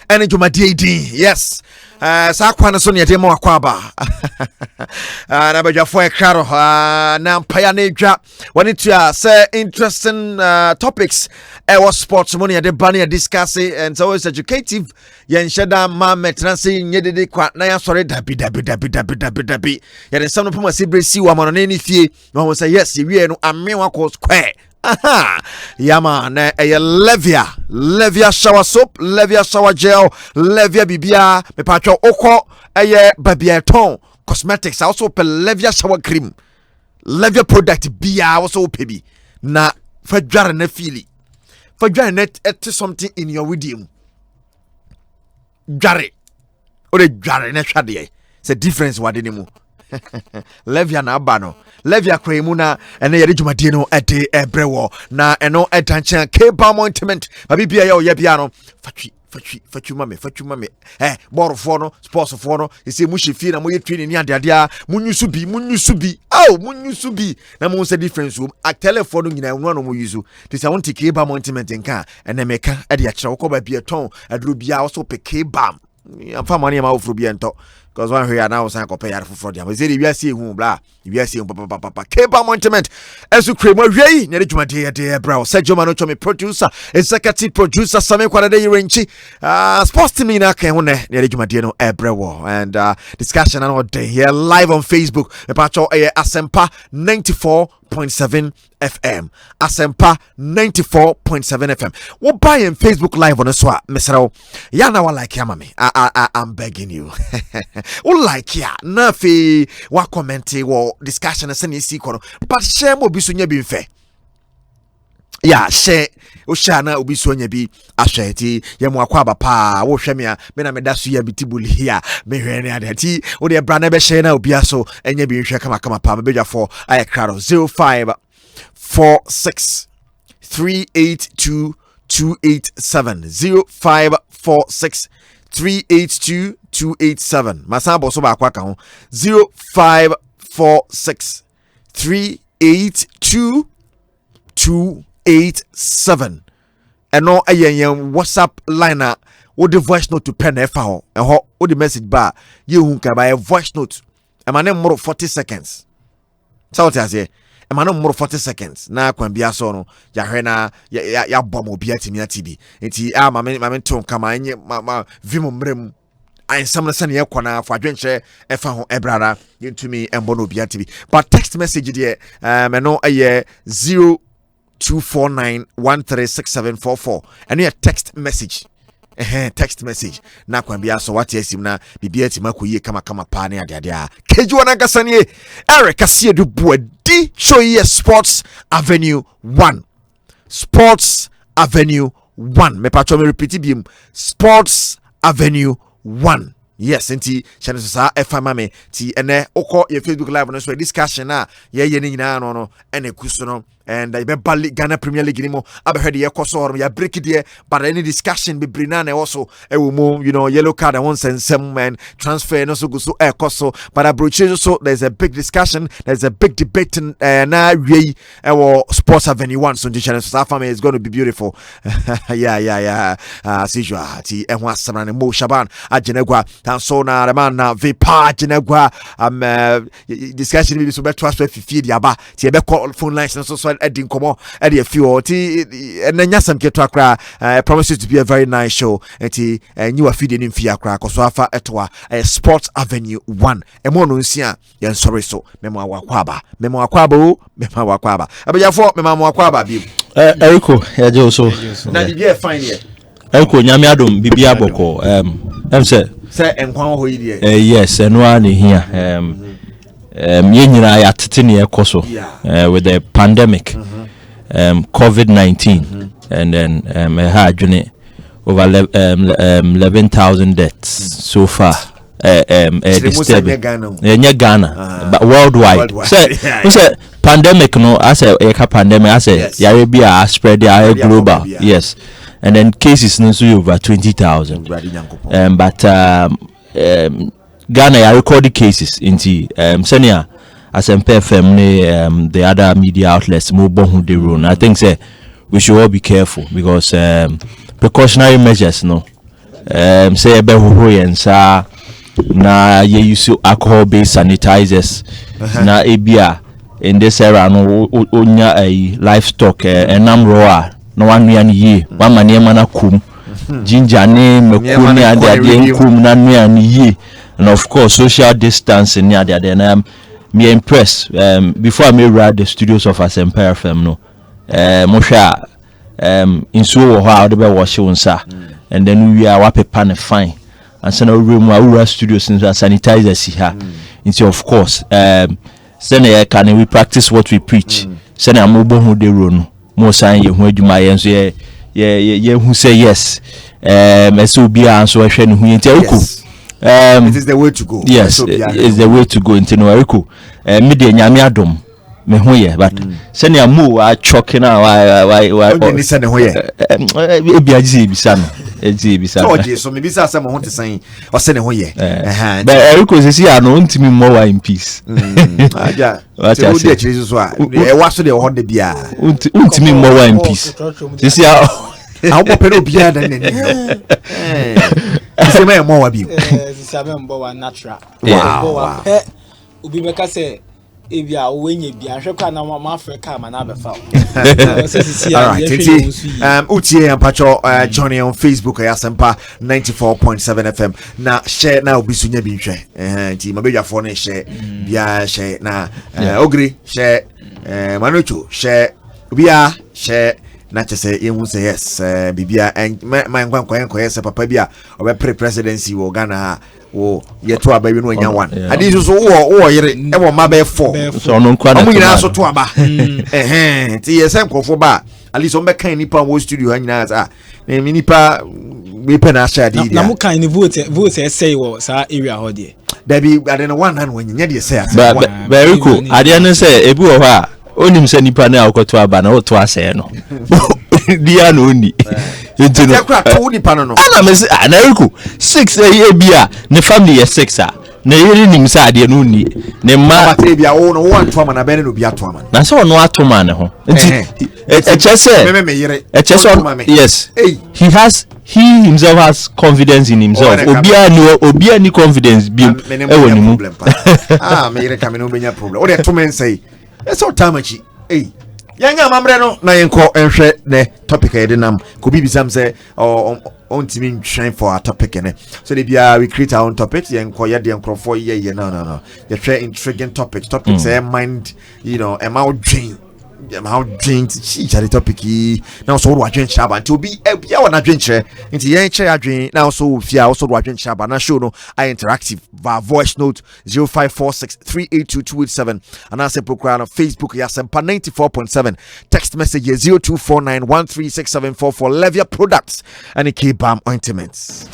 ene dwumadie din yes saa kwan so ne de mo akwaba na badwafo e kraro na mpaya na edwa woni to say interesting topics was sports money de ban discuss and so it's educative yen sheda ma metranse nyedede kwa na ya sori dabi ya de some poma sibresi wa mono ne fie no wo say yes ye no amewa ko square aha yama na levia shower soap, levia shower gel, levia bibia me patcho oko babia ton cosmetics also pe levia shower cream, levia product bia also pebi na fadware na fili fadware net something in your idiom dware o de dware na hwade it's a difference wade ne mu levia na abano levia kwemuna ene yede dwumadie no ede ebrewo na eno edanchan K-Bar ointment babibia ya oya bia no fatwi mame borofo no sports fo no ese mu hyefi na mo ye training ni adeadea munyusu bi na mo se difference a telephone no nyina no mo yusu tese won take K-Bar ointment nka ene meka ede ya kire ko ba bia ton aduro bia wo so pe K-Bar amfa mani ma ofuru bia nto because one here now san kopay yar foforo dia. Say we see hu bla. We see papa. K-Bar ointment. Esu kremo hwei ne dwumade de bra. Sergio Mano chomi producer, executive producer Sami Kwade Yirenchi. Sports team na kan ho ne dwumade no ebrewo and discussion and all day here live on Facebook. Epacho Asempa 94.7 FM. Asempa 94.7 FM. Wo buy in Facebook live on aswa mesero. Ya na wa like ya mami. I'm begging you. O like ya na fe wa comment wo discussion se ne si kono but share mo bi so nya bi mfe ya share o share na obi so nya bi ahwe ti ye mo akwa pa wo hwe me a me na me da so ya bitibuli here me hwe ne adati o de bra na be share na obi aso enya bi hwe kama pa be dwafo aye crowd 0546 382 287 0546 382 287 Masabo so ba kwa ka ho 0546 382 287 eno ayen WhatsApp line with the voice note to pen efa ho eho o the message ba ye hu ka ba voice note e ma ne more 40 seconds so what say e ma ne more 40 seconds na kwan bia so no ya hwe na ya bom obi atimi atibi enti ma me ton kama enye ma vimo mrem I some send ye kwana for adwenche efa ho ebrara yentumi embono obi atibi but text message there me no aye 0249136744 and your text message text message na kwa bia so what yesim na bibia tima koyie kama pa na ade a kejuwa na kasanie Eric Asiedu Boadi show ye Sports Avenue 1 Sports Avenue 1 me patcho me repeat biem Sports Avenue 1 yes enti channel sa FM me ti ene okọ ye Facebook live no so discussion na ye ni nyina no ene kuso no and be bali Ghana Premier League ni mo abehwe de ye koso ya break there but any discussion be brina na also ewo you know yellow card and one sensem man transfer no so go so koso but abroche so there's a big discussion, there's a big debate na we Sports Avenue 1 so the channel sa family is going to be beautiful yeah see you ti ehwa samana Mo Shaban ajenegwa and so na the man na vipa ajenegwa discussion be so beto aso fifi dia ba ti e be call phone lines so Eddie Komo, Eddie Few, and then Yasam Ketuakra promises to be a very nice show. And you are feeding in Fiacra, Kosoafa Etwa, Sports Avenue 1. And more Nuncia, Yan sorry so, Memo Wakwaba. Abayafo, Memo Wakwaba, Eriko, Yajoso. Now, did you find it? Eriko, Nyamiadum, Bibia Boko, say, and Kwan yes, and one here. Yenyina ya titini ekoso with the pandemic COVID-19 and then had over 11,000 deaths so far Ghana but worldwide so pandemic no as a pandemic as a Arabia spread global yes and then cases no over 20,000 but Ghana ya recorded cases into senior Asempa FM the other media outlets more who they run. I think say we should all be careful because precautionary measures no say ebe hoho yensa na ye use alcohol based sanitizers na ebia in this era no onya livestock enam raw na wanua ne ye wa mane ma na kum ginger ne meko ne ade kum na nua ne ye, and of course social distancing ne ade na me impressed before I made ride the studios of Asempa FM no mo hwa insuo wo ha ode be wash unsa and then we are wapepa ne fine and so now we studios and sanitizer si ha into of course sene can we practice what we preach sene amobo hu de ro no mo san ye hu adwuma ye nso ye hu say yes so bia nso hwe ne hu yenti eko it is the way to go. Yes, it's the way to go into Nuarico. Me de nyame adom me ho ye, but sene amu a choking why ni sene ho ye e bia ji bisa no so je so me bisa say mo ho te san o sene ho ye but Erico say see no ntimi mo wa in peace aja so de chiri so a e wa so de ho de bia ntimi mo wa in peace see how popero bia dan ni say me mo wa bi say me mo wa natural wow obi be ka say ebia owenye bia hwekwa na ma Africa ma na befa all right utie ampacho Johnny on Facebook Asempa 94.7 FM na share na obi sunya bi hwe ti mabedwa fo na share bia share na ogri share manocho share bia share na chese yemu say yes bibia my nkwan yes papa bia obe presidency wo Ghana wo yeto aba wi no nya one adi so wo yere e wo ma be 4 so no nkwa na amu nyina so to aba ti yesem kofo ba at least on be kan nipa wo studio ha nyina sa na mi nipa we pen a share di na mu kan ni vote say wo sa area ho de there be I don't one hand when nya de say very cool ade no say ebi wo ha onim se nipa na akoto aba na oto ase no dia no ni enti no akra to nipa no ana me se anariku 6 ye bia ne family is 6 a na yiri nim se ade no ni ne ma ba bia wo no one to ama na be no bia to ama na se ono atoma ne ho enti echese me yire echese yes he himself has confidence in himself obia ni confidence bi e woni mu me yire ka me no benya problem o de to men say it's all time achi yanga mamre no na yenko enhwe ne topic e de nam ko bibi sam say on team shine for our topic ne so they we create our own topic yenko ye de enkrofo ye no you share intriguing topics say mind how drink each the topic now so what drink shaba until be ya wana drink into yen share drink now so fear also what drink shaba na show no I interactive via voice note 0546382287 and I say program on Facebook Asempa 94.7 text message 0249136744 for Levia products and K-Balm ointments.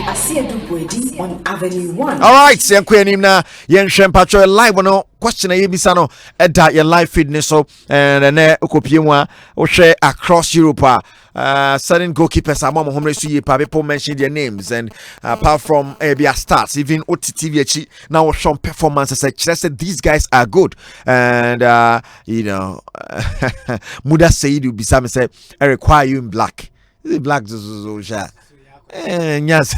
Asiedu Boadi on Avenue 1. All right, so na yen shempatro live no question na yebisa no eda your live fitness so and na okopie mu a wo hwe across Europe certain goalkeepers among home race people mention their names and apart from ABA stars even OTTV achi now some performances said these guys are good and Muda Asiedu bisa me say I require you in black. Is it black so yes,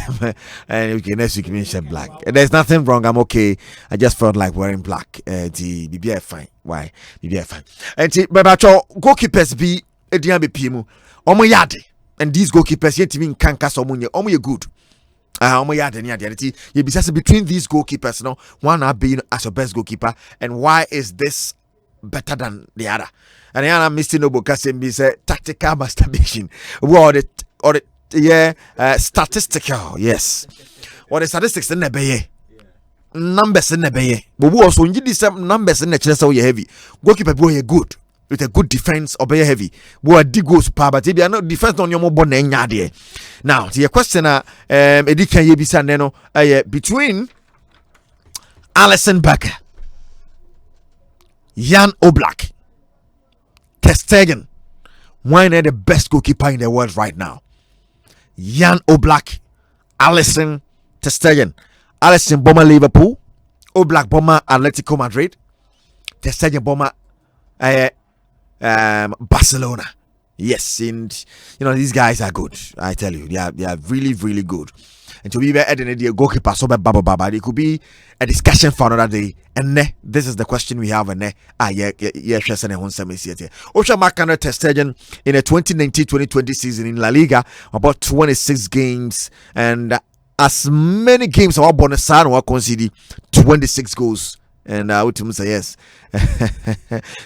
and okay, next week me share black. There's nothing wrong. I'm okay. I just felt like wearing black. The BBI fine. Why? BBI fine. And but goalkeepers be edian be pimu. Omo yade. And these goalkeepers yet mean kanka so munye. Omo ye good. Omo yade ni ade. You be between these goalkeepers, no one are being as your best goalkeeper, and why is this better than the other? And I am Mr. Noble Kasim be say tactical masturbation. Or the statistical, yes. What the statistics in the bay? Numbers in the bay. But we also need some numbers in the chest so you heavy. Goalkeeper boy good with a good defense or be heavy. Boy digos pa but if you are not defense on your mobile nyade. Now, the question Edikan Yebisa Neno between Alisson Becker, Jan Oblak, Ter Stegen, Why not the best goalkeeper in the world right now? Jan Oblak, Alisson ter Stegen. Alisson bomber Liverpool, Oblak bomber Atletico Madrid, ter Stegen bomber Barcelona. Yes, and these guys are good. I tell you, they are really, really good. And to be better than the goalkeeper, so baba, it could be a discussion for another day. And this is the question we have. And Osha Marcano ter Stegen in a 2019-2020 season in La Liga, about 26 games, and as many games our bonus or conceded 26 goals. And I would say yes.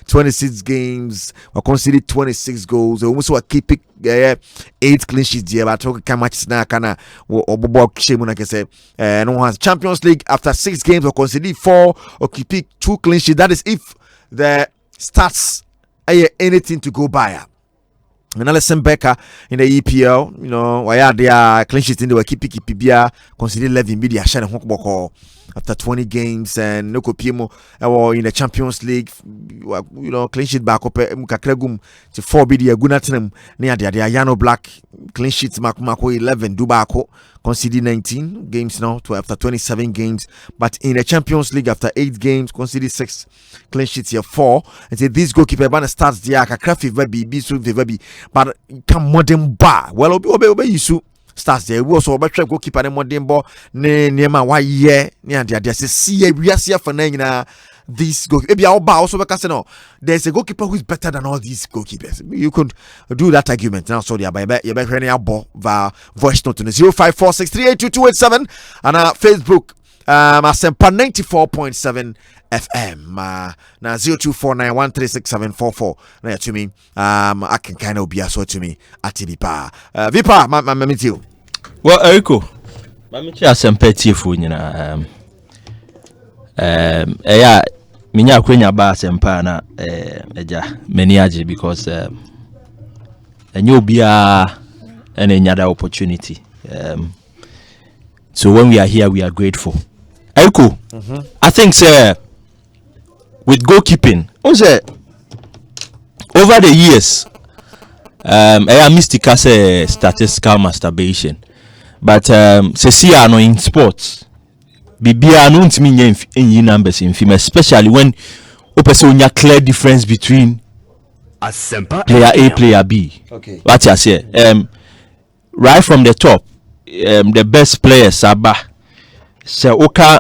26 games, or conceded 26 goals. They almost were keeping 8 clean sheets here. But talking how much now can or Bobo Shemuna can say no has Champions League after 6 games or conceded 4 or keeping 2 clean sheets. That is if the stats are anything to go by. And Asempa in the EPL, why are there clean sheets in the keeping PBA considered 11 media shine Honkboko after 20 games and no Kopiemo or in the Champions League, clean sheet back up Mukakregum to 4 BD Gunatinum near the Yano Black clean sheets Mako 11 Dubako conceded 19 games now after 27 games, but in the Champions League after 8 games conceded 6 clean sheets here 4 and say this goalkeeper ban starts the Akakrafi Vebi so Vebi but come modern bar well obey you starts there. We also better goalkeeper and modern ball near my why yeah near the see we are here for this goalkeeper. Maybe our bar also because there's a goalkeeper who is better than all these goalkeepers. You could do that argument now. So you better any ball via voice note to 0546382287 and Facebook Asempa 94.7 FM now 0249136744 now to me I can kind of be a sort to me at Vipa my meet you well Eriko mami cha Asempa tiefo nyina yeah minya kwenya ba Asempa na eja many age because enyo bia and another opportunity so when we are here we are grateful. Eriko I think sir with goalkeeping, also over the years, I mystica say statistical masturbation, but see in sports, Bibia no ntimi in numbers in film, especially when open clear difference between Asempa player A, player B. Okay. What I say, right from the top, the best players are so okay,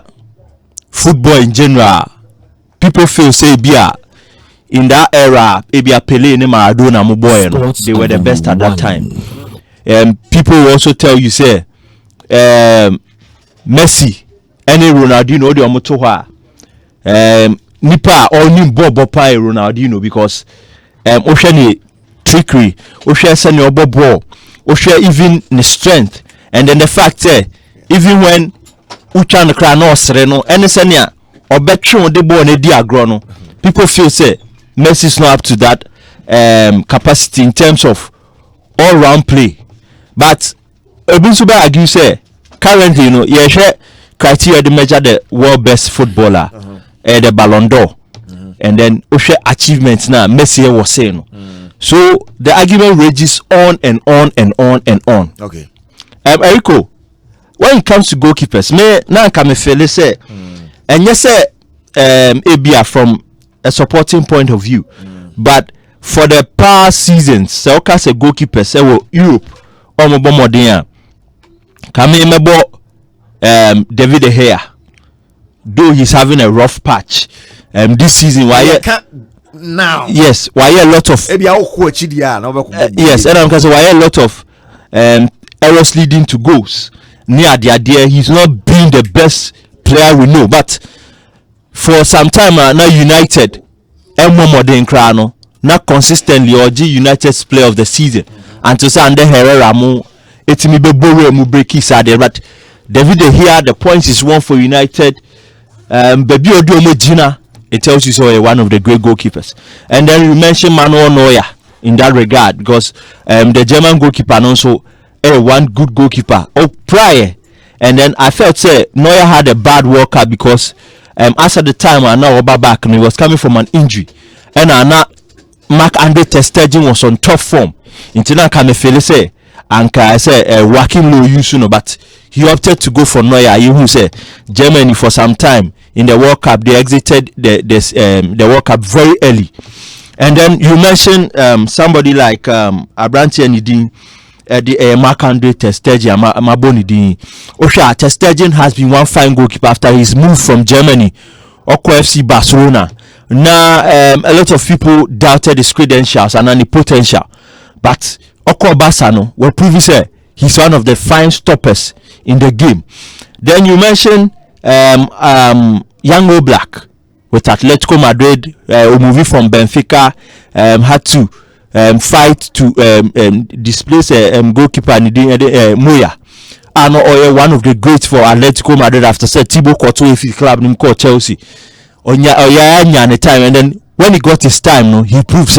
football in general. People feel say Bia in that era, Ebia Pele and Maradona Muboy, they were the best at that time. People will also tell you say Messi, any Ronaldinho, the Omotoha, Nipa or Nimbo Pai Ronaldinho because Ocean trickery, Ocean senior Bobo, Ocean even the strength, and then the fact that even when Uchan Kranos Reno, any senior. Or better the ball in the people feel say Messi is not up to that capacity in terms of all round play. But Ebunsuba argue say currently criteria to measure the world best footballer the Ballon d'Or and then achievements now Messi was saying. So the argument rages on and on and on and on. Okay. Eriko, when it comes to goalkeepers, now can feel say and yes, Abia from a supporting point of view, but for the past seasons, so as a goalkeeper, say Europe, or Mobomodia, David De Gea, though he's having a rough patch, this season. Why? Now, yes, why a lot of yes, and because why a lot of errors leading to goals. Near the idea, he's not being the best player we know, but for some time now United modern crano not consistently or G United's player of the season and to say under Herrera mu etimi bebore mu break side but David here the points is one for United baby odio Gina it tells you so one of the great goalkeepers and then you mentioned Manuel Neuer in that regard because the German goalkeeper also one good goalkeeper prior. And then I felt say Neuer had a bad World Cup because as at the time I know back and he was coming from an injury and I now Mark Andre ter Stegen was on top form. Intina kame feel say anka say working low use no, but he opted to go for Neuer. You who say Germany for some time in the World Cup they exited the World Cup very early. And then you mentioned somebody like Abranti Nidin, the Mark Andre ter Stegen, Maboni Din. Osha ter Stegen has been one fine goalkeeper after his move from Germany, Oko FC Barcelona. Now a lot of people doubted his credentials and the potential, but Oko Basano will prove he's one of the fine stoppers in the game. Then you mentioned Young Oblak with Atletico Madrid, who moved from Benfica, had to fight to displace goalkeeper Moya. And one of the greats for Atletico Madrid after Thibaut Courtois if club name called Chelsea. Onya time, and then when he got his time, no, he proved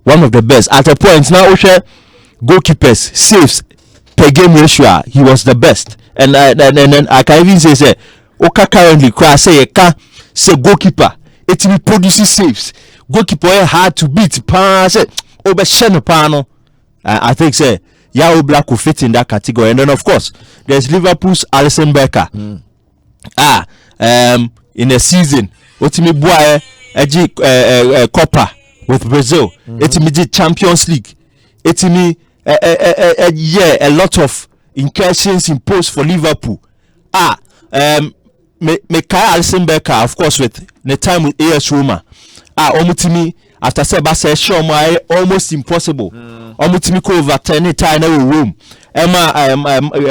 one of the best. At a point now, goalkeepers saves per game ratio, he was the best. And then I can even say Oka currently cry say goalkeeper it will produce saves. Goalkeeper hard to beat. Say I think say Yao Black will fit in that category. And then of course there's Liverpool's Alisson Becker. In a season, Otimi Boadi Copa with Brazil. Etimi did Champions League. Etimi a lot of incursions in post for Liverpool. Me Kai Alisson Becker, of course, with the time with AS Roma. Omutimi after say show my almost impossible. Omutimi ko over 10 time in room.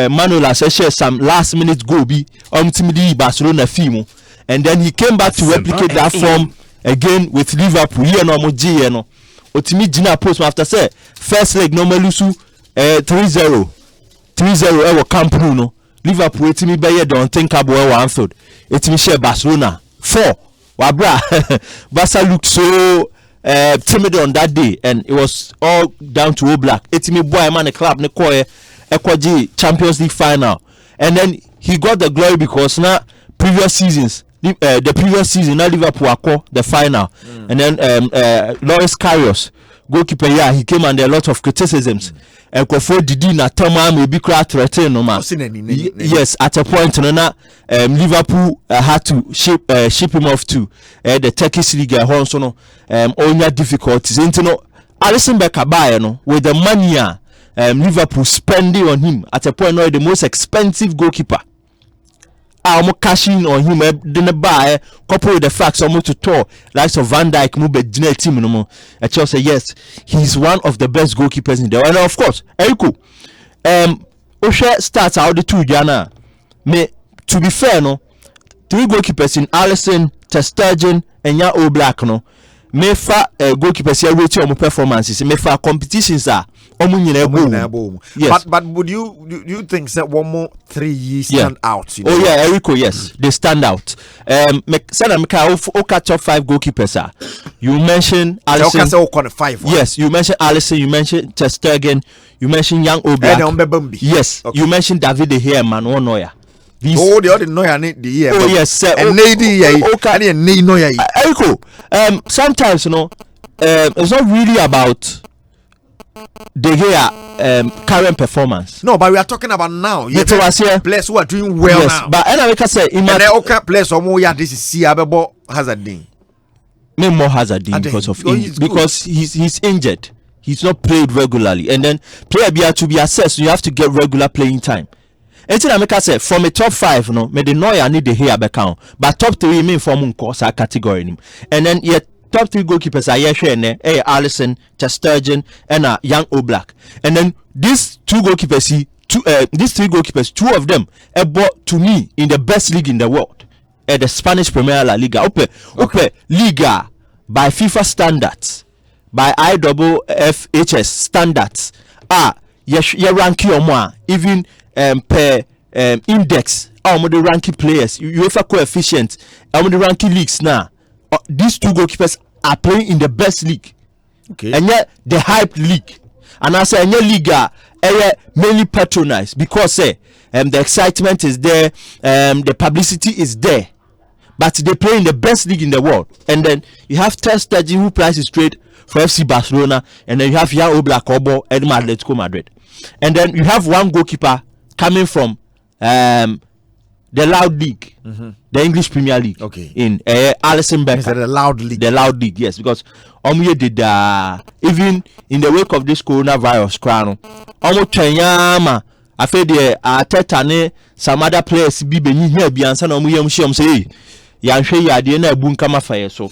Manuel share some last minute goal be Omutimi di Barcelona film. And then he came back to replicate that form again with Liverpool. Here no G no. Otimi Gina post after say first leg no melusu 3-0 ever Camp Nou no. Liverpool etimi beye don't think about Anfield. Etimi share Barcelona 4. Wabra Barca looked so timid on that day, and it was all down to Oblak. Etimi boy man the club ne koye Ekwaji Champions League final. And then he got the glory because now previous seasons the previous season now Liverpool acquired the final. And then Loris Karius goalkeeper, he came under a lot of criticisms. And Kofo Didi na Tama maybe cry threaten no man. Yes, at a point Liverpool had to ship him off to the Turkish league so no only difficulties. Alisson Becker buy no with the money Liverpool spending on him at a point now the most expensive goalkeeper. I'm cashing on him didn't buy couple with the facts almost to tour likes of Van Dijk move the team no more. Chelsea yes, he's one of the best goalkeepers in the world. And of course Erico Osha starts out the two Jana. Me to be fair no 3 goalkeepers in Alisson, ter Stegen and Jan Oblak no me fa goalkeepers here rate on performances me fa competitions are yes. But would you think that one more 3 years stand out? You know? Oh yeah, Erico, yes, they stand out. Top 5 goalkeepers. You mentioned Alisson. Yes, you mentioned Alisson. You mentioned ter Stegen. You mentioned Jan Oblak. Yes, okay. You mentioned David De Gea, man, or Neuer. The other Neuer need the year. Oh yes, sir. And Erico. Sometimes it's not really about De Gea current performance. No, but we are talking about now. Yes, players who are doing well now. But I say players this is Siabebo Hazardine. More Hazardine because he's injured. He's not played regularly, and then player to be assessed. You have to get regular playing time. And I say from a top 5, no, me the Neuer need the hair back on, but top 3 mean from course category. And then yet top 3 goalkeepers are Alisson, ter Stegen, and Jan Oblak. And then these 2 goalkeepers, these 3 goalkeepers, 2 of them are brought to me in the best league in the world, the Spanish Premier La Liga. Okay. Liga by FIFA standards, by IFFHS standards. You rank your more even per index. The ranking players, UEFA coefficient, the ranking leagues now. These 2 goalkeepers are playing in the best league, and yet the hyped league. And I say, in your league, mainly patronized because the excitement is there, the publicity is there, but they play in the best league in the world. And then you have ter Stegen who prices trade for FC Barcelona, and then you have Jan Oblak Obo and Atletico Madrid, and then you have one goalkeeper coming from the Loud League, the English Premier League. Okay. In Asempa. The Loud League. The Loud League, yes, because did even in the wake of this coronavirus crown, Chenyama, I feel the Tetane, some other players be here be answer say Yanshe Yadina Bunkama fire so.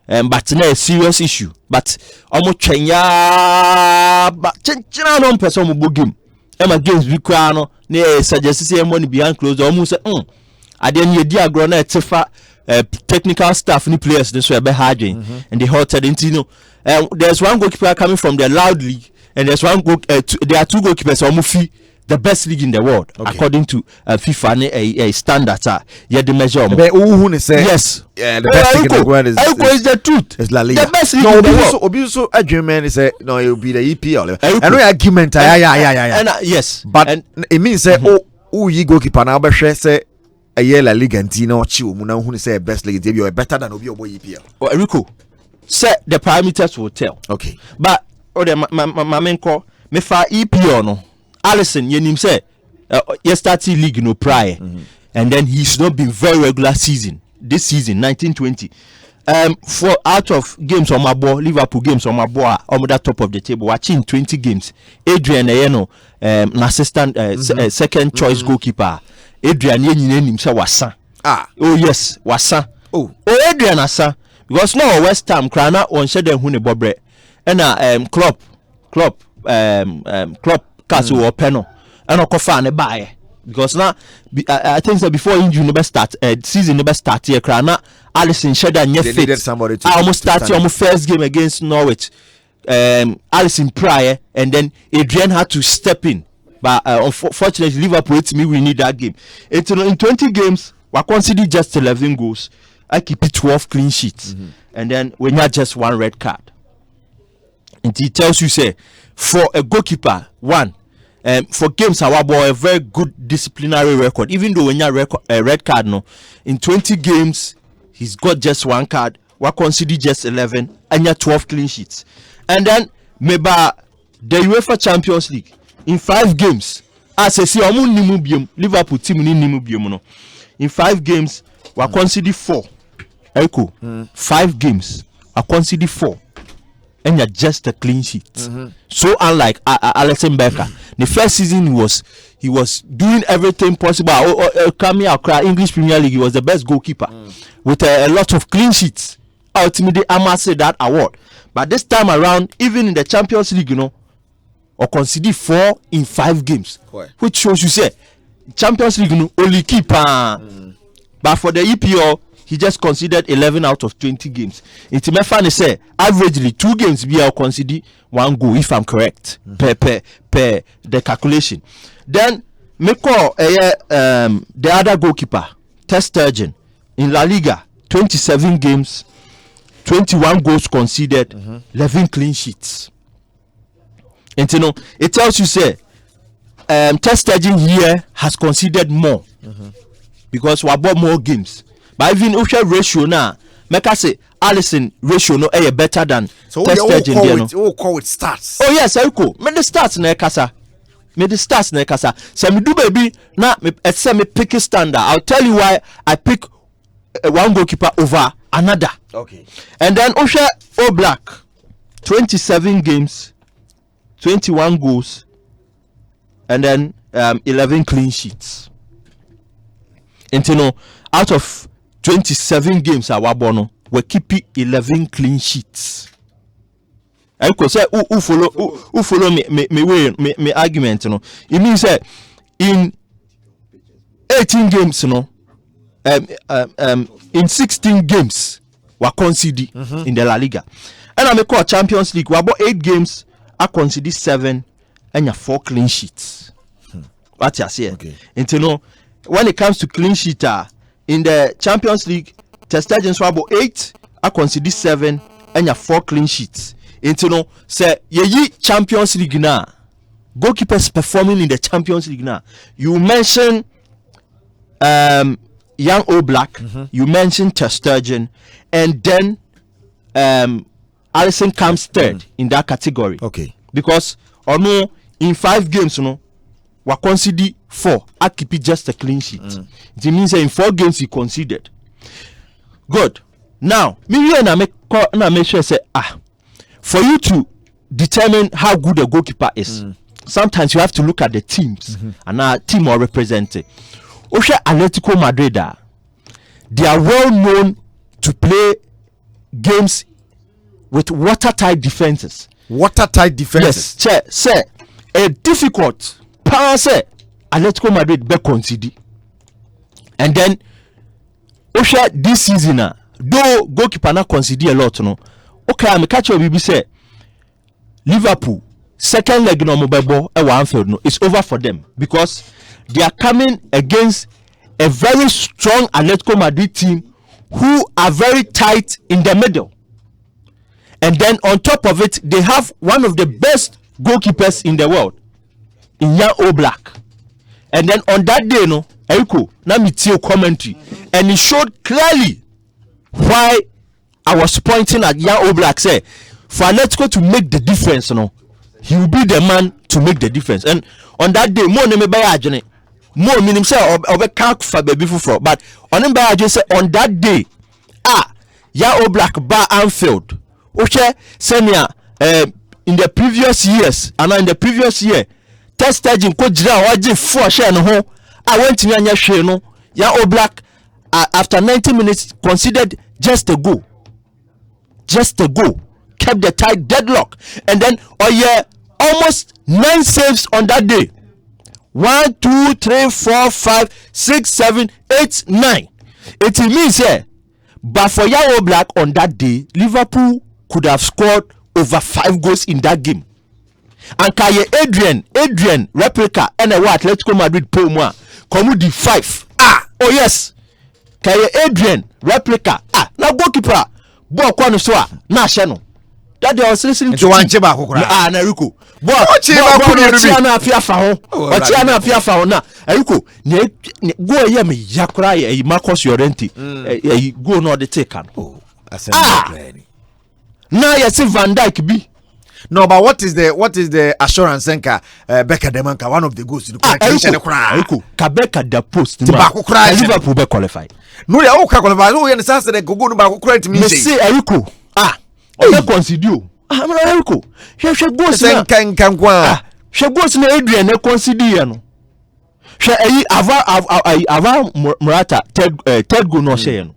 But no serious issue. But Chenya but Chena non person bugim. Emma games we crown near suggest money behind closed almost I didn't hear diagram technical staff ni players this way be harding and they halted into there's one goalkeeper coming from the Loud League and there's one there are two goalkeepers almost the best league in the world according to FIFA a standard yeah the measure yes the best league in the world is the truth. It's La Liga. The best league in the world. Obiso argument is no, it will be the EPL. I know argument. Yeah. Yes, but it means say you goalkeeper now be say a year La Liga and Tino Chiu Muna who say best league you are better than Obi Obo EPL. Well, Rico, say the parameters will tell. Okay, but my main call me for EPL no. Allison, you him say yesterday league no prior, and then he's not been very regular season. This season 1920 for out of games on my ball, Liverpool games on my ball, on the top of the table watching 20 games. Adrian an assistant second choice goalkeeper. Adrian himself was son. Oh yes, was son. Oh Adrian asa because now West Ham crana on shed them hune bobre and Klopp Castle or Peno and Okofa and buy because now I think that before injury never start season never start here crana Allison shed and fit somebody to I almost started on first game against Norwich Allison prior and then Adrian had to step in but unfortunately Liverpool to me we need that game in 20 games we consider just 11 goals I keep it 12 clean sheets and then we had just one red card and it tells you say for a goalkeeper one for games our boy a very good disciplinary record even though when you red card no in 20 games he's got just one card we consider just 11 and you 12 clean sheets and then maybe the UEFA Champions League in 5 games as I see Liverpool team no in 5 games we consider 4 echo 5 games I consider 4 and you're just a clean sheet. So unlike Asempa, the first season he was doing everything possible. Coming out English Premier League, he was the best goalkeeper with a lot of clean sheets. Ultimately, I must say that award. But this time around, even in the Champions League, or consider 4 in 5 games, which shows you say Champions League only keeper. But for the EPL, he just considered 11 out of 20 games. It's my funny say averagely 2 games we are consider 1 goal if I'm correct per the calculation. Then me call the other goalkeeper Test Sturgeon in La Liga 27 games 21 goals conceded 11 clean sheets. And it tells you say Test Sturgeon here has conceded more because we bought more games. But even if ratio now, make us say Allison ratio no better than so Test Sturgeon. We'll call it stats. Oh yes, I go. Me the stats na kasa. So me do baby na me me pick a standard. I'll tell you why I pick one goalkeeper over another. Okay. And then Osha Black 27 games, 21 goals, and then 11 clean sheets. And out of 27 games our bono we keep 11 clean sheets. I could say who follow me argument it means that in 18 games in 16 games we concede in the La Liga and I make call Champions League we about 8 games I concede 7 and 4 clean sheets. What you say okay. And when it comes to clean sheet in the Champions League, Test Sturgeon swabo 8, I consider 7, and 4 clean sheets. Say ye Champions League now. Goalkeepers performing in the Champions League now. You mention Jan Oblak, you mention Test Sturgeon, and then Alisson comes third in that category. Okay. Because no in 5 games we conceded 4. I keep it just a clean sheet. It means in 4 games he conceded. Good. Now, me and I make sure say for you to determine how good a goalkeeper is, sometimes you have to look at the teams and our team are represented. Osha Atletico Madrid, they are well known to play games with watertight defenses. Watertight defenses. Yes, say a difficult pass. Atletico Madrid be concede, and then Osha this season, though goalkeeper na concede a lot, no. Okay, I'm catch your BB say Liverpool second leg no mobile Anfield no, it's over for them because they are coming against a very strong Atletico Madrid team who are very tight in the middle. And then on top of it, they have one of the best goalkeepers in the world, in Jan Oblak. And then on that day, no, Eriko, na me tell commentary, and it showed clearly why I was pointing at Jan Oblak. Say, for Atletico to make the difference, no, he will be the man to make the difference. And on that day, more name by Ajane, more meaning say over can't for baby for, but on him by Ajane say on that day, Jan Oblak bar Anfield. Okay, senior in the previous years and in the previous year test staging ko jira waje 4 share no ho I went to nya hwe no ya Oblak after 90 minutes considered just a goal, kept the tight deadlock, and then almost 9 saves on that day. 1 2 3 4 5 6 7 8 9. It means but for Jan Oblak on that day, Liverpool could have scored over 5 goals in that game. And Kaye Adrian replica and a Atletico Madrid Poma come di 5. Oh yes. Kaye Adrian replica. Now goalkeeper ball kwano so na hye no. That they was listening to one cheba kokora. Na Eriko. Ball na afiafa ho. Ochi na afiafa ho na. Eriko, go ye me yakora ye Marcus Llorente. Go no the take an. Oh, Asempa. Now you see Van Dijk be. No, but what is the assurance Enka Becca Demanka, one of the goals to the Eriko, Kabeka the post. Liverpool be qualified. No, you all qualified. No, you understand that go no back credit me. Say Eriko. Obe consider. Eriko. She goes Enka. She goes na Adrian e consider no. She ava Morata third goal no share no.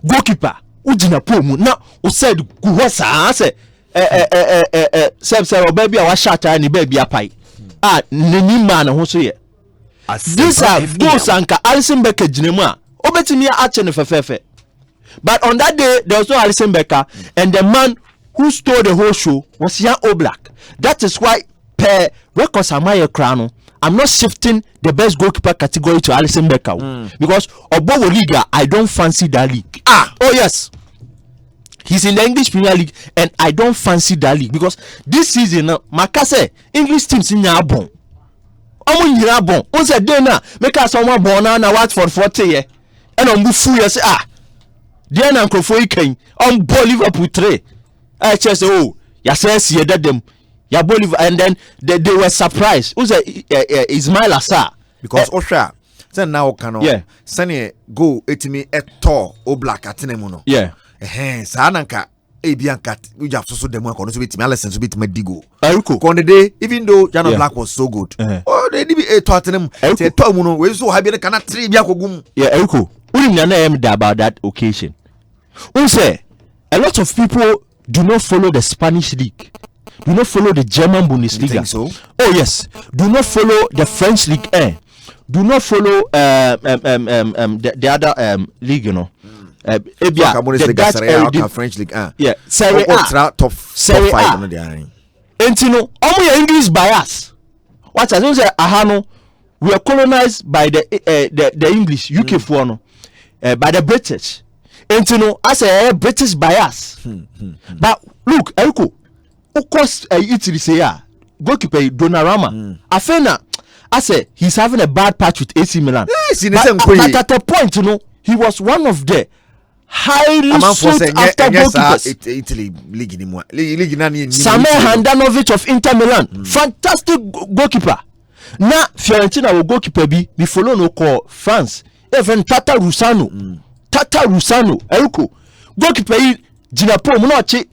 Goalkeeper ujina pomu na o said go sa say say baby wa shata ni baby apai nani man ho so ye these are those anka Alisson Becker ginemu a obetimi ache ne fefefe. But on that day there was no Alisson Becker, and the man who stole the whole show was Jan Oblak. That is why per records amaye krano I'm not shifting the best goalkeeper category to Alisson Becker because Obowo Liga I don't fancy that league. Oh yes. He's in the English Premier League and I don't fancy that league because this season Makase English teams in Yabon. Omo nyira bon. On say dey na make us someone born na Watford 40 ye. And on bufu ye say dey na nkofo ikan on ball Liverpool 3. I just ya say see that them. Ya ball and then they were surprised. On say Ismail Assar because Osha say now can send go etimi eto Oblak atenemu no. Yeah. Sa nanka ebianka we have so demo kono so bitimi Alisson so bitimi digo. Eriko on the day even though Jan Oblak was so good. They did be Tottenham. Say to mu no we so habi na kana 3 bia kogum. Yeah, Eriko. We na am about that occasion. We say a lot of people do not follow the Spanish league. Do not follow the German Bundesliga. You think so? Oh yes. Do not follow the French League 1. Do not follow the other league, you know. The Dutch French League. Yeah, Serie A. Top 5 on the area. And you know, all English bias. What I say, Ahano, we are colonized by the English UK for no, by the British. And you know, I say British bias. But look, Eriko, of course, Italy say goalkeeper Donnarumma. Afena, I say he's having a bad patch with AC Milan. Yes, but at the point, you know, he was one of the highly sought after goalkeepers. Italy league nani. Samuel Handanovic of Inter Milan, fantastic goalkeeper. Na Fiorentina will goalkeeper be follow no call France. Even Tata Rusano, Eriko goalkeeper yi jina po mu na oche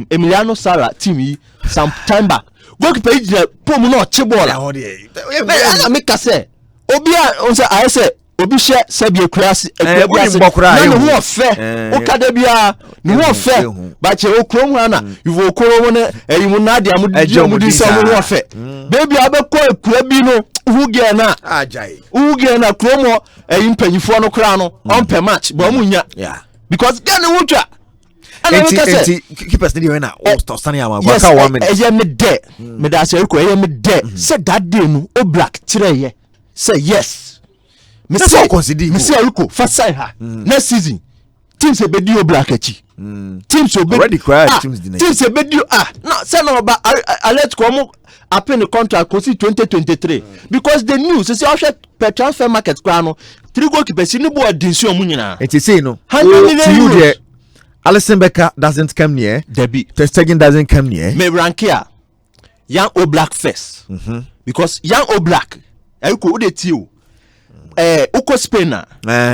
Emiliano Sala team yi some time back. Goalkeeper yi jina po mu na oche ball. I make say obi a on say I say obi share Serbia class na no ho ofe o kada bia no ho ofe ba che o krom na you go koro ne eyimu na dia mu di so no ofe baby abekọ ekura bi no uge na ajai uge na krom eyim panyifo no kra no on per match ba mu nya because then wutwa ana we kase keepers dey na all stop standing am go ka 1 minute eye me de me da say ko eye me de say that day no o black tire say yes. Me say Eriko first side her next season teams e bedio black achi teams already cried teams e bedio no say no ba alert ko mo apply the contract ko 2023 because the news say per transfer market kwa no 3 goalkeepers ni bo adinsi omu nyina it is say no to you there Asempa doesn't come near Debbie Ter Stegen doesn't come near me rank here young Oblak first because young Oblak Eriko wo dey tie uko Spain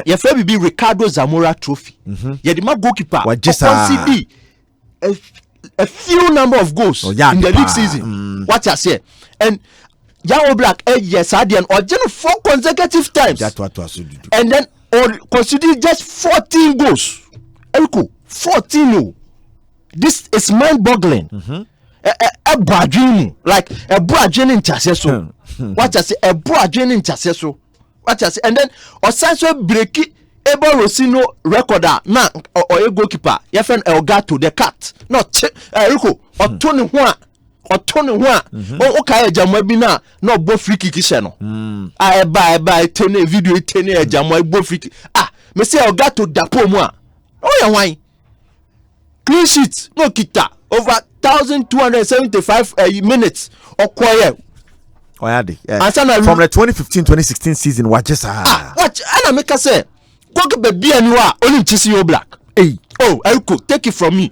ya fa bibi Ricardo Zamora trophy ya di ma goalkeeper concede a few number of goals in the league season what I say and Jan Oblak yes adian or 4 consecutive times that's what Asiedu do and then or conceded just 14 goals Eriko 14 no this is mind boggling a boadwin like a boadwin in chaseso what I say a boadwin in chaseso what I say and then Osanso breaki Ebo Rosino recorder na or a goalkeeper yefen Elgato the cat not Eriko otoni ho o ka ejamo bi na no bo free kick se no bye tene video tene ejamo bo free kick me say Elgato dapo mu a o ya wan clean sheet no kita over 1275 minutes okoye Boadi from the 2015-2016 season what just what ana make say goalkeeper bi aniwa only chisi o black Eriko take it from me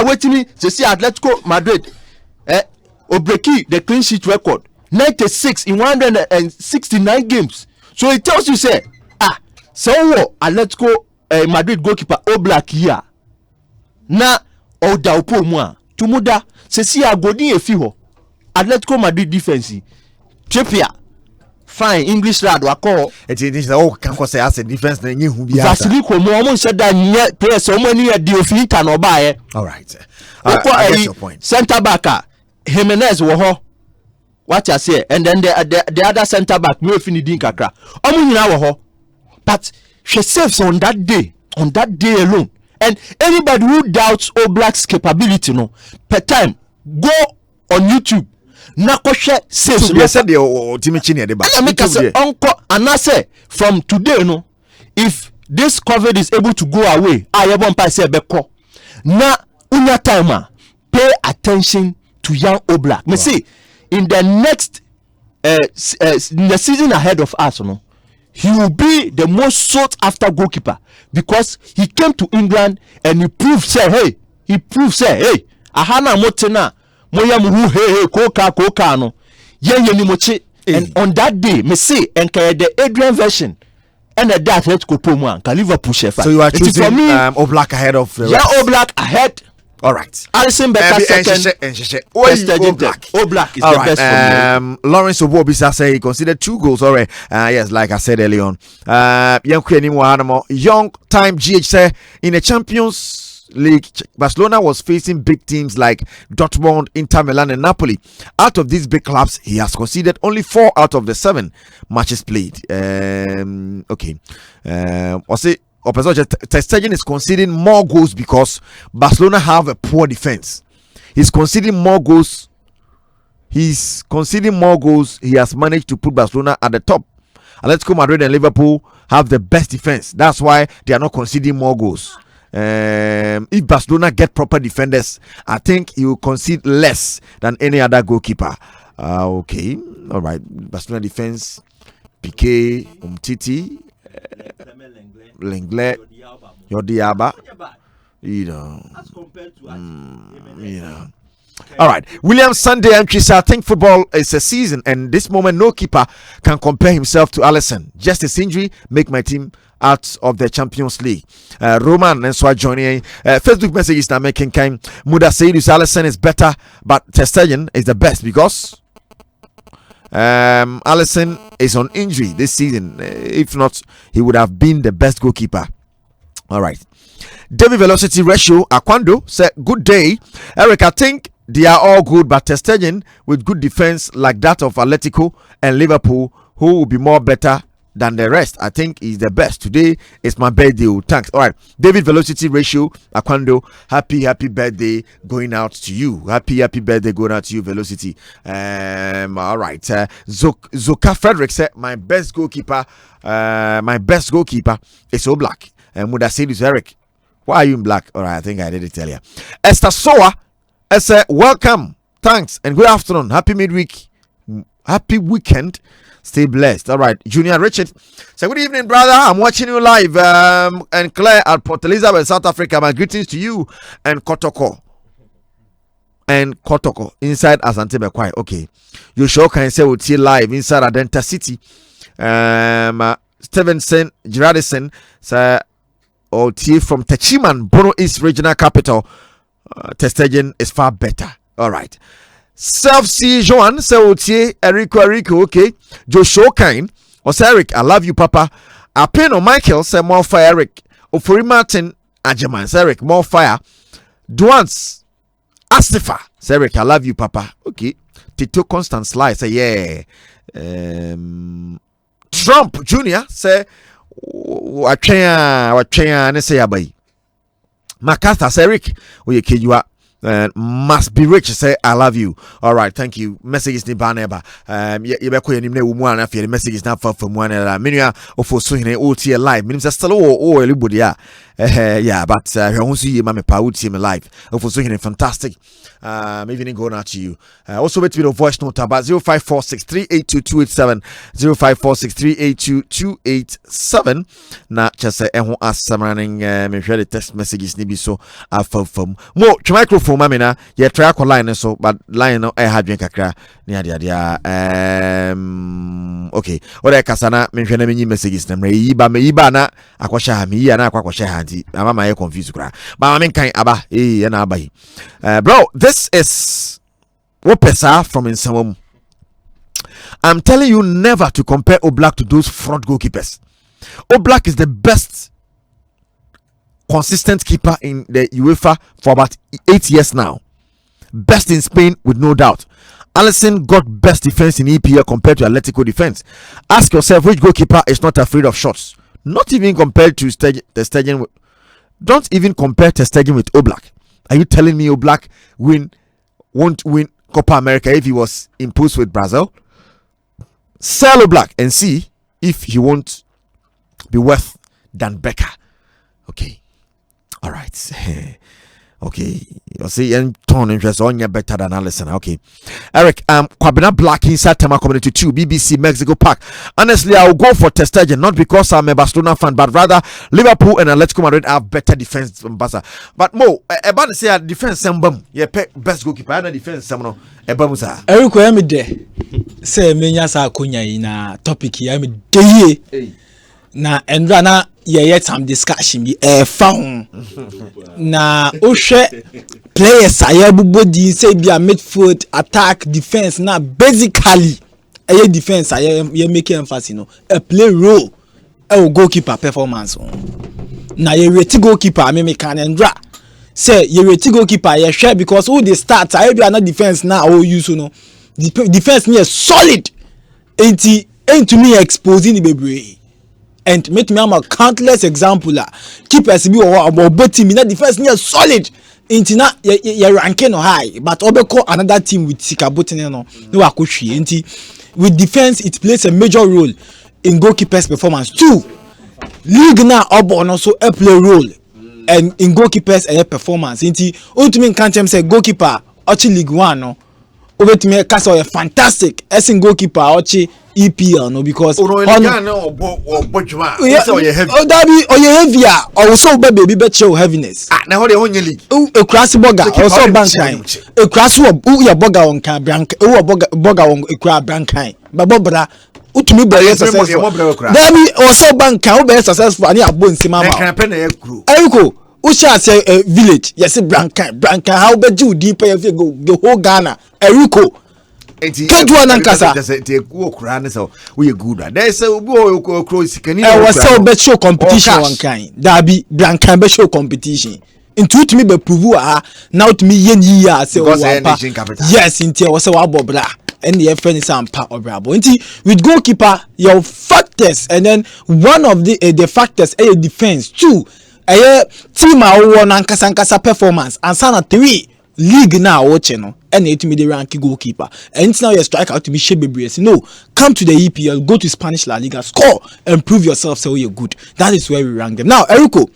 waiting me to see Atletico Madrid Obreki the clean sheet record 96 in 169 games so it tells you say so Atletico Madrid goalkeeper o black here na oda opo mu a tumuda se si agodi efi ho Atletico Madrid defense Trippier fine English lad wa call it is can say as a defense na nyi hu bia Vasily ko mo said that nye players o mo ni e di ofinta no ba ye all right I get your point center back Jimenez wo ho what you say and then the other center back me ofini din kakra o mo nyina wo ho but she saves on that day alone and anybody who doubts Oblak's capability no per time go on YouTube na kohwe saves so said the ultimate near the back and make us uncle and I say from today no if this COVID is able to go away I won pa say beko na unya time pay attention to young Oblak me see in the next in the season ahead of us no he will be the most sought after goalkeeper because he came to England and he proved say hey ahana motena moya mu hey koka no yen ni mochi and on that day me say enka the Adrian version and the Atletico Pomu and Liverpool chef so you are choosing Oblak ahead of Oblak ahead. All right. Asempa second. Oblak is the best for me. Lawrence Obobisa say he considered 2 goals already. Yes, like I said earlier on. Young time GH say in the Champions League, Barcelona was facing big teams like Dortmund, Inter Milan, and Napoli. Out of these big clubs, he has conceded only 4 out of the 7 matches played. Okay. Ter Stegen is conceding more goals because Barcelona have a poor defense. He's conceding more goals. He has managed to put Barcelona at the top. Atletico Madrid and Liverpool have the best defense. That's why they are not conceding more goals. If Barcelona get proper defenders, I think he will concede less than any other goalkeeper. Okay, all right. Barcelona defense: Piqué, Umtiti. Lenglet, your Diaba, you know. You know. All right, William Sunday entry said, I think football is a season, and this moment no keeper can compare himself to Alisson. Just his injury make my team out of the Champions League. Roman and so joining Facebook messages now making kind. Muda Asiedu Alisson is better, but Ter Stegen is the best because Alisson is on injury this season. If not, he would have been the best goalkeeper. All right. David Velocity Ratio Akwando said, good day, Eric. I think they are all good, but Ter Stegen with good defense like that of Atletico and Liverpool, who will be more better than the rest. I think he's the best. Today is my birthday. Thanks. All right, David Velocity Ratio Akwando, happy birthday going out to you. Happy birthday going out to you, Velocity. All right. Zoka Frederick said, my best goalkeeper is Oblak. And Muda Asiedu Eric, why are you in black? All right, I think I didn't tell you. Esther Soa, I said, welcome, thanks, and good afternoon. Happy midweek, happy weekend. Stay blessed. All right, Junior Richard. So good evening, brother. I'm watching you live. And Claire at Port Elizabeth, South Africa. My greetings to you and Kotoko. Inside Asante Bekwai. Okay, you sure can say we'll see live inside Adenta City. Stevenson Gerardison, sir. Or T from Techiman, Bono East Regional Capital. Ter Stegen is far better. All right. Self-see Joan, so Erico, okay. Joshua Kine, or Eric, I love you, Papa. Apeno Michael, say more fire, Eric. Ofori Martin, Ajaman, Eric, more fire. Duans, Astifa, Eric, I love you, Papa. Okay. Tito Constant Slice, say, yeah. Trump Jr. say, Watchaya, say abai. Macarthur say Eric, you are must be rich. Say I love you. All right, thank you. Messages ni baneba. You be koye nimne umwana afie. The messages na for mwana. Minua ofo so hine OT live. Minim say still everybody ya. Yeah, but we won't see you mame pa OT me live. Ofo so hine fantastic. Evening going out to you. Also wait to be the voice note about 0546382287 0546382287. Na just say ehon asamaning me share the text messages ni bi so afam mo microphone mame na ye try call line so but line no e hadwen kakra ne ade okay ore kasana me hwe na menyi messages na me yiba na akwosha ha me yi na akwosha ha nti mama ye confuse kra ba mame kan aba na aba yi bro. This is Wopesa from Insamom. I'm telling you never to compare Oblak to those fraud goalkeepers. Oblak is the best consistent keeper in the UEFA for about 8 years now. Best in Spain with no doubt. Alisson got best defense in EPL compared to Atletico defense. Ask yourself which goalkeeper is not afraid of shots. Not even compared to Ter Stegen. Don't even compare Ter Stegen with Oblak. Are you telling me Oblak won't win Copa America if he was imposed with Brazil? Sell Oblak and see if he won't be worth than Becker. Okay. All right. Okay. You see, and turn interest on you better than Alisson. Okay. Eric, Kwabena Black inside Tema Community 2, BBC Mexico Park. Honestly, I will go for Ter Stegen, not because I'm a Barcelona fan, but rather Liverpool and Atletico Madrid have better defense than Barca. But Mo, about to say defense sembam, yeah, best goalkeeper, and defense semno, ebamusa. Eric, I am there. Say, menya sa kunya ina topic ya me dey. Na endra na yet some discussion be found na ohwe players ayabubodi say be a midfield attack defense na basically a defense you make emphasis no a play role a goalkeeper performance na you rate goalkeeper me can endra say you rate goalkeeper you share because who they start I be na defense now or use no defense near solid ain't to me exposing the baby. And make me a countless example keepers be about team in that defense near solid intina your ranking high but obeko another team with sikabotin no akushi enti with defense it plays a major role in goalkeepers performance too. League now obo also a play role and in goalkeepers performance enti ultimate can't say goalkeeper actually League 1 no over to me cast a fantastic essing goalkeeper ochi EPL no because oh that be heavier or so baby bet show heaviness na how dey onye league a crass burger also bank kind a crass who your burger on can brank who burger on a crab brank kind but bobra utumi be successful that be also bank can be successful and ya bon sima ma can pen na kru ayiko who shall say a village yes brank how be you deep go the whole Ghana ayiko Kedua nankasa. Te ku okura ne so we good. There is a go okro sikani. Was so bet show competition one kind. That be blank bet show competition. Into to me be prove now to me yen year say yes into was wa bobra and the FN is Asempa obrabo. With goalkeeper your factors and then one of the factors a defense two a team a nankasa performance and sana 3 league now watching no and it me the ranking goalkeeper and now you strike out to be shebe no come to the EPL go to Spanish La Liga score and prove yourself so you're good. That is where we rank them. Now Eriko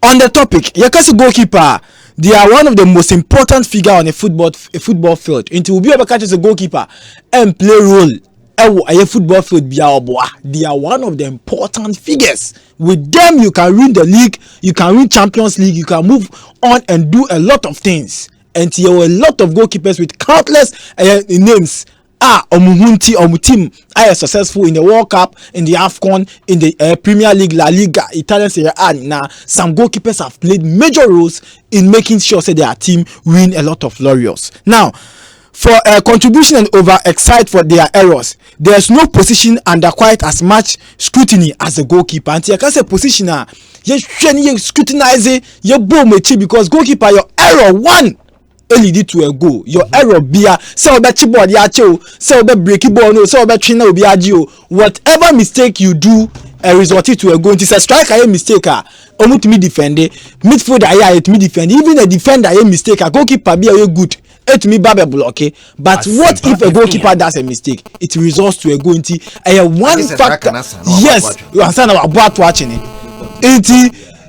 on the topic yakasi goalkeeper they are one of the most important figure on a football field until we be able to catch as a goalkeeper and play role a football field they are one of the important figures. With them you can win the league, you can win Champions League, you can move on and do a lot of things. And there were a lot of goalkeepers with countless names. Team are successful in the World Cup, in the AFCON, in the Premier League, La Liga, Italian Serie A. Now, some goalkeepers have played major roles in making sure that their team win a lot of laurels. Now, for contribution and over-excite for their errors, there's no position under quite as much scrutiny as a goalkeeper. And you can say positioner, you scrutinize your ball because goalkeeper, your error one lead to a goal. Your error be a so be chibodi acho, so be breaky ball no, so be china obi agio. Whatever mistake you do, result to a goal. It is a striker a mistake. Omu to me defend midfielder I to me defend. Even a defender a mistake. Goalkeeper be a good. It me babe block, okay? But what if a goalkeeper does a mistake? It results to a goal. One factor. Yes, you understand about watching it.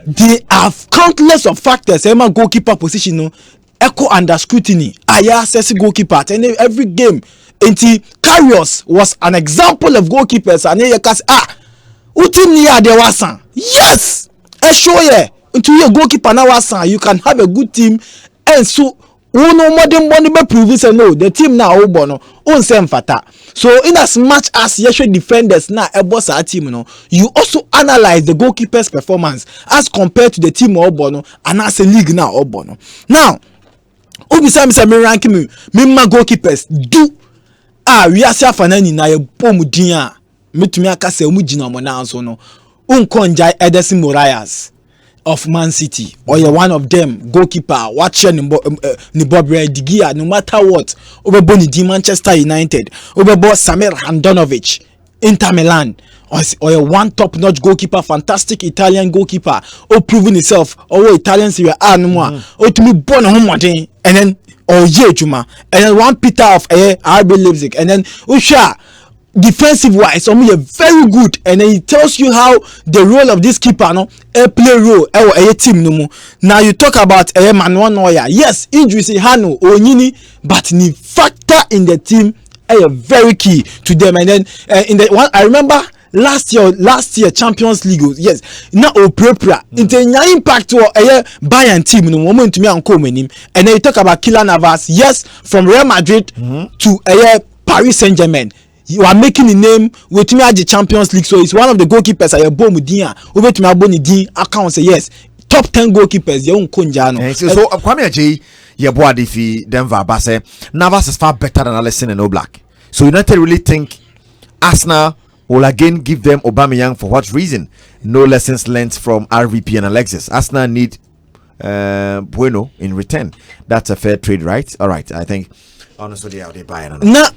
They have countless of factors. Emma goalkeeper position no echo under scrutiny. I assess goalkeeper and every game. Karius was an example of goalkeepers and you can say utim ni ade wasan. Yes, show ye. Into your goalkeeper now wasan, you can have a good team and so. No modern money be prove say no the team now obono on same fata. So in as much as you should defenders now a boss our team no, you also analyze the goalkeeper's performance as compared to the team obono and as a league now obono. Now obi say me rank me my goalkeepers do we are say fanani na ye bom din a metumi aka say mu gina mo na so no unkonjai Ederson Moraes of Man City or you're one of them goalkeeper watching ni Bob Redigia no matter what Obebo ni Manchester United Obebo Samir Handanovic Inter Milan or you're one top-notch goalkeeper fantastic Italian goalkeeper proving himself Italian Serie A no more to me born home and then Juma and then one Peter of RB Leipzig and then Usha defensive wise are very good and then it tells you how the role of this keeper no play role a team no more. Now you talk about Manuel Neuer, yes injuries hano onyini but ni factor in the team very key to them. And then in the one I remember last year Champions League yes na opera into impact to Bayern team no moment to me and come and then you talk about Kylian Navas, yes from Real Madrid to Paris Saint-Germain. You are making a name with me at the Champions League, so it's one of the goalkeepers at your Bomudia. Over to my Bonidi account say yes, top 10 goalkeepers. You Kunjano. So Kwame Ajeyi, your Boadi fi Denver, Basse Navas is far better than Alisson and Oblak. So United really think Arsenal will again give them Aubameyang for what reason? No lessons learned from RVP and Alexis. Arsenal need Bueno in return. That's a fair trade, right? All right, I think. Honestly, they buy it. Now,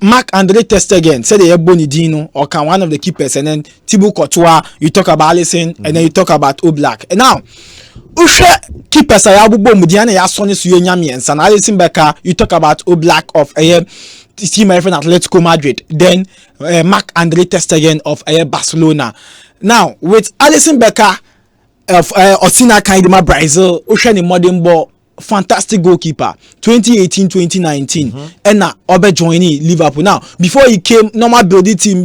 Mark Andre test again. Say they have Bonidino or can one of the keepers, and then Thibaut Courtois. You talk about Alisson, and then you talk about Oblak. And now, keepers are Abu Bomudiana, Yasoni Suyanyami, and San Alisson Becker. You talk about Oblak of team friend Atletico Madrid. Then Mark Andre test again of Barcelona. Now with Alisson Becker of Osina Kaidima Brazil, Ocean in modern ball. fantastic goalkeeper 2018-2019 and now Obe joining Liverpool. Now before he came, normal building team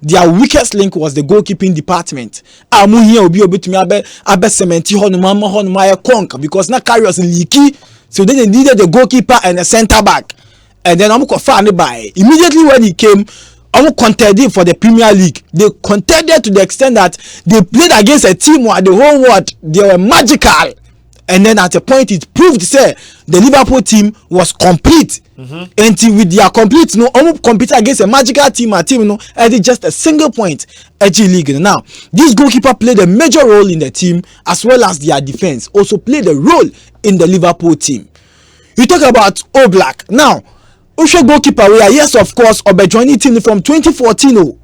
their weakest link was the goalkeeping department. Amu here obi to me abe cementi honuma conk because na carriers leaky, so then they needed the goalkeeper and a centre back, and then Amu found by immediately when he came. Amu contended for the Premier League. They contended to the extent that they played against a team where the whole world they were magical. And then at a point it proved say the Liverpool team was complete. And with their complete almost compete against a magical team, and just a single point edgy league. Now this goalkeeper played a major role in the team as well as their defense also played a role in the Liverpool team. You talk about Oblak. Now Ushe goalkeeper we are, yes of course, Obejoini team from 2014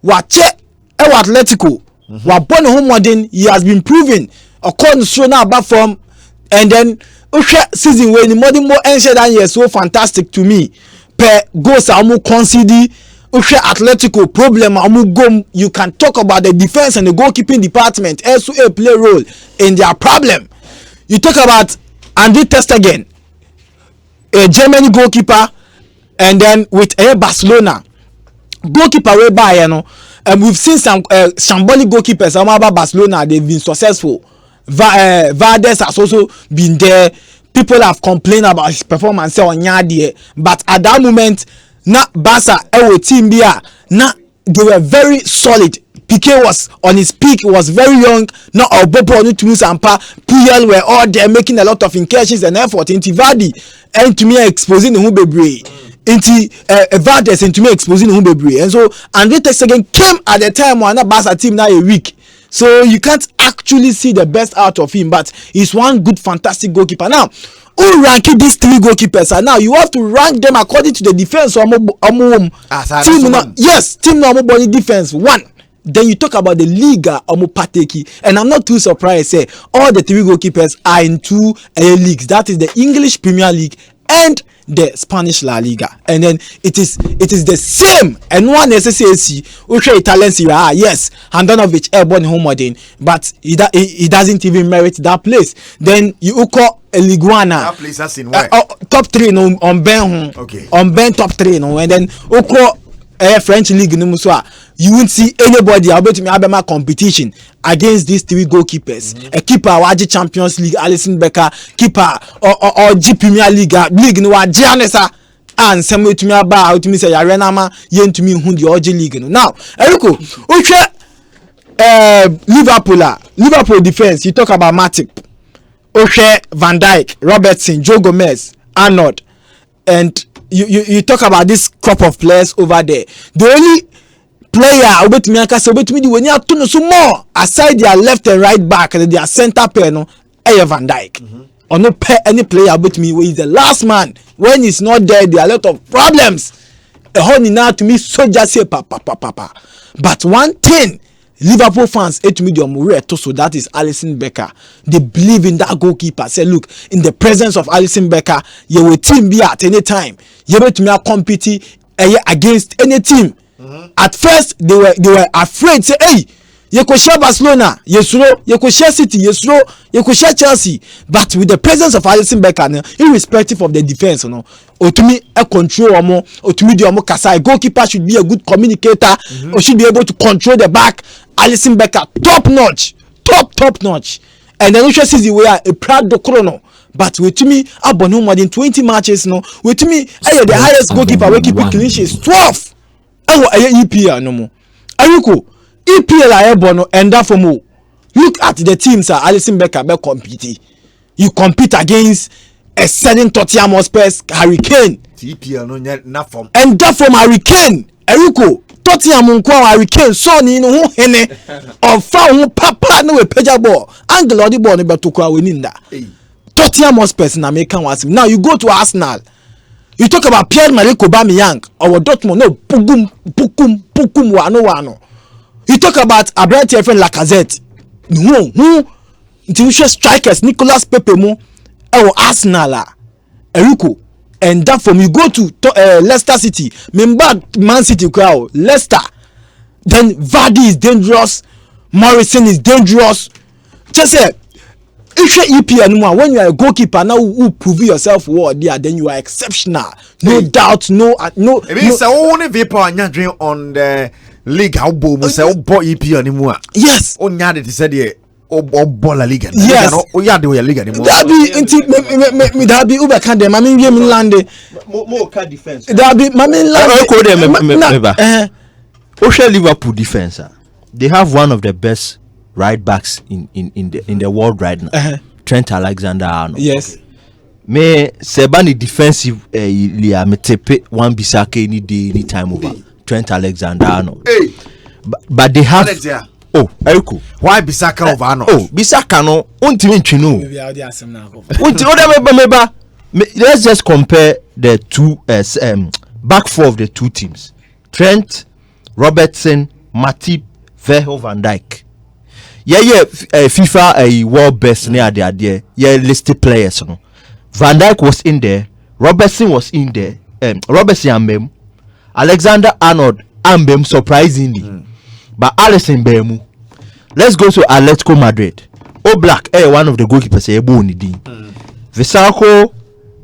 Wache Ewa Atletico wa born home modern. He has been proven according to now back from. And then Ushe season when the modern more ancient than years so fantastic to me. Per goals amu concede Ushe Atletico problem amu go. You can talk about the defense and the goalkeeping department also play a role in their problem. You talk about Andy Testegen, a German goalkeeper, and then with a Barcelona goalkeeper way by and we've seen some shambolic goalkeepers about Barcelona. They've been successful. Vardes has also been there. People have complained about his performance on Yadie, but at that moment, na Barca team na they were very solid. Piqué was on his peak, was very young. Now Obopo no to Asempa, Puyol were all there making a lot of incursions and effort into Vardy and to me exposing the Hubebre. Into Vardes and to me exposing the Hubebre. And so Andre Ter Stegen came at the time when that Barca team now a week. So you can't actually see the best out of him, but he's one good, fantastic goalkeeper. Now, who rank these three goalkeepers? And now you have to rank them according to the defense. Team normal body defense 1. Then you talk about the Liga Pateki, and I'm not too surprised. Say all the three goalkeepers are in two leagues. That is the English Premier League and the Spanish La Liga, and then it is the same. And one SSAC, Ushe Italian Serie A, yes, Handanovic airborne home modern, but he doesn't even merit that place. Then you call Liguana. That place has in where? Top 3 no on Ben. Okay. On Ben top 3 no, and then Oko French league no so you won't see anybody about me Abema competition against these three goalkeepers. A keeper Waji Champions League, Alisson Becker, keeper or G Premier League no Janesa and some to me about to me say Arena ma yen to me who the OG league no. Now Eriko Uche Liverpool defense, you talk about Matip, Uche Van Dijk, Robertson, Joe Gomez, Arnold, and you talk about this crop of players over there. The only player obet me aka say obet me when you to no so more aside their left and right back and their center pair no Van Dijk. Or no pair any player obet me where is the last man. When he's not there, there are a lot of problems. A whole now to me so just say papa. But one thing Liverpool fans to me so that is Alisson Becker. They believe in that goalkeeper. Say, look, in the presence of Alisson Becker, you will team be at any time. You able to me compete against any team. At first, they were afraid. Say, hey, you could share Barcelona, you could share City, you could share Chelsea. But with the presence of Alisson Becker, irrespective of the defense, or to me a control or more, or to me the Kasai goalkeeper should be a good communicator, or should be able to control the back. Alisson Becker, top notch. And then we see where a proud do chrono. But with me, Abon more than 20 matches, with me, the highest goalkeeper we keep clean sheet is 12. EPL no more. Ayuko, EPL are bono and that for more. Look at the teams Alisson Becker be compete. You compete against a certain Tottenham Hotspur's Hurricane. EPL no not from. And that from Hurricane. Ayuko, Tottenham nkwa Hurricane so ni no ho hene. Ofa ho papa no we peja ball. Angle odi ball no be to kwa weninda. Tottenham Hotspur's na make was. Now you go to Arsenal. You talk about Pierre-Emerick Aubameyang or Dortmund, no, pukum, wano. You talk about Abraham friend Lacazette, no, until strikers, Nicolas Pepe mo, or Arsenal, Eriko, and that from you go to Leicester City, remember Man City crowd, Leicester, then Vardy is dangerous, Morrison is dangerous, just say, if you EPL when you are a goalkeeper now who prove yourself well there, then you are exceptional. No doubt, no. It means only people are dream on the league. How boom say EPL anymore? Yes. On yard it said the ball Liga. Yes. Oh yeah, the Liga anymore. That be me that be Uber can dem. I mean, we land more car defense. That be my mean land. Ocean Liverpool defense. They have one of the best right backs in the world right now. Trent Alexander-Arnold. Yes. Me sebani defensive me tepe one Bisaka any day any time over. Trent Alexander-Arnold. Hey. But they have Oh, Eriko. Why Bisaka over Arnold? Oh, Bisaka no untimi ntwinu. Maybe I dey asem na. Let's just compare the two back four of the two teams. Trent, Robertson, Matip, Verho, Van Dijk. FIFA world best near there. Listed players. No. Van Dijk was in there. Robertson was in there. Robertson Ambem. Alexander-Arnold Ambem surprisingly. But Alisson Bemu. Let's go to Atletico Madrid. Black, one of the goalkeepers. Visako,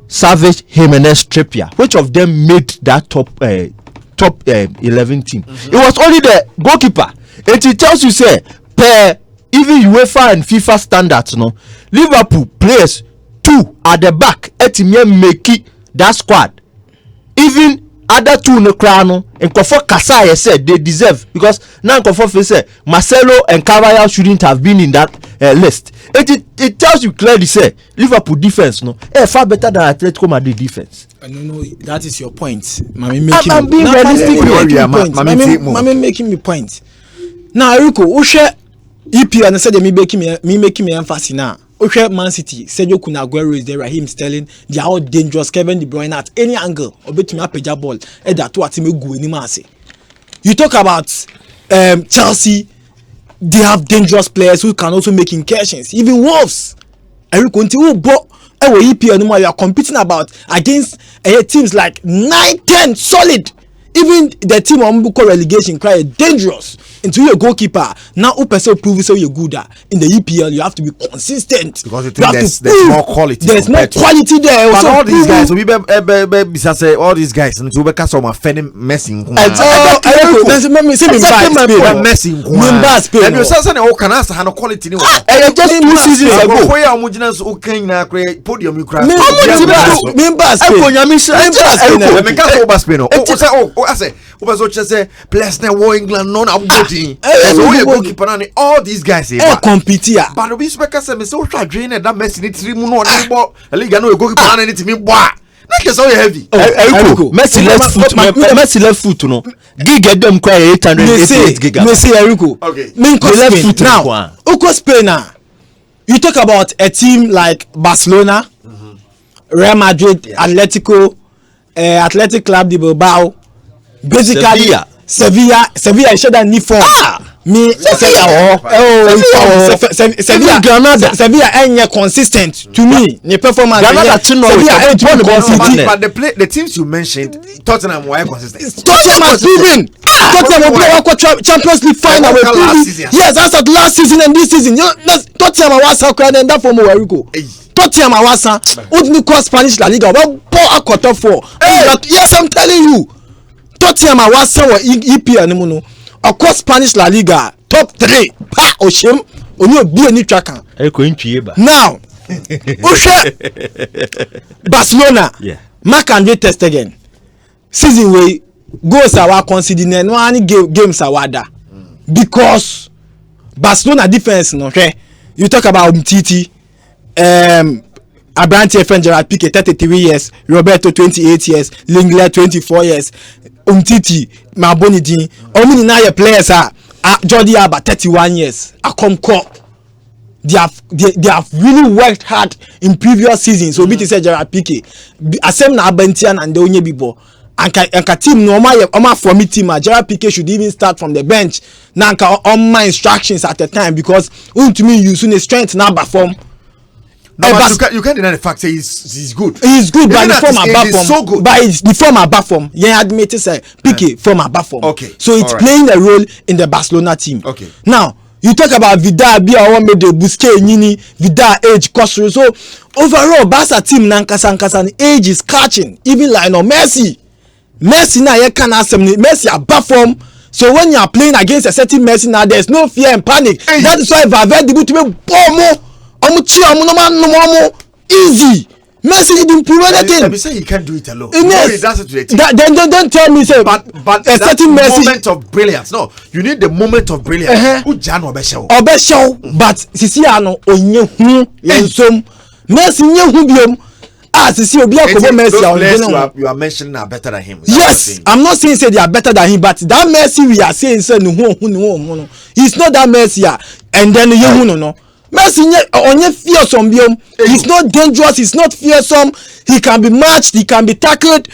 Savage, Jimenez, Trippier. Which of them made that top 11 team? It was only the goalkeeper. And it tells you say per even UEFA and FIFA standards, no Liverpool players 2 at the back. Make that squad. Even other 2 no crown and Kofo Kasai said they deserve because now Kofo say Marcelo and Carvalho shouldn't have been in that list. It tells you clearly say Liverpool defense no far better than Atletico Madrid defense. No, that is your point. I'm being realistic. Mami making me point. Now Eriko, who share EPL and said me making me emphasis now. Oshé Man City, Sergio Kun Aguero is there, Raheem Sterling, they are all dangerous. Kevin De Bruyne at any angle, obet me a peja ball, that what me go anymore. You talk about Chelsea, they have dangerous players who can also make incursions. Even Wolves, Eric Conte, but EPL no more, you are competing against teams like 9-10 solid. Even the team on Buko relegation cry dangerous into your goalkeeper. Now who person prove so you're good in the EPL, you have to be consistent. Because you think there's more quality. There's more quality there. But all these guys, we say all these guys, and to be cast on my fan messing. Messing. And you say oh can ask how quality no. Just 2 seasons ago. Where are Mujinas okay create podium you crash. I say, players na war England non updating. All these guys compete. But we speak as me so try drain that Messi need 3 no a league no goalkeeper na anything me boy. Not just so heavy. Messi left foot no. Gig them quite 888 gig. Messi Eriko. Okay. Left foot now. Uko Spain now. You talk about a team like Barcelona, Real Madrid, Atletico, Athletic Club de Bilbao. Basically, Sevilla is sure that need form. Sevilla ain't consistent to me. The performance. But the teams you mentioned, Tottenham were consistent. Tottenham has proven. Tottenham will play Champions League final. Yes, that's the last season and this season. Tottenham was crowd and that for Morocco. Tottenham was only called Spanish La Liga. Well, quarter 4. Yes, I'm telling you. Tottenham was EPL anymore. Of course, Spanish La Liga top 3. Pa Oshem, only be any tracker. Now, Barcelona. Yeah. Mark Andre test again. Season way goals are considering no any games are wada because Barcelona defense no. Okay, you talk about Umtiti, Abrante friend Gerard Piqué 33 years, Roberto 28 years, Lingler 24 years. Umtiti, Mabonidi, only now your players are Jordi Alba 31 years. Akomko, they have really worked hard in previous seasons. So BT said Gerard Piqué, Asempa Abentian and the Onye Bibo. And team normal for me team Gerard Piqué should even start from the bench. Now on my instructions at the time because to me you soon strength now perform. No, you can't deny the fact that he's good. He's good, but the form above form. So good. But it's the form above form. Yeah, admit it. Piqué form above form. Okay. So it's right. Playing a role in the Barcelona team. Okay. Now You talk about Vidal be our one made the Busquets Nini Vidal age cost. So overall Barca team Nankasa age is catching. Even like no Messi now you can ask them Messi above form. So when you are playing against a certain Messi now, there's no fear and panic. Hey. That is why Valverde to be easy. Messi didn't prove anything. Let me say he can't do it alone. Yes. He does it to the team. Then tell me say. But a certain Messi moment of brilliance. No, you need the moment of brilliance. Obeshow. But Sisiano onye yensom. Messi nye hu biom. Sisi obi akobo Messi. You are mentioning are better than him. Yes, I'm not saying they are better than him, but that Messi we are saying say no. He's not that Messi. And then no. Messi onye fearsome biom. He's not dangerous, he's not fearsome. He can be matched, he can be tackled.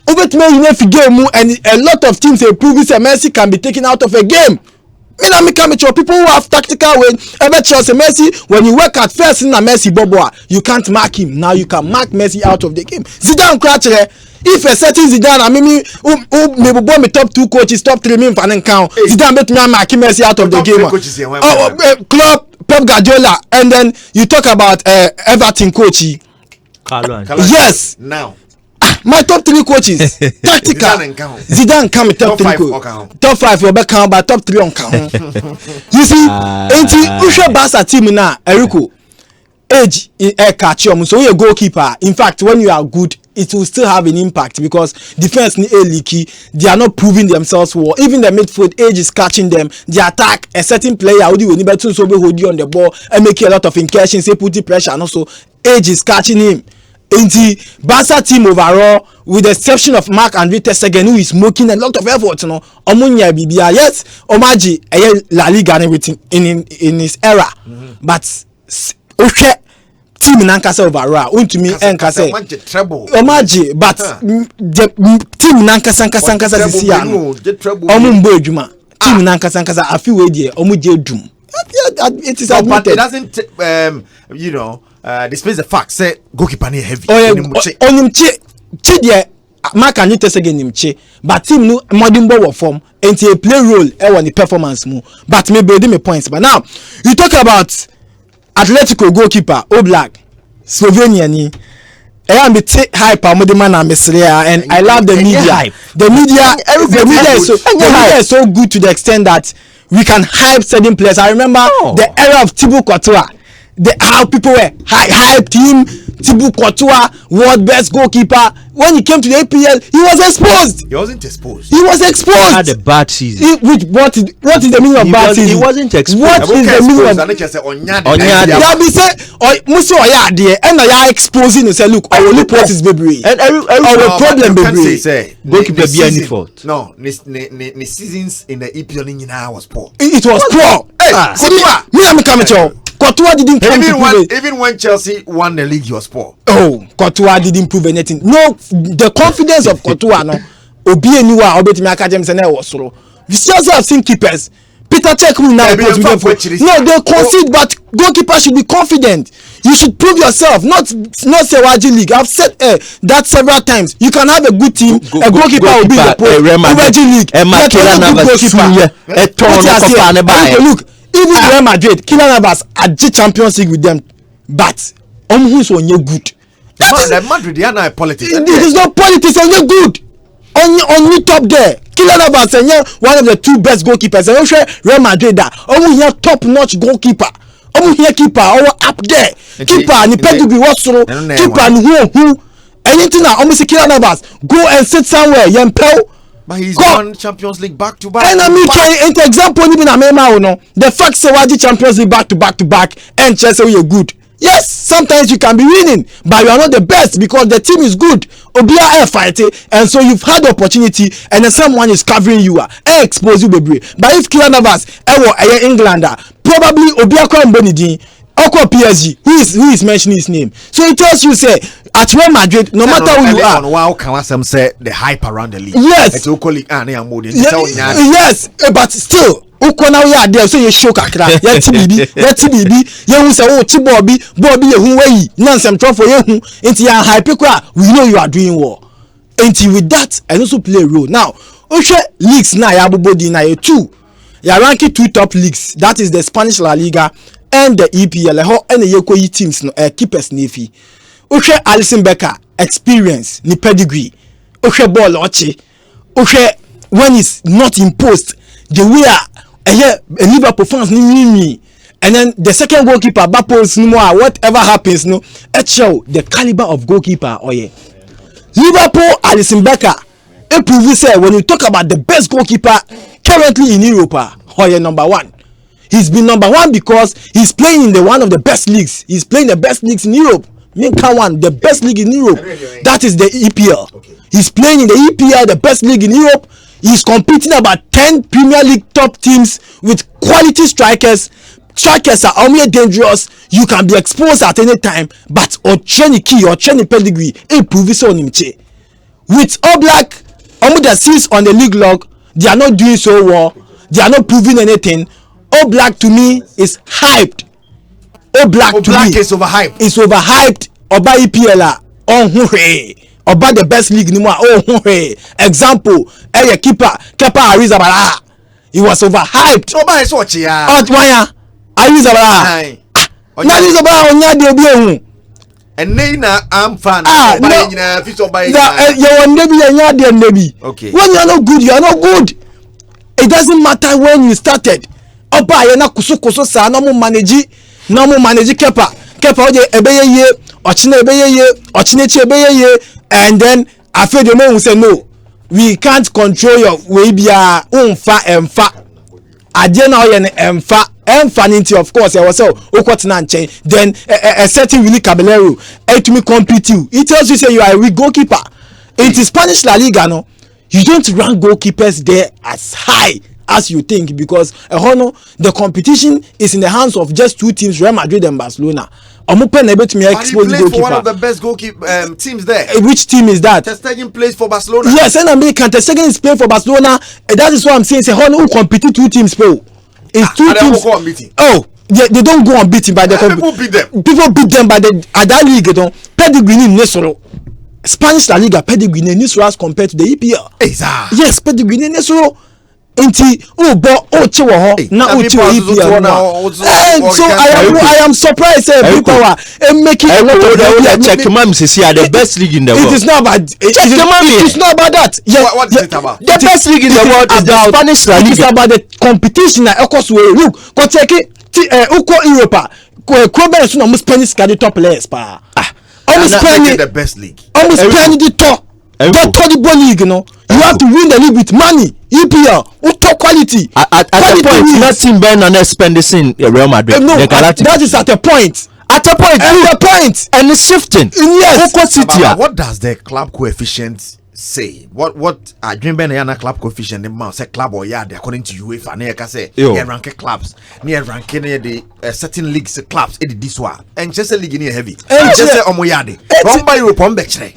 Over to me you know game and a lot of teams they prove that Messi can be taken out of a game. People who have tactical way ever Chelsea Messi when you work at first in a Messi Boboa, you can't mark him. Now you can mark Messi out of the game. Zidane crouch if a certain Zidane I mean me top 2 coaches, top 3 me fan count. Zidane bet me mark Messi out of the game. Club Pep Guardiola, and then you talk about Everton coach. Yes. Now my top 3 coaches tactical Zidane come top 3 top 5 you be count but top 3 on count. You see enti Barca team na Eriko age catch you so you goalkeeper. In fact when you are good it will still have an impact because defense ni leaky, they are not proving themselves well. Even the midfield age is catching them. The attack a certain player would you better so be hold you on the ball and make a lot of incursions, say put the pressure and also age is catching him. In the Barca team overall, with the exception of Marc-Andre ter Stegen, who is making a lot of effort, you know, Omunya Bibia, yes, Omaji, La Liga and everything in his era, but okay, team Nankasa overall, to me, Nkasa, Omaji, but the team Nankasa this year, Omumbo Juma, team Nankasa, I feel way Omuje Doom. It is admitted. But it doesn't, you know. Displays the fact say goalkeeper ni heavy. Onimche chidie Marc-Andre ter Stegen nimche but team no modern ball form and he play role on the performance mu but me build me points. But now you talk about Atletico goalkeeper Oblak Slovenia ni I am take hype amodema na mesria and I love the media. The media is so good to the extent that we can hype certain players. I remember the era of Thibaut Courtois. How people were hyped him, Thibaut Courtois, world best goalkeeper. When he came to the APL, he was exposed. He wasn't exposed. He was exposed. He had a bad season. What is the meaning of bad season? He wasn't exposed. What is the meaning of? That be say, Musi Oya there, and I exposing and say, look, I will look what is baby. And every problem baby. Goalkeeper be any fault. No, the seasons in the EPL was poor. It was poor. Me am coming to. Courtois didn't come even when Chelsea won the league, he was poor. Oh, Courtois didn't prove anything. No, the confidence of Courtois, no. Obi anywa, obeti me akajem se na was so. You see, also have seen keepers. Peter Cech will now. No, they concede, but goalkeeper should be confident. You should prove yourself, not say Waji League. I've said that several times. You can have a good team, a goalkeeper will be the post. Waji League, look. Even Real Madrid, Kylian Navas at the Champions League with them, but who's on you good. The Madrid, they are not politics. It is not politics. On you good, on you top there. Kylian Navas and one of the 2 best goalkeepers. And also Real Madrid that here top notch goalkeeper. Here keeper up there. Keeper and the pedigree was so. Keeper and who anything now. Almost Kylian Navas go and sit somewhere. Yempel. But he's won Champions League back to back. And I mean, for example, even the fact say why the Champions League back to back and Chelsea you're good. Yes, sometimes you can be winning, but you are not the best because the team is good. Obia air fighting, and so you've had the opportunity, and then someone is covering you, expose you, baby. But if Kylian Navas, Englander, probably Obia Kwambonidi. Oko PSG, who is mentioning his name. So it tells you say at Real Madrid, no matter who you are. Wow, can some say the hype around the league? Yes. It's yes, but still. Uko na we are there so you show kakra. Yeti bibi, you who say oh Chibobi, Bobby you who way. Nansem trophy you who into your hype kwa. We know you are doing well. Until with that, and also play a role. Now, Oshe leagues na ya body na 2. You are ranking 2 top leagues. That is the Spanish La Liga and the EPL. And the Yoko teams no keepers nefi. Ushe Alisson Becker experience ni pedigree. Ushe ball oche. Ushe when it's not imposed. The way a Liverpool fans ni. And then the second goalkeeper, Bapos no more. Whatever happens, no. It show the caliber of goalkeeper. Oh yeah. Liverpool Alisson Becker. When you talk about the best goalkeeper currently in Europe, Hoyer number 1. He's been number 1 because he's playing in the one of the best leagues. He's playing the best leagues in Europe. The best league in Europe. That is the EPL. Okay. He's playing in the EPL, the best league in Europe. He's competing about 10 Premier League top teams with quality strikers. Strikers are only dangerous. You can be exposed at any time. But Ocheni key or Ocheni pedigree, with Oblak. The seats on the league log, they are not doing so well. They are not proving anything. Oblak to me is hyped. Oblak to me is overhyped. It's overhyped. Oba EPL Oba the best league anymore. Example, keeper Kepa Arrizabalaga. He was overhyped. Oba is what ya? Arrizabalaga. And Nina, I'm fan. Okay. When you are not good, you are not good. It doesn't matter when you started. Oba yana kusukoso sa no mo manage Kepa oje ebeye ochine ebeye ochine ebeye, and then after the man will say no, we can't control your way bia emfa ade na oye emfanity. Of course I was so then a certain Willy Caballero to me compete you. It tells you say you are a weak goalkeeper. It is Spanish La Liga, no, you don't rank goalkeepers there as high as you think, because the competition is in the hands of just 2 teams, Real Madrid and Barcelona. He played for one of the best goalkeeper teams there. Which team is that? Ter Stegen plays for Barcelona. Yes, and American Ter Stegen is playing for Barcelona. That is what I'm saying. Say who compete 2 teams play. It's 2 teams. Oh, they don't go unbeaten by the people beat them. People beat them by the that league. Pedigree in Nesoro. Spanish La Liga pedigree in Nesoro as compared to the EPL. Exactly. Yes, pedigree in Nesoro. Inti chewo ho na chewo EPL now. So I am surprised people are making a lot of check man say the best league in the world. It is not about it's not about that. Yes, what is it about? The best league in the world is the Spanish La Liga. It is about the competition that occurs with look go check uko Europa Kroben so na Spanish can the top players pa. Almost playing the best league. Almost playing the top. The league, you know. You have to win the league with money. EPL, top quality. At a point, nothing better than spend this in Real Madrid. No, that is at a point. At a point, and it's shifting. Yes. What does the club coefficient say? What Dream Ben club coefficient the say club or yard according to UEFA? Ne ka say rank clubs. Ne rank near the certain leagues clubs. This one and just a league near heavy. Just say omoyade. Run by Europe on betray.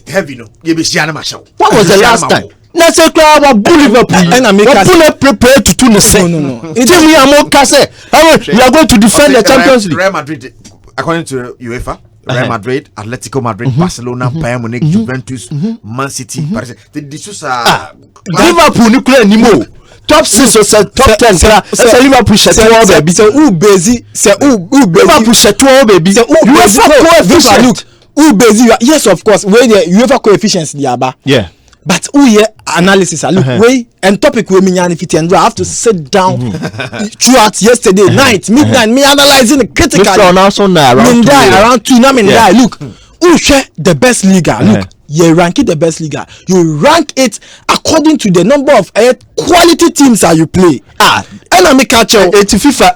Heavy no. What was the last time? Let's say club Liverpool and America prepare to do the same. No. We are going to defend the Champions League. Real Madrid, according to UEFA, Real Madrid, Atletico Madrid, Barcelona, Bayern Munich, Juventus, Man City, Paris. This is Liverpool nuclear anymore. Top 6 or top 10. Say Liverpool shut all baby. Say who busy? Say who Liverpool shut all baby. UEFA look. Yes, of course. Where the UEFA coefficients the aba. Yeah. But analysis look way and topic we mean if it and I have to sit down throughout yesterday night midnight me analyzing it critically. Around 2 look. Who share the best liga? Look, you rank it the best liga. You rank it according to the number of quality teams that you play. And I make catch FIFA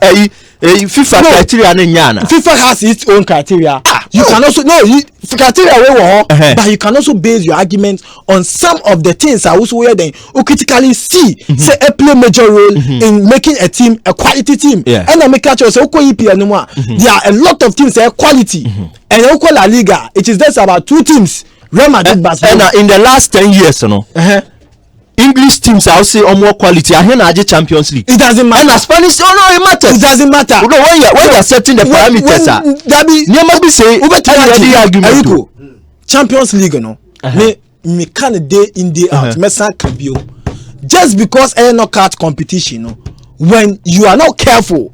criteria FIFA has its own criteria. You can also criteria but you can also base your argument on some of the things I also where then critically see say play major role in making a team a quality team. And I make catch say EPL no more. There are a lot of teams that are quality and La Liga it is just about 2 teams. Real Madrid, Barcelona. And in the last 10 years, English teams I will say are more quality. I hear Champions League. It doesn't matter. And Spanish, it matters. It doesn't matter. No, when you're setting the parameters, Champions League, no. Me can day in day out. Me san kabio. just because a knockout competition, no, when you are not careful,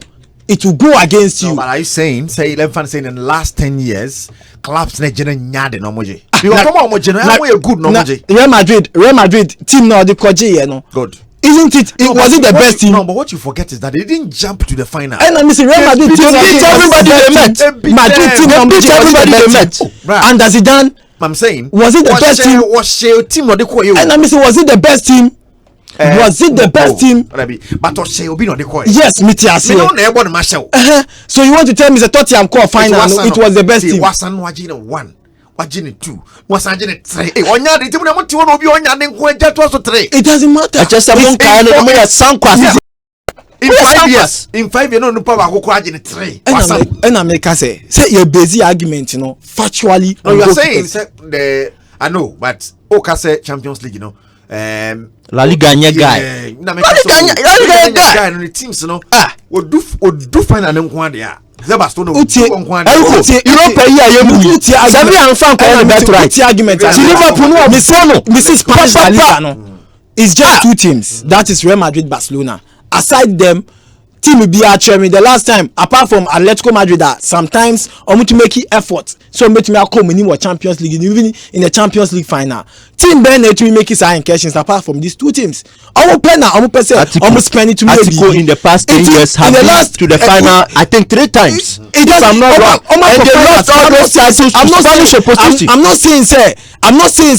it will go against you. But are you saying, say 11 saying in the last 10 years, clubs ne jene nyade no moje. Real Madrid team now the koje no. Good. Isn't it? Was it the best team? No, but what you forget is that they didn't jump to the final. And I'm saying Real Madrid team beat everybody they met. Madrid team beat everybody they met. And as it done, I'm saying, was it the best team? Was your team not the core? And I'm saying, was it the best team? Was it the best team? But was she be not the core? Yes, Mitiasi. So you want to tell me the Tottenham core final? It was the best team. Wasan wajina 1. Wajini 2, wasajini 3. Onya the team na moti wono obi onya ne nko eja to so 3. It doesn't matter. I just want kind of me sankwasa. In 5 years, in 5 years no power go kwa ajini 3. And America say your basic argument, you know, factually. No, you are saying the I know, but Oka say Champions League, you know. La Liga nye guy. La Liga guy no teams, you know. Would do find an nko dia. Zebasto no. Europe here you move. Seven and fan call that right. Argument. Liverpool no Mrs. Spanish La Liga no. It's just two teams. That is Real Madrid, Barcelona. Aside them, team will be actually the last time apart from Atletico Madrid that sometimes to make effort so make me come in Champions League even in the Champions League final team Ben to make his questions apart from these two teams almost spend it to Atletico in the past 10 years have been to the final I think 3 times if I'm not wrong and they lost all those titles to Spanish opposition. I'm not saying say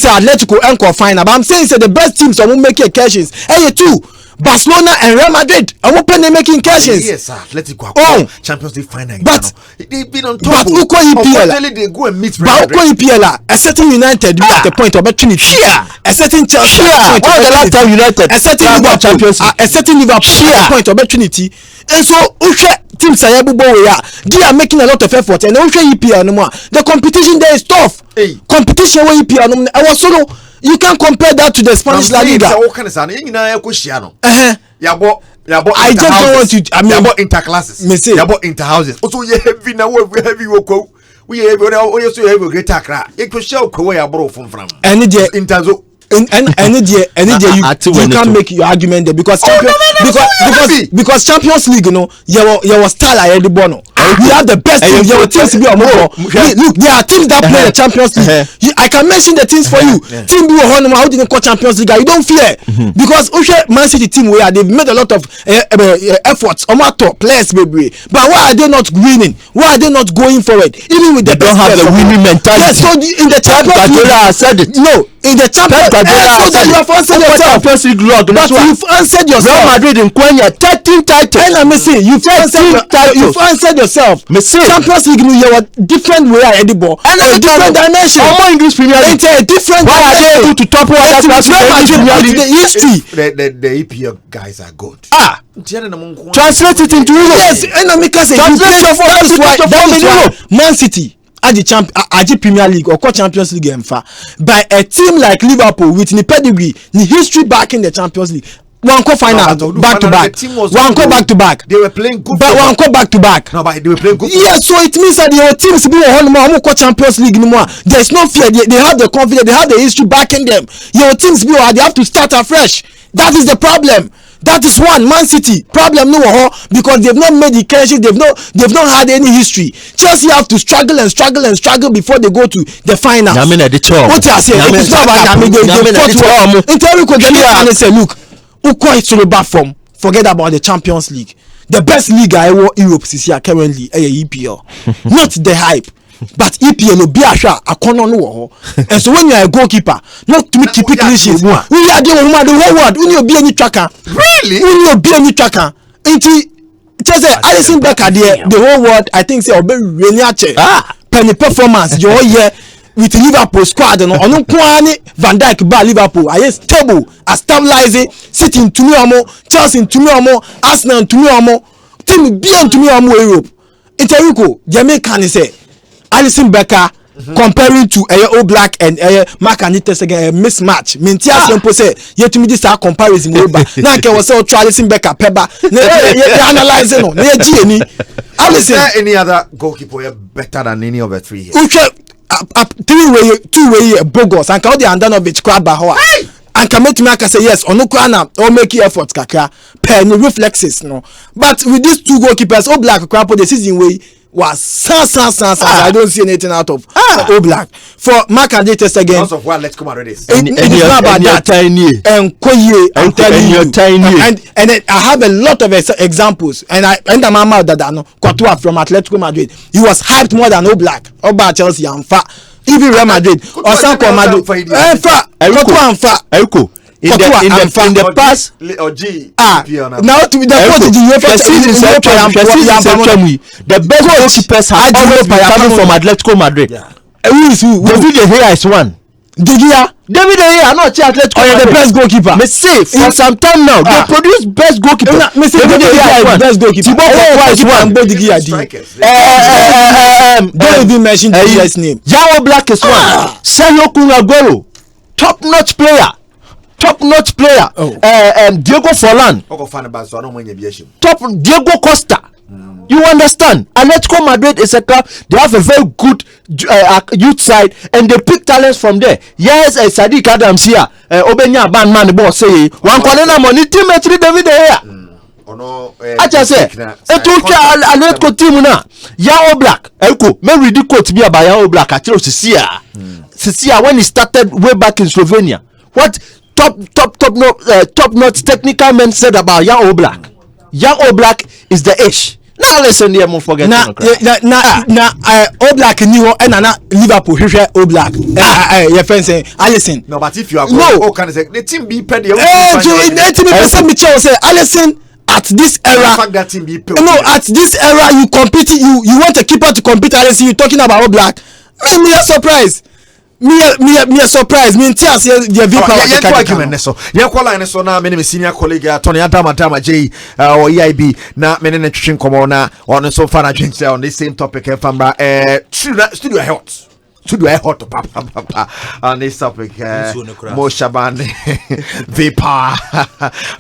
Atletico encore final but I'm saying say the best teams make questions hey too Barcelona and Real Madrid are open making questions. Yes, sir. Let's go. Champions League final. But they've been on top. But Uko EPL. They go and meet. But Uko EPL. A certain United at the point of opportunity. A certain Chelsea. All the last time United. A certain Liverpool. Champions League. A certain Liverpool at the point of opportunity. And so Ushe teams are able they are making a lot of effort and Ushe EPL no more. The competition there is tough. Competition where EPL no more. I was solo. You can't compare that to the Spanish La Liga. I just don't want to. I mean, about interclasses. About interhouses. Also, you heavy now. Heavy woko. We have also have a great attacker. You could show where you brought from. And in terms of. You can't make your argument there because Champions League, you know, your style already bono. We have the best teams. Your teams to be on more. Look, there are teams that play the Champions League. I can mention the teams for you. Team be on how didn't call Champions League. You don't fear because Man City team where they've made a lot of efforts on my top players, baby. But why are they not winning? Why are they not going forward? Even with they don't have the winning mentality. Yes, so in the Champions League, said it. No, in the Champions League. So that you have answered yourself. But you've answered yourself. Real Madrid in Kenya 13 titles. And I'm saying you've answered yourself. Champions League you have a different way at the ball. And a different dimension. All English Premier League. It's a different. Why are they able to top one? The history. The EPL guys are good. Translate it into Europe. Yes, and I'm saying that is why Man City. At the Premier League or Champions League by a team like Liverpool with the pedigree, the history back in the Champions League. One co final back to back. One co back to back. They were playing good. But one co back to back. No, but they were playing good. Yes, so it means that your teams be on more Champions League anymore. There's no fear. They have the confidence. They have the history backing them. Your teams be they have to start afresh. That is the problem. That is one Man City problem no because they've not made the cases, they've not had any history. Chelsea have to struggle before they go to the final. What you say? It's not about they say, look, Uko is to the back from. Forget about the Champions League. The best league I want Europe is here currently EPL. Not the hype. But EPL will be a corner. And so when you are a goalkeeper, not to keep it clean. We are doing the whole world. We will be any tracker. Really? We will be any tracker. Just Alisson Becker there, the whole world. I think say Obe Reniache. Penny performance. Your year with the Liverpool squad. No, on Kwani Van Dijk by Liverpool. I is stable, stabilizing, sitting to me amo, Chelsea to me amo, Arsenal to me amo, team bien to me amo Europe. Interrico, Jamaican say. Alisson Becker comparing to All Black and Mark and Nites again a mismatch. Mintia Asempa say yet me this comparison over. Now can was say Alisson Becker peba. Analyzing no. Is there any other goalkeeper better than any of the three here? Two way Bogos and Claudia Andanovic crab ba ho. and commit me aka say yes ono kwa na or make effort kakra per no reflexes no but with these two goalkeepers Oblak kwa po the season way was I don't see anything out of Oblak for Mark and test again because of what let's come out this and it's not about that and Koye I'm telling you and I have a lot of examples and I'm out that no Courtois from Atletico Madrid he was hyped more than Oblak Oba Chelsea and fa even Real Madrid or Sanko Madrid fa Courtois and fa in the past or G now to the best goalkeepers have always been coming from Atletico Madrid. Who is who? David De Gea is one. David De Gea not Atletico Madrid. The best goalkeeper. Me say for some time now they produce best goalkeeper. Me say David De Gea is one. Best goalkeeper. Don't even mention the Gea's name. Yao Black is one. Sergio Aguero, top-notch player. Diego Forlan. Top Diego Costa. You understand? Atletico Madrid is a club. They have a very good youth side, and they pick talents from there. Yes, Sadiq Adams here. Obenya man the boss say one corner money team actually David here. I just say Atletico team na Yao Black. Elko, me read the quote be about Yao Black. Actually, Sisia when he started way back in Slovenia. What top notch technical men said about Yao Black. Yao Black is the ish. Now listen there, mo forget. Oblak ni ho na Liverpool hwehwe Oblak. Your friend say, "Allison." No, but if you are going, can say the team be paid. The team be say me say, "Allison, at this era, that team be paid. No, at this era you compete you want a keeper to compete Allison you talking about Oblak. Me a surprise. Me a surprise. Me ntia say the argument so. Ya call line so na me senior colleague Tony Adama J or EIB na me ne twetwe komo na on so far na twetwe on the same topic famba studio hot papa on this topic Mo Shaban vapor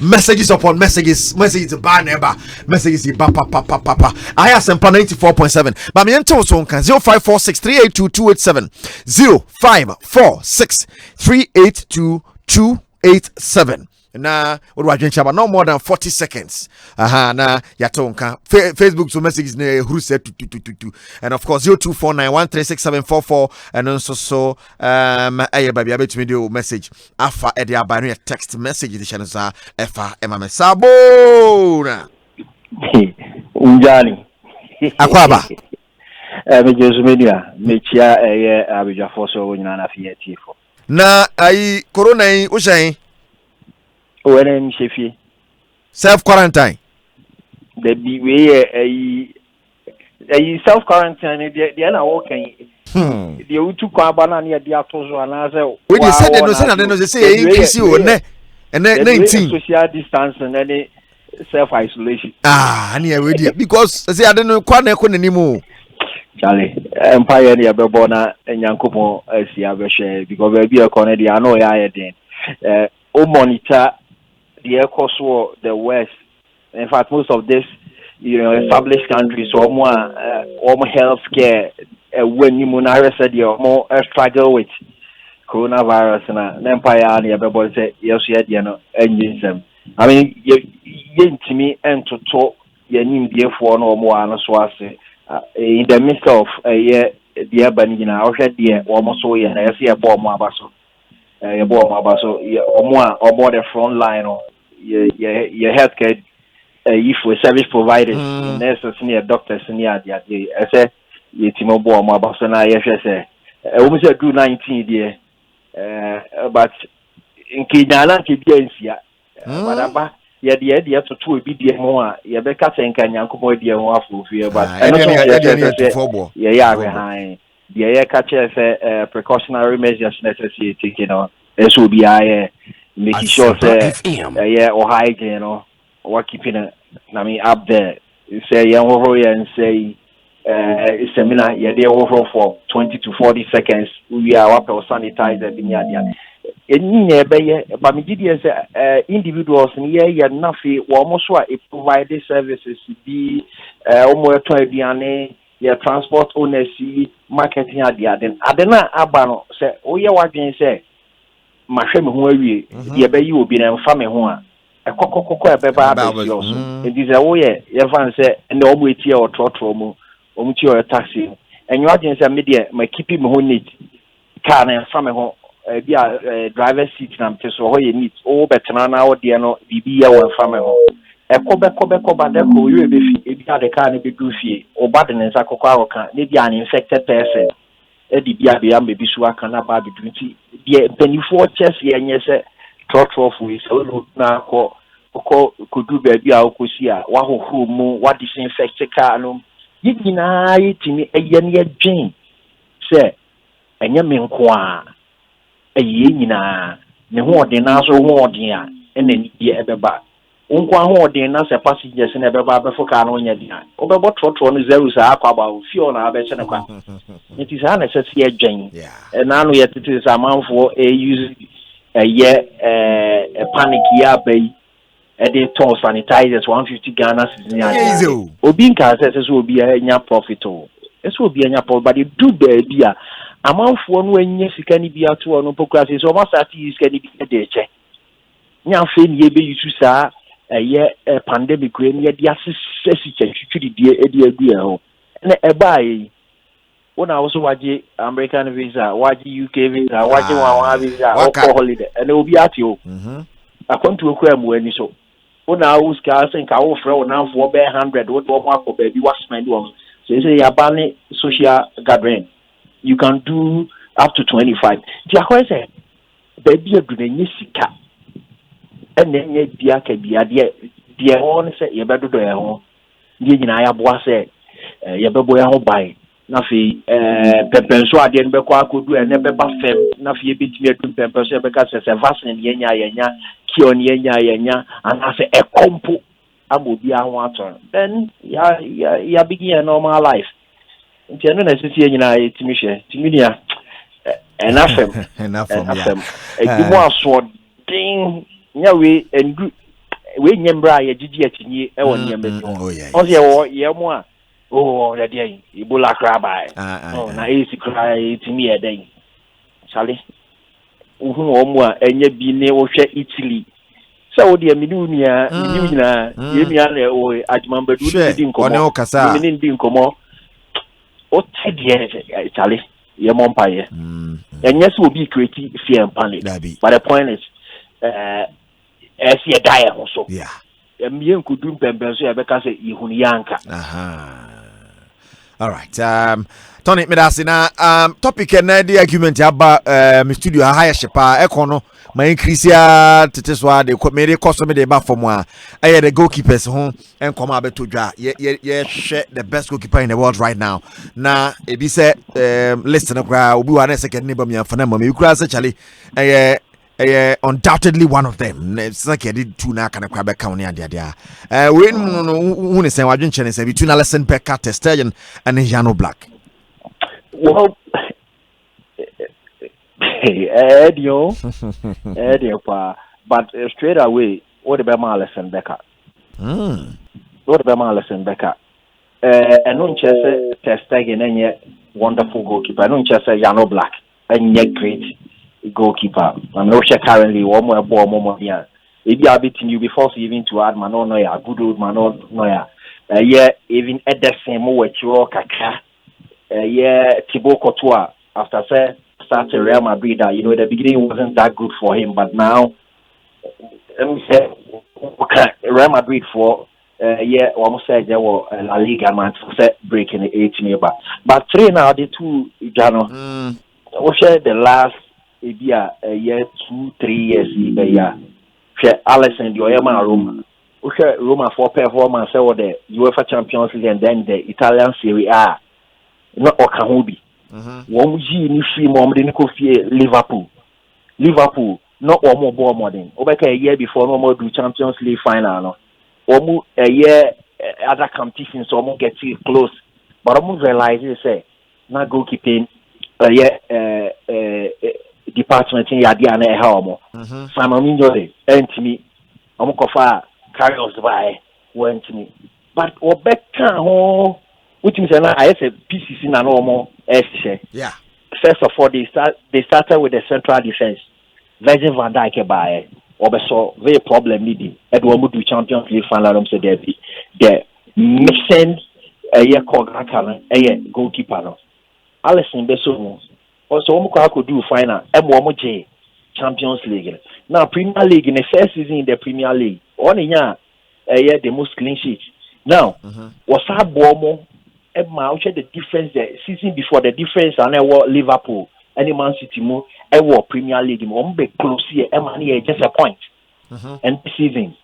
messages upon messages ban neighbor messages papa I Asempa 94.7 but me ento so nkan 0546382287 0546382287 na what wa dwencha no more than 40 seconds na yatonka Facebook so messages na huru se tutututu and of course 0249136744 and also aye baby abetumi do message afa e dey abanu ya text message de channel sa efa emame sabona unjani akwaba me jesumedia me chia abijafo so nyina na fiatifo na ai corona yi o shan when Shefi self quarantine the way self quarantine they na working the utu kwa bana na dia tozo anaze we dey say they say increase o ne 19 social distancing and self isolation ani we dey because say I don't know kwa na ko nanimu Charlie empire dey bebo na enyankopon asia be share because we be e ko na dey ano ya den o monitor the course war the West. In fact, most of this, established countries or more healthcare when you said you more struggle with coronavirus and empire and everybody say yes, engines. I mean, you to me and to talk you need for no more and so I say in the midst of the urban, already almost so I see a bomb abaso. So or more the front line or your healthcare if we service providers nurses near doctors near the I say Timobo Mabasana say almost a good 19 there but in Kidana Kidia whatever the idea to 2 be dear more you better think and Yanko dear more for fear but behind the air catcher precautionary measures necessary taken on this will be making sure or hygiene or keeping it up there say and say seminar they over for 20 to 40 seconds we are up or sanitizer but individuals near nothing almost what it provided services be almost 20 your transport owners marketing at the then adena abano say what say mahwɛ me ho awie deɛ ɛbɛyi obi na mfa me ho a ɛkɔkɔkɔkɔ ɛbɛba abɛsi ɔso nti sɛ woyɛ yɛfa sɛ ɛnna ɔmo eti a ɔtrɔtrɔ mu ɔmo ti ɔyɛ taxi ɛnyɛ ɔgye sɛ me deɛ ma keep me ho neat car na mfa me ho bi a driver seat na mte so hɔ yɛ neat o bɛtena na wo deɛ no bibi yɛ wɔ mfa me ho ɛkɔ ba dɛ kɔ yɛ bɛfi ebi a de car ne bɛdu fie ɔba de ne nsa kɔkɔ awɔka ne bi an infected person ɛde bi a bɛyɛ mbɛbi so aka na ba bɛdu nti deɛ mpanyinfoɔ kyɛse ɛnyɛ sɛ trɔtrɔfo yi sɛ ɔno na kɔdu baabi a ɔkɔsi a wahohoro mu wadisinfect car no yi nyinaa yɛtumi ɛyɛ ne yɛdwen sɛ ɛnyɛ me nko a ɛyɛ nyinaa ne ho ɔden na so ho ɔden a ɛna ni deɛ ɛbɛba nko ho ɔden na sɛ passengers na ɛbɛba abɛfo car no nyɛ den a ɔbɛbɔ trɔtrɔ no zero saa akɔ aba fio na abɛkyɛ ne kwa nti saa na ɛsɛ sɛ yɛdwen ɛna no yɛtete sɛ amanfoɔ use ɛyɛ panic yɛ aba yi ɛde tɔn sanitizers 150 Ghana cedis obi nka sɛ sɛ obi anya profit o ɛsɛ obi anya profit but do baabi a amanfoɔ no anya sika ni bi ato no pokura sɛ ɔma start use sika ni bi de ɛkyɛ nya afei ni ebe yusu saa ɛyɛ pandemic we ni de asese twitwiri die edi adu ɛho na ɛba yi wona wo so waje American visa waje UK visa waje wa visa or holiday and obi ati o akwantu okura mu ani so wona wo ska say nka wo frɛ wo nanfo be 100 wo do akọ baabi wa spend wo say ya ban social gathering you can do up to 25 ti akọ say baabi adu na nye sika ɛna nye bia ka bia de ho ne say ye bedodo ye ho die nyina ya boa say ye bebo ye ho ban na fi pepenso ade no bekọ akodu ene beba fem na fi ebetimi adu pepenso beka se vaccine yenya kion yenya ana se ekompo amobi ahụ atọ then ya begin a normal life nti eno na sisi nyina etimi hwe timinia enafem edimo aso din nya we endu we nyembra ya gigi atinye e won nyembe o se ye mo a oh that day Ebola crab na esi cry timi e den chale uhun omo a enye bi ne wo hwe Italy so wo de minu nia yemia na o adjumambadu di nkomo mini di nkomo o tedie chale ye mompaye enye so obi create fear and panic but the point is as ye die so yeah emie nkudum pembenso ye beka se ihun yanka all right Tony medasina topic na the argument aba my studio higher shepa ekono my increase ya tete so ade me cost me dey ba from a the goalkeepers ho enkoma abeto dwa ye share the best goalkeeper in the world right now na e bi say listen kra obi wa na second neighbor me afana ma me kra say chale undoubtedly one of them. It's like I did two na kind of crab county and we no say wadwen say between Alison Becker, Testegen and Jano Black. Well, Edio, but straight away, what about Alison Becker? What about Alison Becker? And non chess Testegen and yet wonderful goalkeeper. I don't just say Jano Black and yet great goalkeeper. I'm not sure currently one more ball more here. Maybe I'll beating you before even to add man no ya good old man no ya. Yeah, even at the same way you kaka. Yeah, Thibaut Courtois after starting Real Madrid, you know the beginning wasn't that good for him, but now let me say Real Madrid for almost said there were La Liga man set breaking the 18 but three now the two Jano. We share the last a year 2-3 years share Alisson the Oyama Roma. We share Roma for performance or the UEFA Champions League and then the Italian Serie A. Not Okahubi. One G ni free mom didn't go Liverpool, not one more ball more than over a year before no more do Champions League final. Almost a year other competitions almost get close. But almost realize say not goalkeeping department in Yadiana Helmo. Simon Minjole, Antony, Omokofa, Carlos by, went to me. But Obeka, which means I have a PCC normal. Yeah. First of all, they started with the central defense. Virgin van Dijk by obeso very problem needy. Edward do Champions League final say there be the missing a year goalkeeper no. Alisson Beso also could do final MWJ Champions League. Now Premier League in the first season in the Premier League, one year the most clean sheets. Now was that Bomo the difference the season before the difference and Liverpool any Man City mo Premier League mo be close here just a point. And this season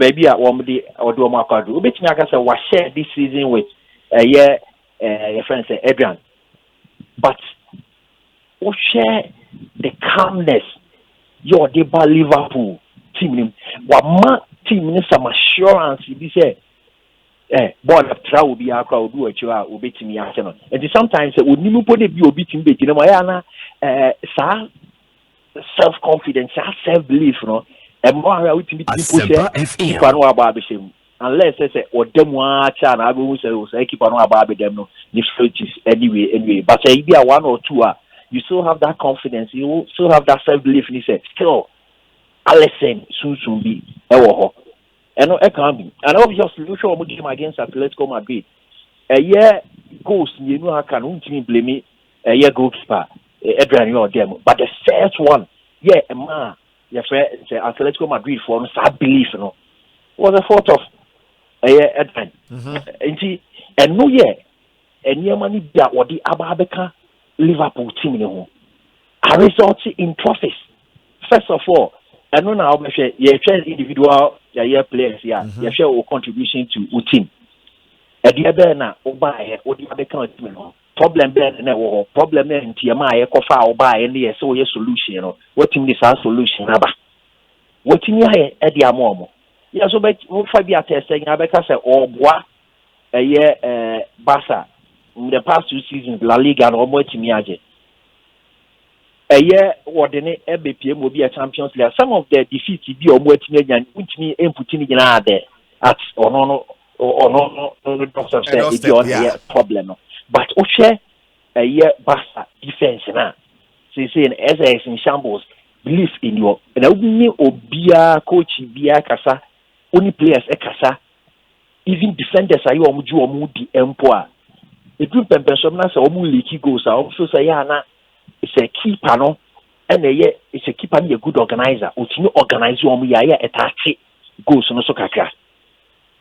baby at one day or do Makadu. Bet me I can say was share this season with your friend say Adrian. But we share the calmness your deba Liverpool team what ma team some assurance be say board of travel be a crowd do a chua will beat me arsenal. And sometimes would you put a be beating bit in Mayana self confidence, self belief, no, and more with me push keep on about the unless I say or them watch and I will say keep on about them no anyway. But say be a 1 or 2 you still have that confidence, you still have that self belief in say still Alisson soon be and no can be. And obviously you show game against Atletico Madrid. A year goes you know I can blame me a year goalkeeper Adrian or them. But the first one, your friend say Atletico Madrid for I believe was a fault of Adrian. And no and your money that what the Ababeka Liverpool team a result in trophies. First of all, I know now individual players you share contribution to your team. At the other now, or the other country, problem there and problem there in TMI, Kofa or buy any so your solution, what in this solution, what in your head at the Amomo. Yeah, so but we'll find the testing, I say, or what a year, Bassa, in the past 2 seasons, La Liga and Omo Timiaje. A year ordinary BPM will be a Champions League. Some of the defeats be or more Timian, which me inputting in there at or no doctor said it's your problem. But Oshe a year Bassa defense now. So you say as in shambles, believe in your and only Obia coach Bia Kasa, only players Ekasa, even defenders are you or Moody Empoa. The group and Pensomnas or Muliki goes out, so say it's a keeper, no, and it's a keeper and a good organizer. Or you organize your Mia attach goes on so kaka.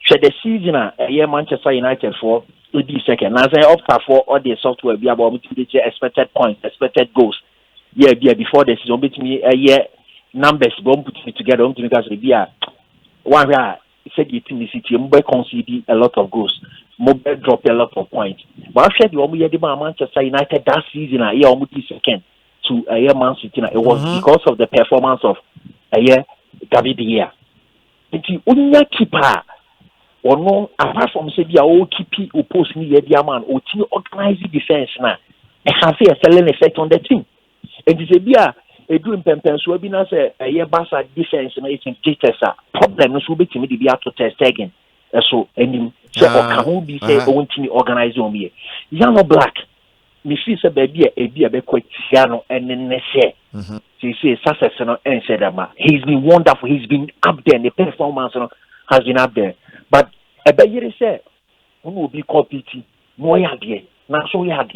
Should the season a year Manchester United for will be second. Now I opt for all the software be about expected points, expected goals. Yeah, before the season between me a year numbers don't put me together because be a one where said the team city mobile concede a lot of goals, mobile drop a lot of points. But I said the only year Manchester United that season a year almost second to a year Man City. It was because of the performance of a year David De Gea. It's the only keeper. Or no, apart from say be a keep oppose me the man or team organize defense now. It has a selling effect on the team. And it's a be a doing pempen so be na say a year Barca defense na it's data problem no so be to be to test again. So and so can be say own team organize on me. Yano Black me feel say baby a be quite piano and then say he say success no and said that he's been wonderful, he's been up there, the performance has been up there. But a baby say, who will be competing? No, yard not so yard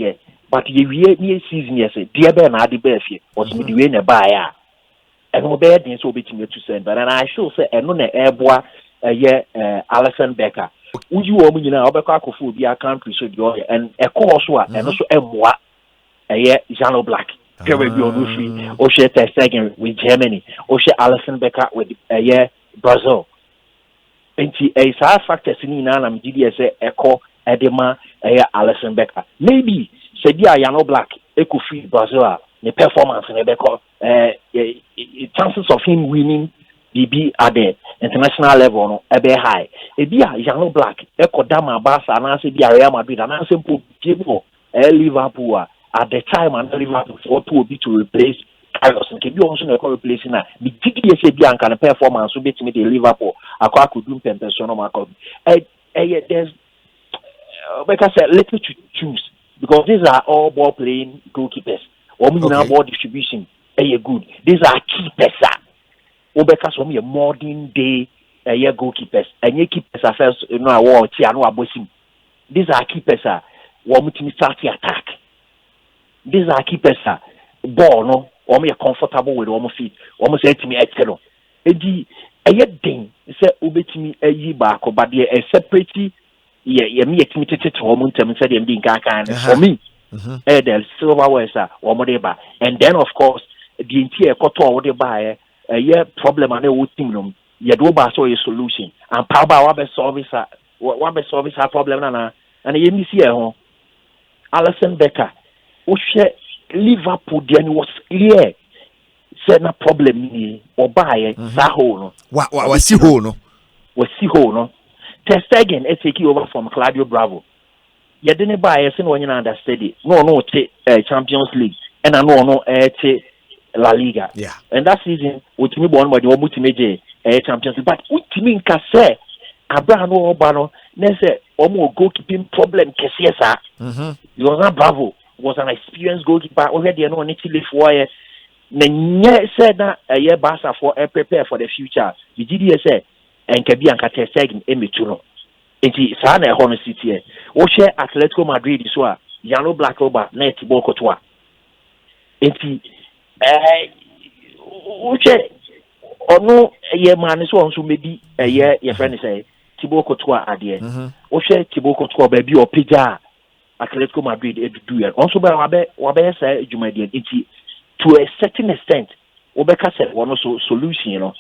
but ye season, yes, dear Ben, I the best was me doing a buyer. And no bad things will be to me to send, but I should say, and no airboy a year, Alison Becker. Would you want me, you know, Albuquerque food be a country so joy and a course one, and also a year Jano Black. Here will be on free, or share a second with Germany, or share Alison Becker with a year Brazil. And a side factor in Nanam GDS echo Edema Alison Becker. Maybe said Yano Black, Eco Free Brazil, the performance in Ebeco, chances of him winning BB at the international level a bit high. A be Yano Black, Eco Dama Barca, and I said Real Madrid, and I simple people Liverpool at the time and Liverpool for to be to replace Carlos and Kebi also not replacing that. The TDS Bianca and performance will be to me the Liverpool. I could do personal market. There's like I said, let me choose because these are all ball playing goalkeepers. Or now ball distribution. good. These are keepers. Obeka so me modern day goalkeepers. And ye keepers are first award no abosim. These are keepers to start the attack. These are keepers ball no or me comfortable with almost feet. Almost say to me excellent. Edi thing say obetimi ayi back but they separate ye me etimi to home term say dem din kan for me. The silverware ba and then of course the entire koto wo de ba problem and wo team no ye do ba so a solution and power wa be solve sa problem na and ye mi see ho Alisson Becker o hwe Liverpool there was clear say na problem ni o ba sa ho no wa si ho no Ter Stegen take over from Claudio Bravo. You didn't buy a single one understudy. No, Champions League. And I know, La Liga. Yeah. And that season, with me born by the Omutimej Champions League. But what you mean, Casse, Abraham Obano, Nesse, Omo goalkeeping problem, Cassiesa. He was not Bravo, was an experienced goalkeeper. Already, I know, Italy for a said that a year Barca for prepare for the future. The GDS and Kabi and Ter Stegen Emituno. Enti saa na ɛhɔ no sitie wo hwɛ Atletico Madrid so a yellow black over na Thibaut Courtois enti wo hwɛ ɔno yɛ man so on so medi yɛ friend say Thibaut Courtois adeɛ wo hwɛ Thibaut Courtois ba bi opija Atletico Madrid edudu yɛ ɔnso ba wabe say adwumadie enti to a certain extent wo bɛka sɛ wɔn so solution you know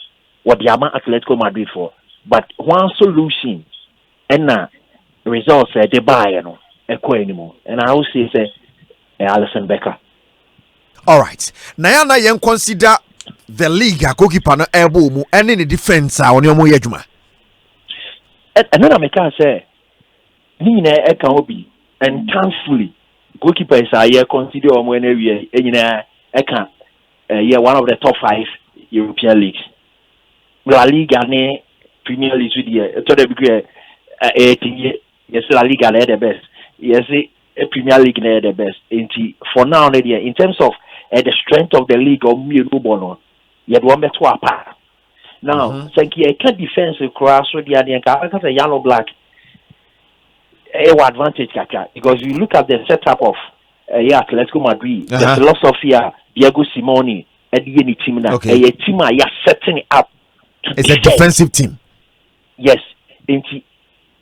what the ama Atletico Madrid for but one solution and results they buy anymore. And I will say Alisson Becker. All right. Now you consider the league goalkeeper no able mu any the defense on your mo yeduma. And then I can say ni na e kan obi and thankfully goalkeepers are here consider omo anywhere enyina e kan one of the top 5 European leagues. La Liga ne Premier League with the to the degree yes, La Liga they're the best. Yes, Premier League they're the best. For now, in terms of the strength of the league of Mirubono, you had one better apart. Now, thank you. I can't defense across with the idea because a yellow black advantage because you look at the setup of Atletico Madrid, the philosophy Diego Simeone, and the team now, a team are setting it up. It's a defensive team. Yes,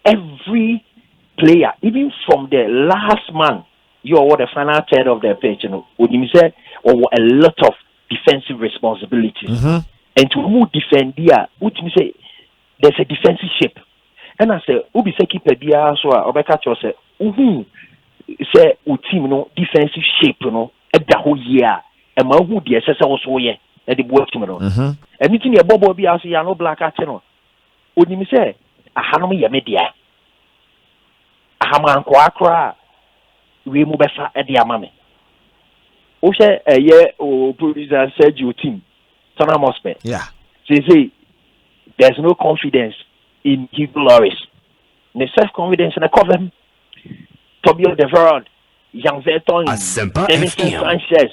every player, even from the last man, you are the final third of the pitch, you know, would you say, or a lot of defensive responsibilities. And to move defend there, which me say, there's a defensive shape. And I say, who be say keeper there, so I catch you say, say, team, no defensive shape, you know, at the whole year, and my who the assessor also here, at the board team, you know. And meeting a bobo be as you know, black at you know, would you say, a hanome ya media. Ahama nkwa we mu besa e dia mame o hye o producer Sergio team Tottenham Hotspur say there's no confidence in Hugo Lloris the self confidence in the cover Tobio de Verond Jean Vertonghen Asempa Sanchez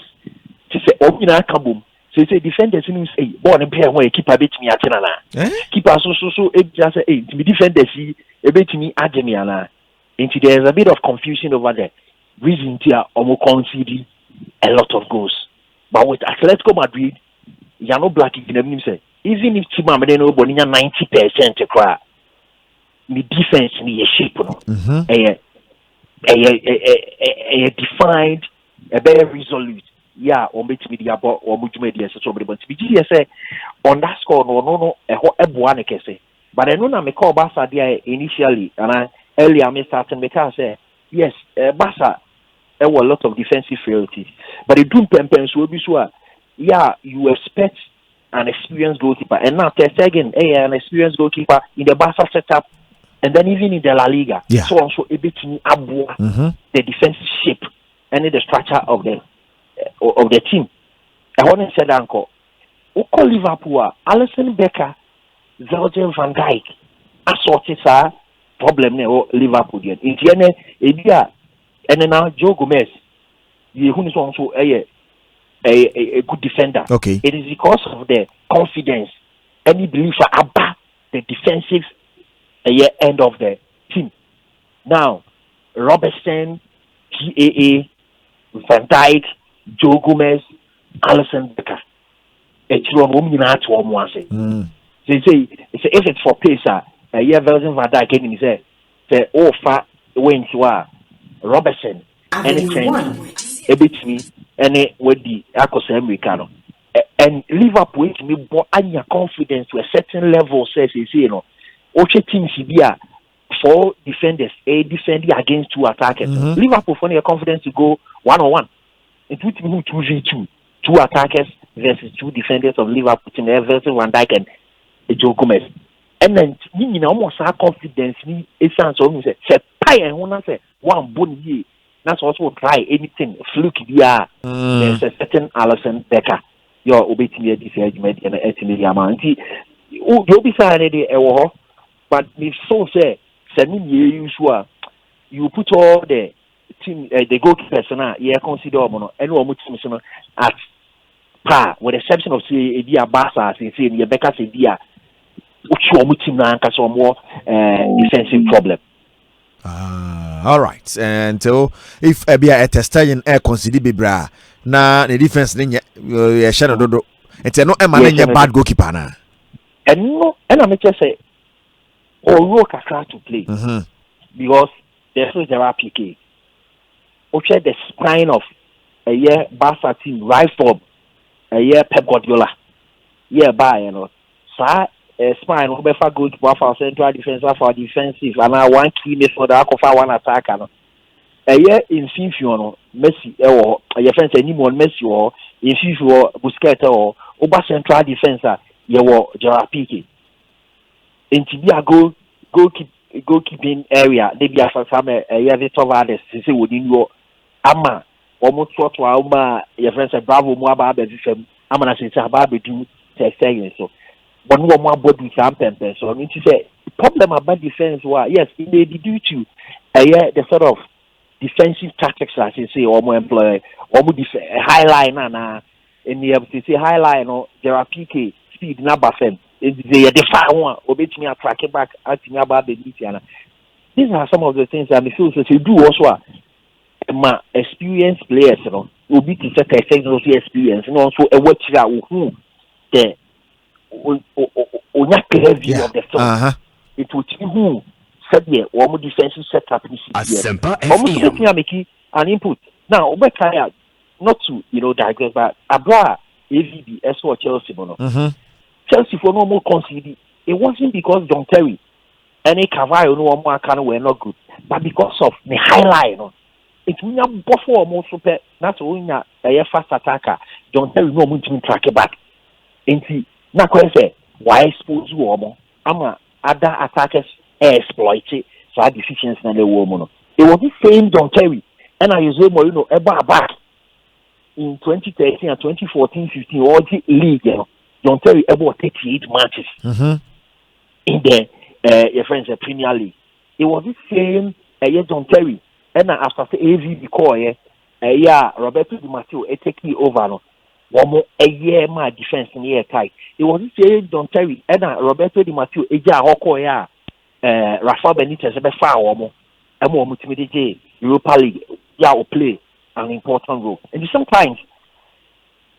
to say obina kabum say defenders in say ball and player when keeper betimi atena na keeper so e just say me defenders e betimi agemi ana. There's a bit of confusion over there. Reason here, almost conceding a lot of goals. But with Atletico Madrid, you know, black even if Chima made no 90% cry, the defense need a shape, a defined, a very resolute. Yeah, or make me the about or much media so but to be say on that score no a buane kese. But I know na me call Barca there initially and earlier I started because yes, Barca there were a lot of defensive frailties. But the doom pempens will be sure. Yeah, you expect an experienced goalkeeper. And now Ter Stegen, an experienced goalkeeper in the Barca setup and then even in the La Liga. Yeah. So also a bit the defensive shape and the structure of the team. I want to say that uncle. Oko Liverpool, Alisson Becker, Virgil van Dijk, assorted problem ne Liverpool again. In the end, and now Joe Gomez, the who is also a good defender. Okay. It is because of the confidence any belief about the defensive end of the team. Now, Robertson, TAA, Van Dijk, Joe Gomez, Alisson Becker. It's they say if it's for pace, version Van Dijk and he say oh far wins Robertson any trend a bit me any with the Akos Americano. And Liverpool to me but anya confidence to a certain level says you know Oche team Sibia 4 defenders defending against 2 attackers. Liverpool for their confidence to go 1-on-1. It would be 2v2 2 attackers versus 2 defenders of Liverpool team versus Van Dijk and Joe Gomez. And then you almost have confidence ni essence of me say pie and one say one bone that's also try anything fluke there's a certain Alisson Becker your obetimi this argument and etimi amount you'll be saying but if so say sending you you put all the team the goalkeepers na consider and team at par with the exception of say Edia Barca say Becker say Edia team na some more defensive problem. All right. And so if Abia at Stallion air consider Bibra na the defense shadow dodo it's no a bad goalkeeper na. And no and I just say or kakra to play because there's no Gerard Piqué. Okay, the spine of a year Barca team right from a year Pep Guardiola. By spine will be for good for central defense for defensive and now one key miss for the Alpha one attacker. A year in FIFA, Messi or your friends anyone Messi or in FIFA Busquets or Oba central defense, you were Gerard Piqué. In Tibia goalkeeping area, they be a year the top others, say within your Ama, almost what your friends are Bravo Mwaba, I'm going to say Sababi do 10 seconds. So, but no more body something. So, I mean to say, the problem about defense was, yes, it may be due to the sort of defensive tactics, as you say, or more employ, or more high line, and in the say high line, or there are PK speed, number 10. They define one, obey me, track it back, acting about the detail. These are some of the things that I feel so you do also. My experienced players, you know, will be to set a technology experience, and also a watch that who the clear view of the film. It would be who said yeah, one defensive setup in Asempa FM. Make an input. Now, not to digress, but Abra AVB as for Chelsea, Chelsea for no more conceded. It wasn't because John Terry any Cavallo no more kind were not good, but because of the highlight. It will not buffer more super. That's only a fast attacker. John Terry no more to track it back. Into na say why expose you more? Other attackers exploit it for deficiencies in the woman. It was the same John Terry and I use ever back in 2013 and 2014-15 all the league. John Terry about 38 matches in the your friends the Premier League. It was the same John Terry. And after the AV because Roberto Di Matteo taking over no. One more a year my defense in the tight. It was the same John Terry and Roberto Di Matteo Hoko Rafa Benitez be far one more. And more multimedia Europa League will play an important role. And sometimes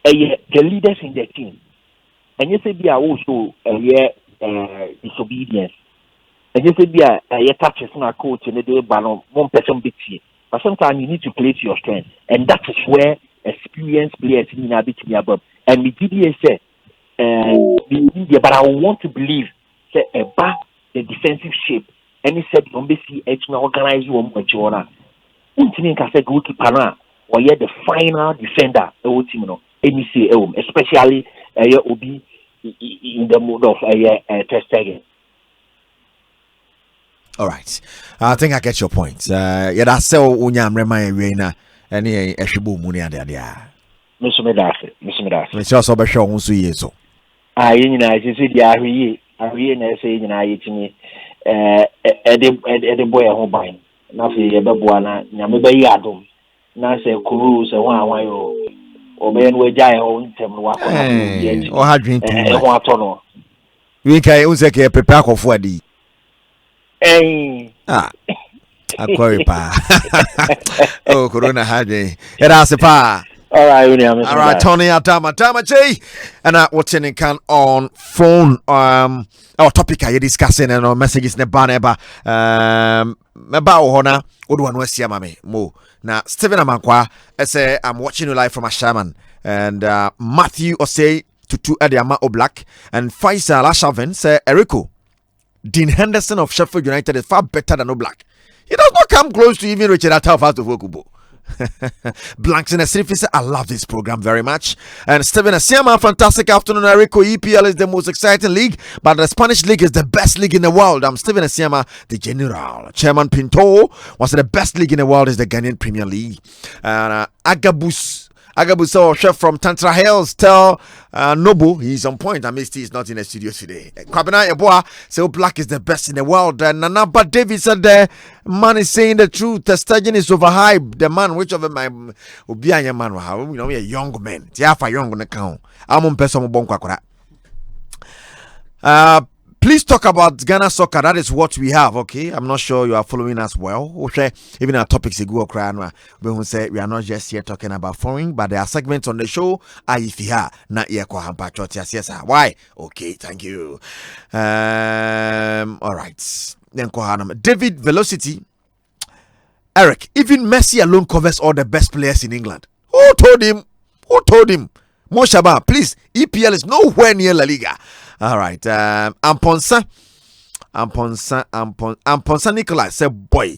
the leaders in the team and you say they are also disobedience. And you say be a touches on a coach and they ban one person bit here. But sometimes you need to play to your strength. And that is where experienced players in a bit above. And we did say but I want to believe say about the defensive shape and he said see it's not organize you on Jonah. Until can say goalkeeper or yet the final defender team especially will be in the mode of test again. All right. I think I get your point. Yeah, that's so unyam remind Reina and a shibu muni and there. Miss Medasi. It's also be shown so years so. I see the Ari and I say in I to me the boy home buying. Nothing a babuana, Yamaba Yadum. Now say Kuru, say one omen we jai ho ntem no wa o ha dwen too ho ato no we kai unse ke prepare ko fuadi akwari pa oh corona ha dwen era se pa. All right, Tony Atama Che, and watching it can on phone. Our topic I discussing and our messages ne baneba. About Hona, Udwan West Yamame Mo. Now, Stephen Amankwa, I say I'm watching you live from a shaman, and Matthew Osei to Adiama Oblak, and Faisal Ashaven say Eriko. Dean Henderson of Sheffield United is far better than Oblak. He does not come close to even Richard Ataf of Wokubo. Blanks in the city said, I love this program very much. And Stephen Asiama, fantastic afternoon. Erico, EPL is the most exciting league, but the Spanish league is the best league in the world. I'm Stephen Asiama, the general. Chairman Pinto was the best league in the world is the Ghanaian Premier League. And Agabuso, chef from Tantra Hills, tell Nobu he's on point. I missed he's not in the studio today. Kwabena Eboa say Black is the best in the world. And Nanaba David said the man is saying the truth. The stallion is overhyped. The man, which of my Obianya man, you know, a young man. Tiafa young on the count. I'm on person bon please talk about Ghana soccer. That is what we have, okay? I'm not sure you are following us well. Okay, even our topics we will say we are not just here talking about foreign, but there are segments on the show. Not here. Why? Okay, thank you. All right. Then David Velocity. Eric, even Messi alone covers all the best players in England. Who told him? Mo Shaba, please. EPL is nowhere near La Liga. All right. Amponsa Nicholas said, boy.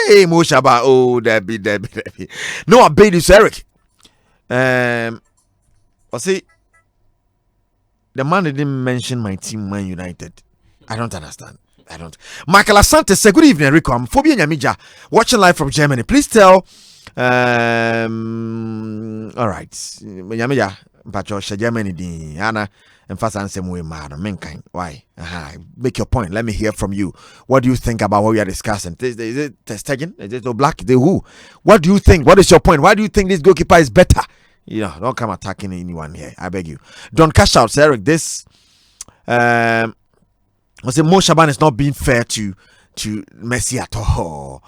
Hey, Mo Shaba. Oh, Debbie. No, I bade this, Eric. I see. The man didn't mention my team, Man United. I don't understand. Michael Asante said, good evening, Rico. I'm Phobia Nyamija, watching live from Germany. Please tell. All right. Nyamija, Pacho, Germany, di Anna. And fast answer way man, mankind. Why? Make your point. Let me hear from you. What do you think about what we are discussing? Is it Stegen? Is it Black? The who? What do you think? What is your point? Why do you think this goalkeeper is better? Don't come attacking anyone here. I beg you. Don't cash out, Eric. This I say Mo Shaban is not being fair to Messi at all.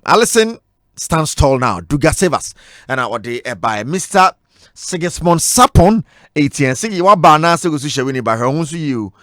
Allison stands tall now. Duga Sevas. And what they by Mr. Sigismund Sapon 18 say you are na so go so win by her own you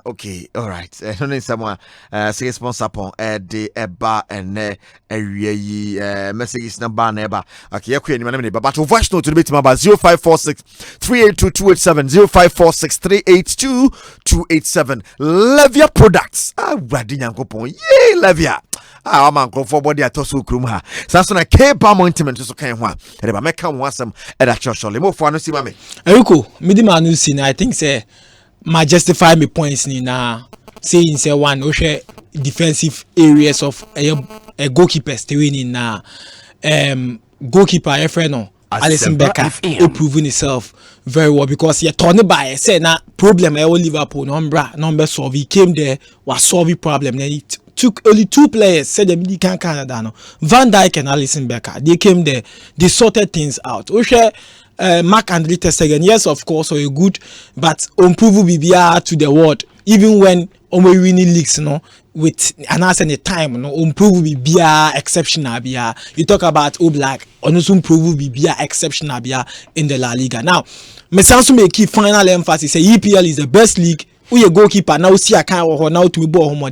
okay all right no need someone Sigismund Sapon de eba ene awie messages number na eba okay yakwa ni manam but voice note to the bit about 0546 382 0546 382 287 Levia products Brady Yankopon yeah Levia I'm on for body at Tosu Krumha. Sasona Cape Mountain to Sokan. And if I can want some at a church, more for no see me. Eriko, Midimanu sin, I think, say, my justify me points in saying, say, one, Oshe defensive areas of a goalkeeper staying in goalkeeper, Efreno. Alison Becker proving itself very well because he turned by say na problem Liverpool number solve. He came there was solving problem. Then it took only two players said them can Canada no Van Dijk and Alison Becker. They came there, they sorted things out. Mark Andre Ter Stegen, yes, of course, are good, but improve BBR to the world even when we winning leagues, with an answer in the time, improve BBR exceptional. You talk about Oblak, also improve BBR exceptional in the La Liga. Now, me sounds to make final emphasis say EPL is the best league. You goalkeeper now see a kind of now to be ball home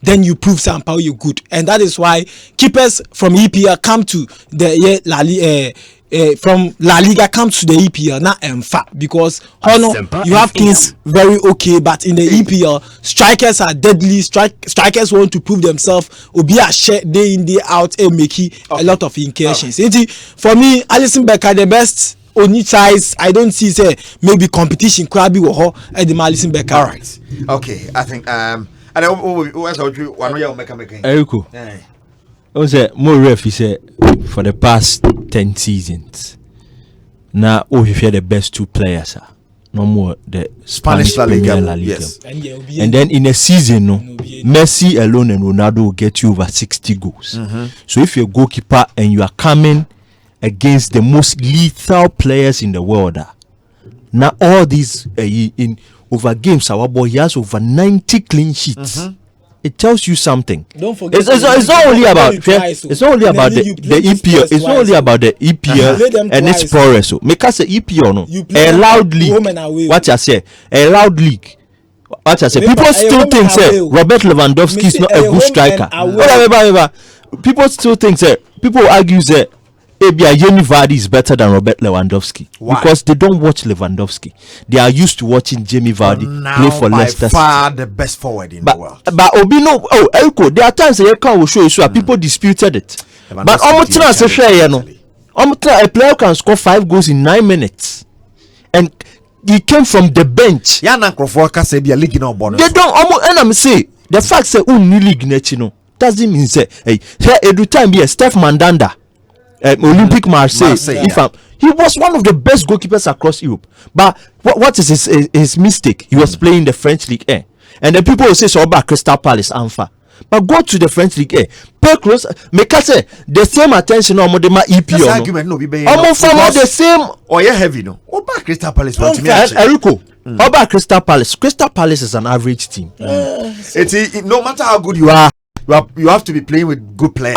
then you prove somehow you're good, and that is why keepers from EPL come to the from La Liga comes to the EPL now because you have things very okay, but in the EPL strikers are deadly. Strikers want to prove themselves. Obi a share day in day out and make a lot of incursions. For me, Alison Becker the best. Only size I don't see say maybe competition could be at the Alison Becker. All right, okay. I think and Eriko. Was a more ref say for the past 10 seasons. Now if you're the best two players no more the Spanish La Liga. Yes. And then in a season Messi alone and Ronaldo will get you over 60 goals. So if you're a goalkeeper and you are coming against the most lethal players in the world. Now all these in over games, our boy he has over 90 clean sheets. It tells you something. Don't forget. It's not only about it's not only about the EPL. It's not only about the EPL and its progress. So because the EPL no a loud league. What I say, a loud league. What I say, people still think say Robert Lewandowski is not a good striker. People still think say people argue say Jamie Vardy is better than Robert Lewandowski. Why? Because they don't watch Lewandowski. They are used to watching Jamie Vardy play for Leicester. Far the best forward in the world. But Obino, Elko, there are times they can't show you people disputed it. But a player can score 5 goals in 9 minutes, and he came from the bench. Yana Crawford say be a league no bonus. They don't and I'm say the fact say new league no doesn't mean say every time be a Steph Mandanda. Olympic Marseille. He was one of the best goalkeepers across Europe. But what is his mistake? He was playing the French League A. And then people will say so about Crystal Palace Anfa. But go to the French League A. Pay close. Make us say the same attention on the EPL. Argument no be the same. Oh yeah, heavy no. About Crystal Palace. Eriko. About Crystal Palace. Crystal Palace is an average team. No matter how good you are. You have to be playing with good players.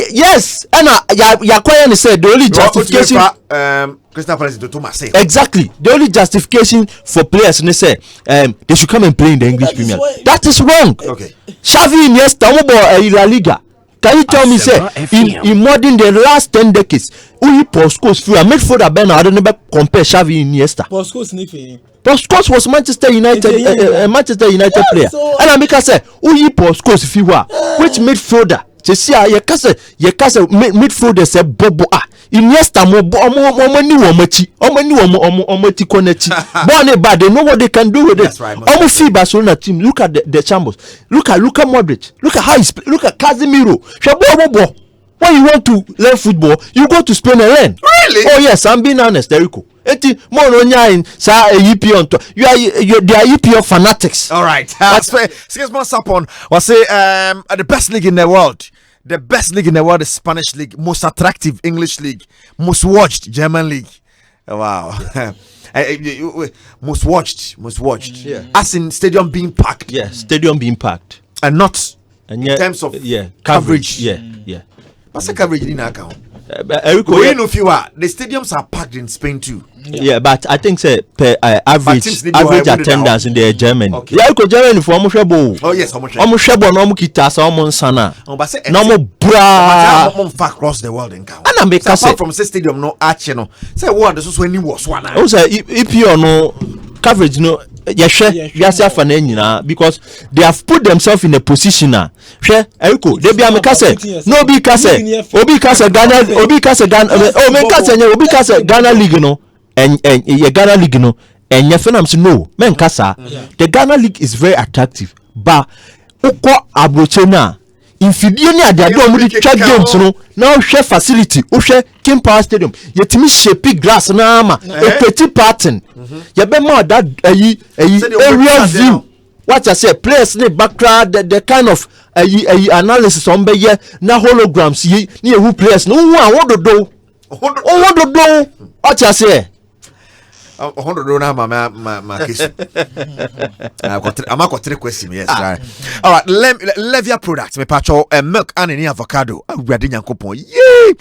Yes, and Yakoyan said the only justification. Crystal Palace to Marseille. Exactly, the only justification for players they say they should come and play in the English Premier. That is wrong. Okay. Xavi Iniesta, La Liga. Can you tell me say in more than the last 10 decades, who post scores through a midfielder Ben I don't never compare Xavi Iniesta. Post scores sniffing. Post was Manchester United player. And I make us say, who post scores if you are which midfielder? To see your cousin midfielder say Bobo Iniesta mo ni womachi omati konechi. Born bad, they know what they can do with it. Almost see Barcelona team. Look at the chambers. Look at Modric. Look at how he look at Casemiro. When you want to learn football, you go to Spain and learn. Really? Oh yes, I'm being honest, Erico. Eti mo no nya in sa EPL on you are they are EPL fanatics. All right. Six months upon was say the best league in the world. The best league in the world is Spanish league, most attractive English league, most watched German league. Wow. most watched. Yeah. As in stadium being packed. Yeah, stadium being packed. And not in terms of coverage. Yeah. What's the coverage in account? Erico, the stadiums are packed in Spain too. Yeah, but I think say average attendance in the Germany. Okay. Yeah, because Germany for almost. Oh yes, almost no kita sa almost sana. But say no bra. Across the world in count. And I make apart from say stadium no arch no. Say what the so any was one. Also EPL no coverage no. Yes, because they have put themselves in a position now. Eriko, they be amekase. No be kase. Obi kase Ghana League no. And Ghana League no. And yefenam no. Men kasa. The Ghana League is very attractive. But uko abroche na. Infidie ni ade ade omo di twa games no. Now share facility. O share King Power Stadium. Yetimi shape grass na ama. A petit pattern. You be more that area view. What I say, players need background, the kind of analysis on be na holograms. Ni who players no one what to do. What I say. $100 my case. I'm got 3 questions. Yes, right. All right. Levia products. Me pacho milk and any avocado. We are doing coupon. Yay!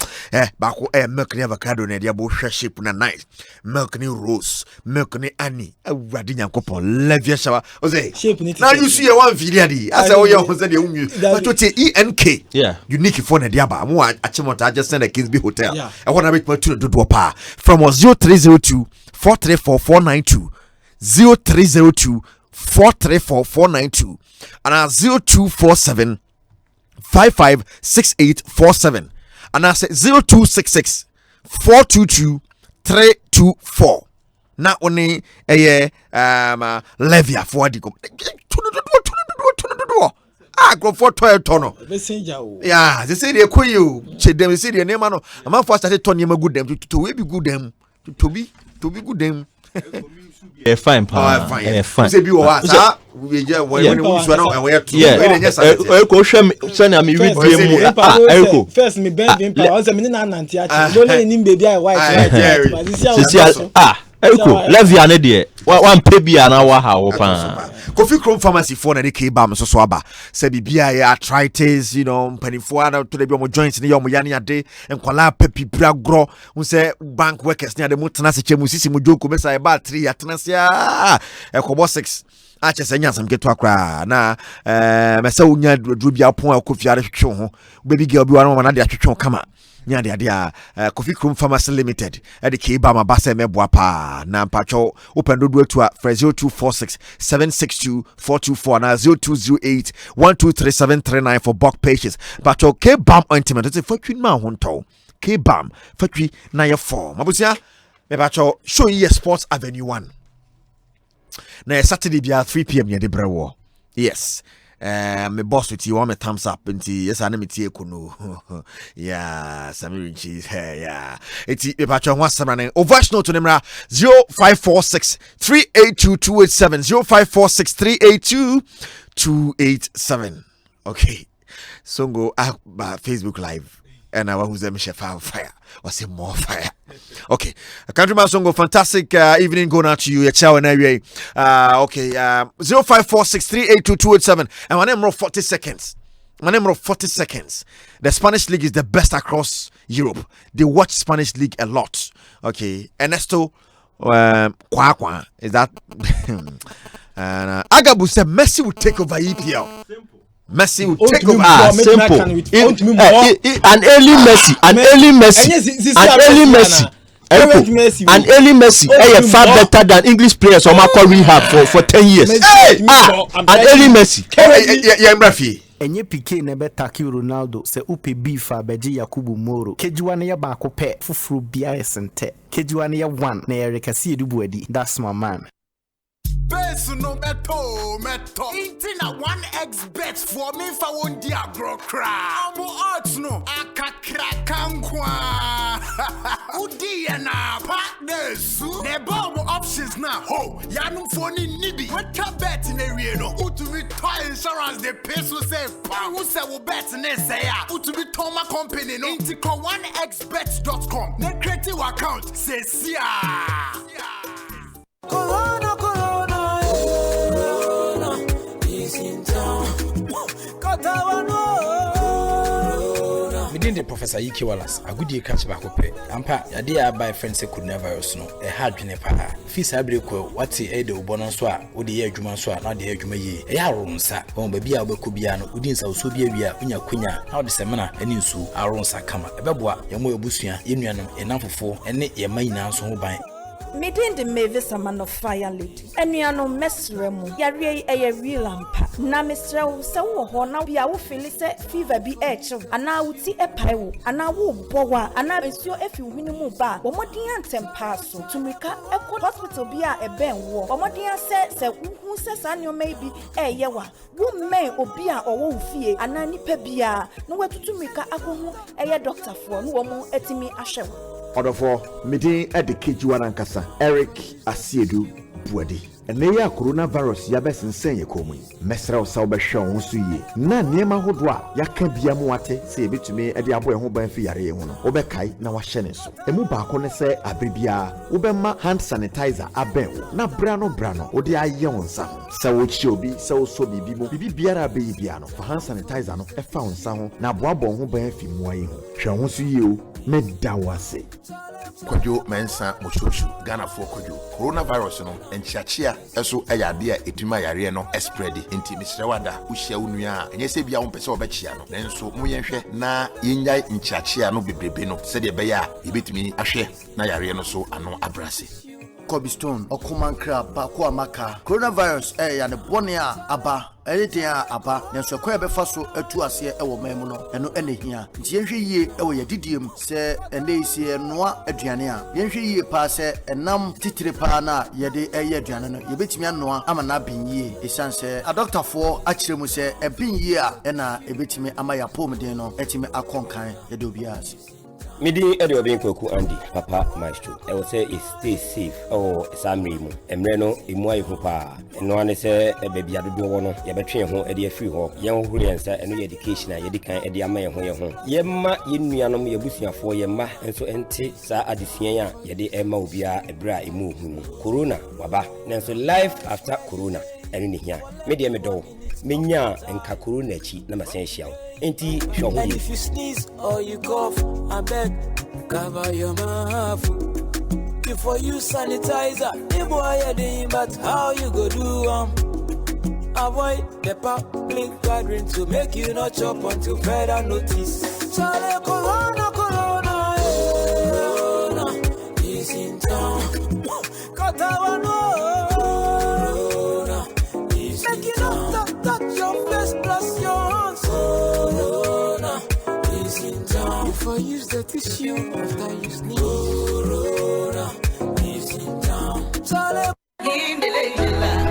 Bako milk ni avocado ne dia bo shape na nice. Milk ni rose. Milk ni ani. We are doing coupon. Levia shower. Ose. Now you see one video di. I say oh yeah, ose de umi. But you say ENK. Yeah. Unique phone dia ba. Mo achimota just send a Kingsby Hotel. I want to make my to do pa from 0302 434 492 434 and 0247 556847 and I say 0266 422 324. Not only a Levia for the go for 12 tono. Yeah, they say they call you. They say their name. I'm not first started turning good them to be good them to be good them. Fine, Oh, fine. fine. Say be what? We just when we swear now and we are two. Send me read the first me bend him power. I say me na nanti achi. Don't let him baby white. But this Eriko, levy ane de. One pay bi ana wa ha wo pa. Kofi Chrome Pharmacy for na de K-Bam so aba. Say bibia ya arthritis, you know, mpanifo ana to de bi omo joints ne omo yane ade, enkwala pepi bra gro. Un say bank workers ne ade mo tena se chemu sisi mo jonko mesa e ba 3 ya tena se ekobo 6. Ache se nyansam keto akra na mesa unya dru bia pon akofi are hwetwe ho. Baby girl bi wa no na de atwetwe kama. Nya de Kofi Chrome Pharmacy Limited the K-Bam abase meboa pa na mpacho open dodo to 0246 762 424 na 0208 123739 for bulk patients. But K-Bam ointment it's for twin ma honto. K-Bam for twi na your form. Abusia me bacho show you Sports Avenue 1. Na Saturday bia 3 p.m. ye de brewo. Yes. My boss with you want me thumbs up nti yes ana me tie kuno yeah Samiri cheese yeah eti me patcho ho asama o voice note to nemra 0546 382 287 0546 382 287 okay so go Facebook live and I who's them chef fire was more fire. Okay, Countryman Songo, fantastic evening going out to you. Ciao and okay, 0546 382 287 and my name of 40 seconds. My name of 40 seconds. The Spanish League is the best across Europe. They watch Spanish League a lot. Okay, Ernesto Kwakwa is that? And Agabu said Messi will take over EPL. Messi will take over. Simple. An early Messi. An early Messi. Far better than English players on my rehab for 10 years. An early Messi. Yeah, Murphy. Enye PK nebe taki Ronaldo se upe bifa beji Yakubu Moro. Kejuane ya bako pe fufuru bia esente. Kejuane ya one na Eric Asiedu Boadi. That's my man. Besu no meto Intina 1x bet for me fa won dia bro cra. Amo odds no akakra kankwa. Udi na partners ne bomb options na ho. Yanum phone nibi. What ka bet in area no. Utumi toy insurance the peso say pa who say we bet ne say ya. Utumi toma company no. Intico 1xbet.com. Ne creative account say sia. Corona Within the Professor Iki Wallace, a good year catch back up. Ampa, a dear by friends could never snow, a hard juniper. Fis Abrico, what's the Edo Bonaswa, or the air Jumanswa, not the air Jumaye, a yaron, sir, on baby Alba Kubiano, Udin South Subia, Unya Quina, how the Semana, and Insu, Aron Sakama, a Babua, Yamo Busia, Union, enough for, and net your main answer who buy. Midin the Mavis a man of fire lady. And you are no mess remu. Yari a real ampa. Na Mr. So now be our Phyllis fever be etch. And now would see a pile. And I will boa. And I is your if you minimum bar. But what the anthem pass to make a hospital be a ben war. But what the answer who says and you may be a yawa. Who may obia or who fear. And I nipe bia. No way to make a doctor for no more etimi ashem. Order for meeting at the Kijuan Ankasa, Eric Asiedu Boadi. And they are coronavirus yabes and send you coming. Mesra of Sauber Show, Suye. Na Nema Hodra, Yakan Biamuate, say bit to me at the Abu Home Fiare, Obekai, now a shenis. A mubacone say Abribia, Ubema hand sanitizer, Aben, na Brano, or the Ion Sam. So it should be so bibo, Bibi Biara Bibiano, for hand sanitizer, no, a found sound, na Boabo Home Fimuay. Shall see you, Medawase. Kodjo mensa moshoshu Ghana for kodjo coronavirus no enchiachia eso ayade a etuma yare no spread enti misrewada uhia unua enye se bia wo pese obechia no nenso moyenhwe na yenyai enchiachia no bebrebe no se de be ya yebetumi ahwe na yare no so ano abrase Cobblestone Okuman crab bako amaka coronavirus ya ne bone a aba anything aba nso kwa be fa so atu ase e wo memu no eno enehia nti yenhwe yie e wo yedidiem se ene isi noa aduane a yenhwe yie pa se enam titire pa na yede eye aduane no yebetimi anoa ama na bin yie esanse a doctor for akire mu se e bin yie a na ebetimi ama ya pomden no etimi akonkan yede obi ase Midi Eddie Obin Koku Andy, Papa Maestro. I will say stay safe. Oh, Samrimu. Emreno, Imwai Hupa. And no one say a baby at the door. You betray home Eddie Free Hawk, young Hurians, and no education. Yedikan Eddie Amay home. Yemma, Yinmianum, Yabusia for Yemma, and so enti, Sa Adisia, Yedi Emma Ubia, a bra, move. Corona, Baba. Nanso life after Corona. And in here, Media Meadow, Minya and Kakuru Nechi, Namasential. And if you sneeze or you cough, I beg, cover your mouth. Before you sanitizer, the boy, but how you go do avoid the public gathering to make you not chop until further notice. Charlie, Corona, Corona is in town. Corona is in town. Touch your face plus your hands. Corona is in town. If I use the tissue after you sneeze. Corona is in town. Charlie.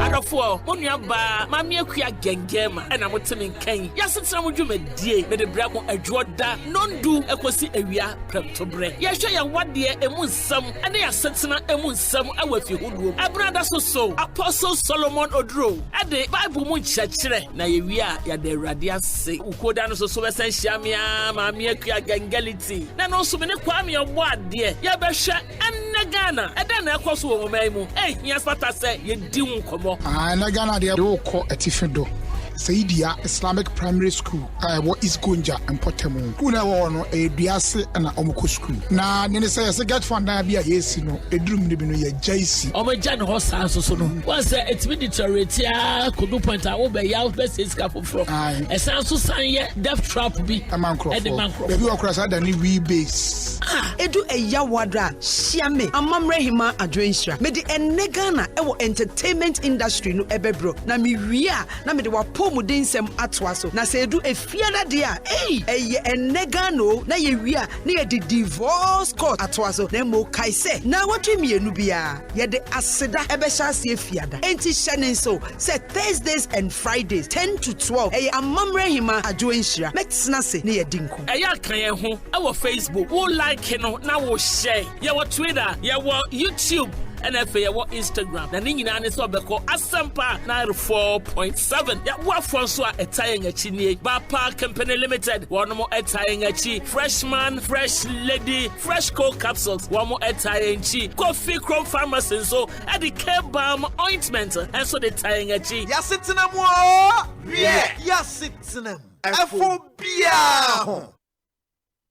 Adofo monua ba mami akua gengema na motemi kan yasetena modwuma die me de brabo adwoda nondu ekosi awia preptobre yehwe ya wade emu nsam ene yasetena emu nsam awafi hoduo abrada so Apostle Solomon Odro ade Bible mu nkyekere na yewia ya de awurade ase ukoda no so besan hyiamia mami akua gengality na no so me ne kwame Boadi ya behwe enne Ghana ede na ekoso wo maimu yes pata say ye di nkomo na Ghana de ko etifedo Saidia Islamic Primary School what is Gonja and Potemu kuna wono eduase na omko school na ne say get fund na bia yes no edrum ne bi no ye jaisi omeja ne hosa so no was say etimi deteriorate kodu point a wo be ya best iska foforo esan so san ye death trap bi e de bi okura sa da ni we base edu eya wadra shiame amamre hima adwenhira me de Ghana e wo entertainment industry no ebebro na me wia na me de wa pomudensem atwaso na se edu efiada de a eye enegano na ye wia na ye de divorce court atwaso na mo kaise na watwe mienu bia ye de aseda ebehya se efiada enti hyene so say Thursdays and Fridays 10 to 12 eye amamre hima adwenhira metsena se na ye dinko eya kan ye ho e wo Facebook wo like no na wo share ye wo Twitter ye wo YouTube and if you want Instagram, the Nina is Obeko Asempa 94.7. Ya wafon so a tying a chini, Bapa Company Limited, one more a tying a chi, freshman, fresh lady, fresh cold capsules, one more a tying chi, coffee chrome pharmacy, so at the care balm ointment, and so the tying a chi. Yasitinam, yeah, Yasitinam, Afobia.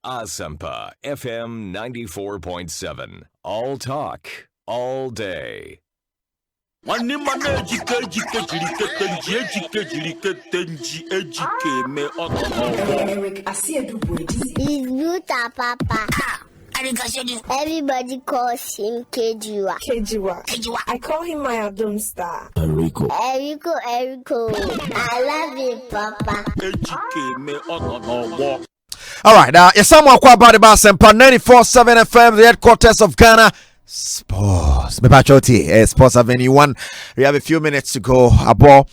Asempa FM 94.7. All talk. All day. Eric Asiedu Boadi. He's Buta Papa. Everybody calls him Kejiwa. I call him my Adom Star. Erico. I love you, Papa. All right, yes, someone quite about Asempa 94.7 FM, the headquarters of Ghana. Sports. Sports Avenue 1. We have a few minutes to go. About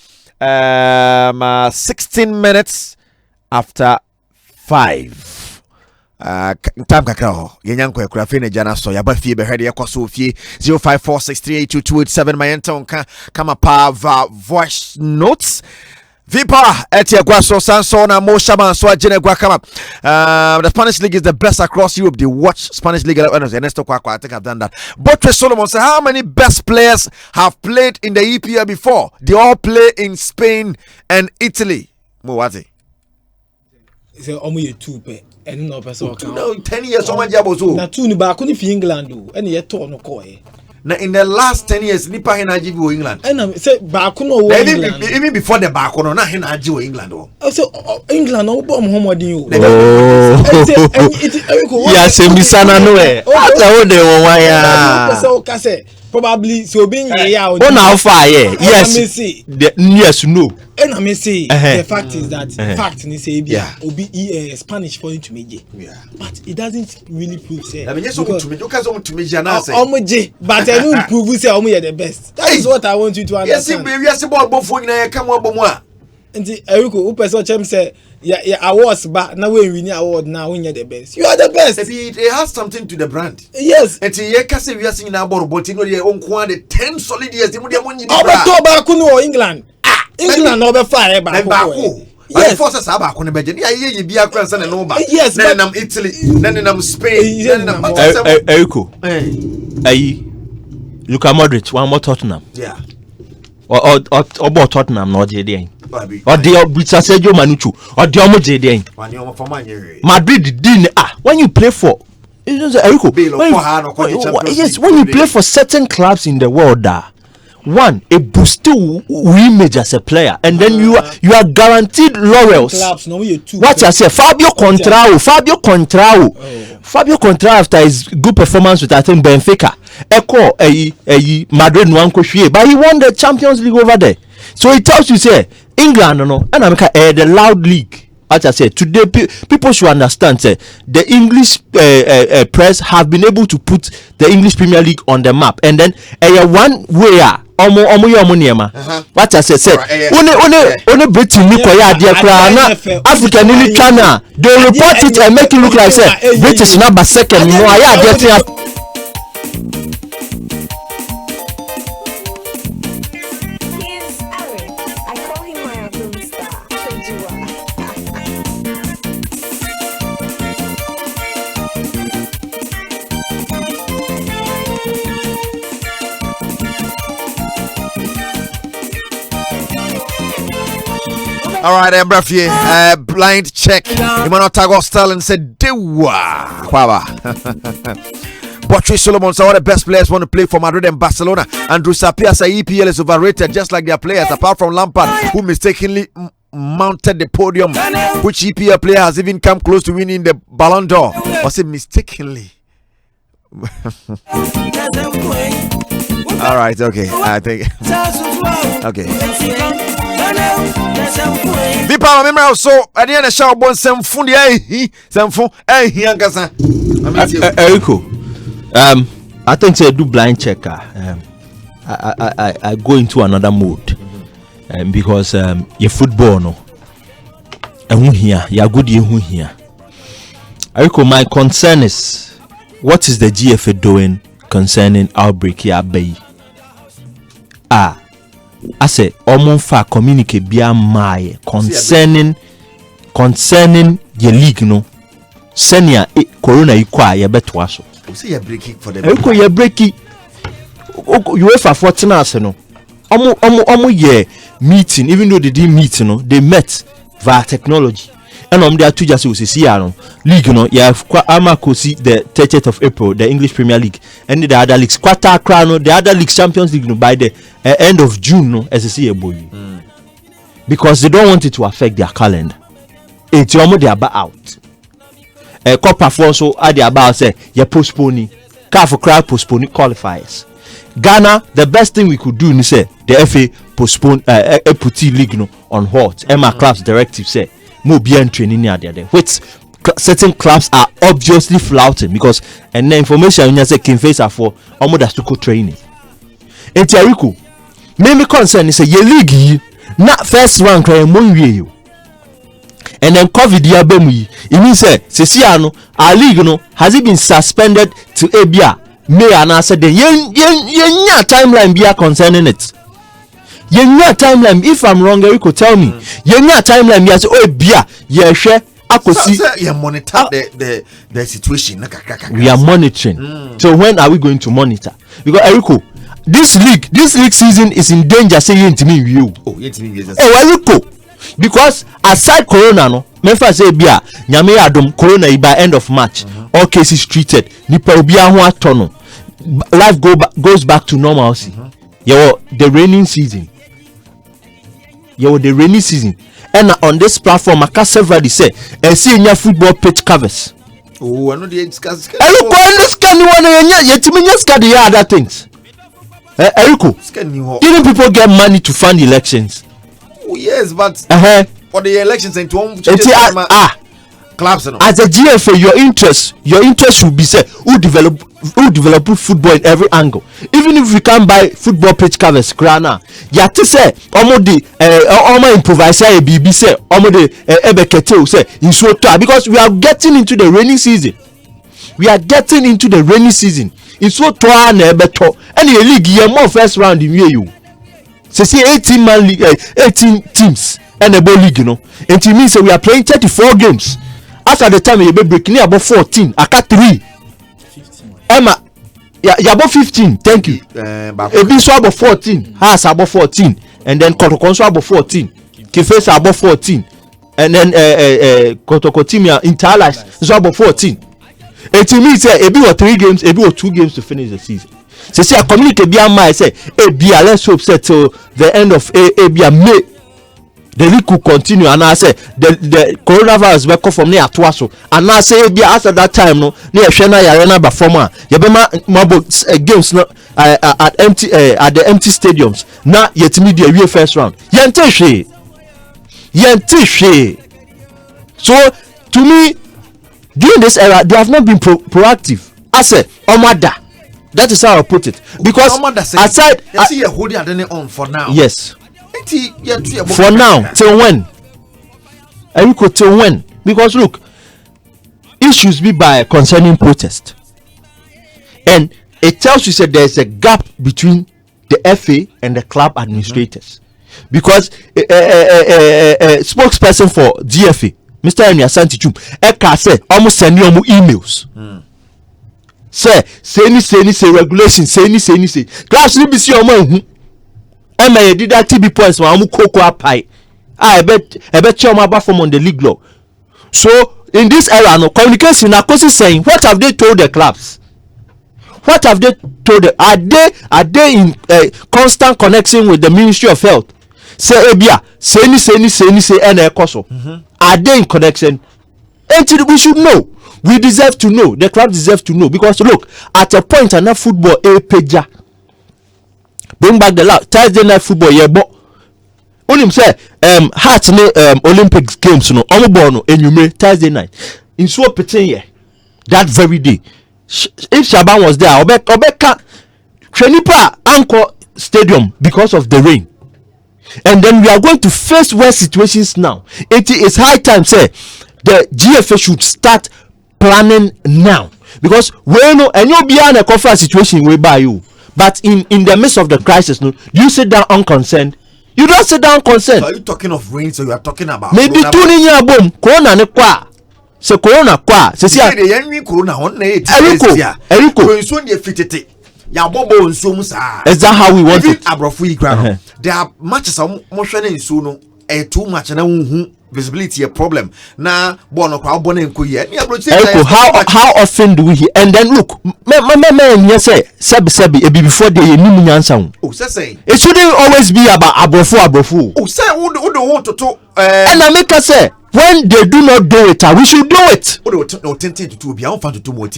16 minutes after 5. Time kakao. Yenyanko ekurafine jana so ya bafie behede ya kwa sofie 0546382287 mayenta onka kama pa voice notes. Vipa etia guaso sanso na mo shaman so agene gua kama. The Spanish league is the best across Europe. They watch Spanish league. Ernesto Kwakwa, I think I've done that. Botre Solomon said, how many best players have played in the EPL before? They all play in Spain and Italy. Boadi. Say omo 2 pe. Eno no person kan. No 10 years omo jabozo. Na 2 ni ba ko ni fi England o. Ene ye to no ko e. Now in the last 10 years, Nipa Hinaji go England. And say Bakuno England. Even before the Bakuno, na Hinaji go England. Oh, so England no bomb homodin. Yeah, say misana no e. Ata wo de won wa ya. So ka say probably so being here. Oh now far yes. Yes no. And I may say the fact is that fact ni say obi Spanish for you to me. But it doesn't really prove say. I mean yes to me. You can to me jana say. But I don't prove say omo the best. That is what I want you to understand. Yes, ball before na come up mo. nti Eriko who person chem say yeah awards ba na we win award now when you the best. You are the best. It has something to the brand. Yes. And ye kase we are singing about but no ye onko the 10 solid years mu de monyi. Obeto ba ku no England. England no be fire ba ko. Yes. Forces aba ko ne beje. Ya ye bi akran se ne no ba. Yes. Then nam Italy, then nam Spain, then nam Eriko. Ayi. Luka Modric one more Tottenham. Yeah. Or Tottenham no je dey. Or the Brita Sergio Manuchu or the omo je dey. Madrid din when you play for Eriko. Yes, when you play for certain clubs in the world one, it boosts your image as a player, and then you are guaranteed laurels. What I say, Fabio Contrao after his good performance with I think Benfica, Echo Madrid no anko but he won the Champions League over there. So it tells you say England no, and America the loud league. As I said, today people should understand say the English press have been able to put the English Premier League on the map, and then one way omo niema. What I say one Britain ni koya ade kra na Africa ni China, they report it and make it look like say British number second no aya ade. All right, Brafie, blind check. Emmanuel Tago Stalin said, Dewa. Botry Solomon, so all the best players want to play for Madrid and Barcelona. Andrew Sapia said EPL is overrated just like their players, apart from Lampard, who mistakenly mounted the podium. Which EPL player has even come close to winning the Ballon d'Or? Or say mistakenly? All right, okay. I think. Okay. Bipa remember so at the end of show bon some fundi some fun angasa. Eriko, I think say do blind checker. I go into another mode because your football no ehun here ya good ehun here. Eriko, my concern is what is the GFA doing concerning outbreak here bay? I say omonfa communicate bia my concerning your league no senior corona ikwa ye beto aso. Say you breaking for them. Eko you breaking UEFA 14 as no. Omo ye meeting even though they didn't meet no they met via technology. And there two just see league no yeah amakosi the 30th of April the English Premier League and the other leagues quarter crown the other league Champions League no by the end of June no as see because they don't want it to affect their calendar. It's almost they about out. Copa for so are they about say you postponing for crowd postponing qualifiers. Ghana the best thing we could do is say the FA postpone put league no on hold. Emma Club's directive say no be training near there which certain clubs are obviously flouting because and the information you say can face for almost to training. In Eriko, me concern is say your league not first rank and then COVID yabemu it means say Ceciano our league no has it been suspended to Abia May and I said the yen timeline be concerning it. Yenya timeline if I'm wrong Eriko tell me yenya timeline yes oh bia ye hwe akosi you monitor the situation we are monitoring so when are we going to monitor because Eriko this league season is in danger say yentimi wiu Eriko because aside corona no mefa say bia nyame adom corona by end of March all cases treated nipa obi aho atono life goes back to normalcy the rainy season and on this platform I can severally say see in your football pitch covers I know the discuss other things Eriko didn't people get money to fund elections yes but for the elections and to clubs no. As a GFA, your interest should be say who develop football in every angle. Even if we can't buy football pitch covers, grana. Ya to say omodi improvise a BB say omodi ebekete say in so because we are getting into the rainy season. In so toa na ebeto any league year more first round in you. Say 18 man league 18 teams and a ball league, you know. And it means we are playing 34 games. After the time you be breaking about 14, I cut 3. Emma, yeah, about 15. Thank you. Ebi so about 14. Has about 14, and then Kotoko about 14. Kifesa about 14, and then Kotoko Timia Interlife so about 14. And to me, say Ebi or 3 games, Ebi or 2 games to finish the season. So see, I communicate beyond my say, Ebi, let's hope say till the end of Ebi May. The league could continue, and I say the coronavirus will come from near Twaso, and I say after that time no near Shena Yarena performer Yabema Mabo games no at the empty stadiums now yet media real first round yente she. So to me during this era they have not been proactive. I say Omada, that is how I put it, because aside you see you holding on for now. Yes. For now, till when? Eriko, till when? Because look, issues be by concerning protest, and it tells you that there is a gap between the FA and the club administrators. Because spokesperson for GFA, Mr. Enya Santichum, Eka said almost send you emails. Say regulation, say class will be see your man. I did that TB points when I'm cocoa pie. I bet you my from on the league law. So in this era, no communication are saying what have they told the clubs? What have they told them? Are they in constant connection with the Ministry of Health? Say Ebia, say any koso. Are they in connection? Until we should know. We deserve to know. The club deserve to know, because look, at a point enough football peja. Bring back the last Thursday night football. Yeah, but only say Hearts no Olympics games no omo no enyume Thursday night in so petin that very day. If Shaban was there, Obeka Trenipa Anchor Stadium because of the rain. And then we are going to face worse situations now. It is high time say the GFA should start planning now, because we know and you'll be in a conference situation way by you. But in the midst of the crisis, no, you sit down unconcerned. You don't sit down concerned. So are you talking of rain? So you are talking about maybe 2 years boom corona ne kwa. So corona kwa. Se si corona on ne. Eriko. So you fitete. Ya bobo nso mu sa. Is that how we want it? Abrofu igwa. There are matches mo hwe nso no too much na hu visibility a problem. Na bono kwa bono enko ye. How often do we hear? And then look, me say sebi e before the nim nyansa. Oh, say it shouldn't always be about abrofu. Oh, say who don't want to and I make us say when they do not do it, we should do it.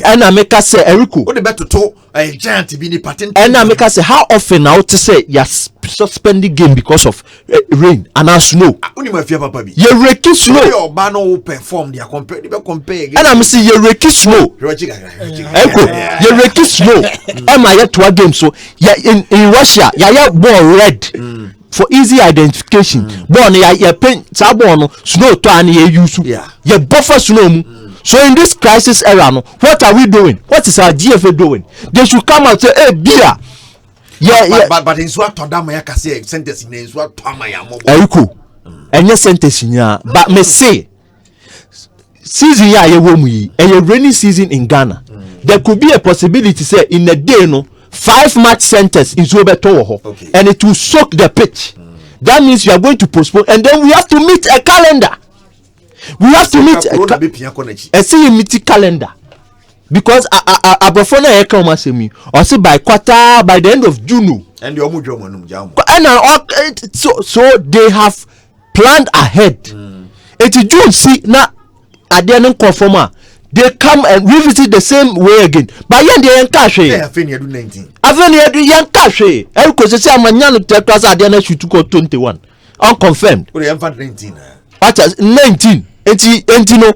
And I make us say, Eriko, what the better to a giant be patent. And I make us say, how often now to say yes, suspending game because of rain and snow. You reki snow. Your banner perform their compare. And I'm saying you reki snow. Eriko, you reki snow. Am I yet to a game? So yeah, in Russia, yeah, ball red. For easy identification, born ya paint sabono snow to an use ya buffer snow. So in this crisis era, no, what are we doing? What is our GFA doing? They should come out and say, hey, beer. Yeah, but in what Todama can say sentence in what Tomaya Mo. Eriko, and your sentence in ya, but me say season ya womi a rainy season in Ghana. There could be a possibility, say, in a day, no. 5-match sentence in Zobeto, and it will soak the pitch. That means you are going to postpone, and then we have to meet a calendar. We have to meet a meet calendar, because Abrafona Ekoma say me or say by the end of June, and so they have planned ahead. It's June. See now, at the end conformer. They come and revisit the same way again. But yen they cash. Aveni do 19. Aveni do yen cash. Eriko say amanyano te class at the end should go 21. Unconfirmed. We have 19. What is 19? Enti no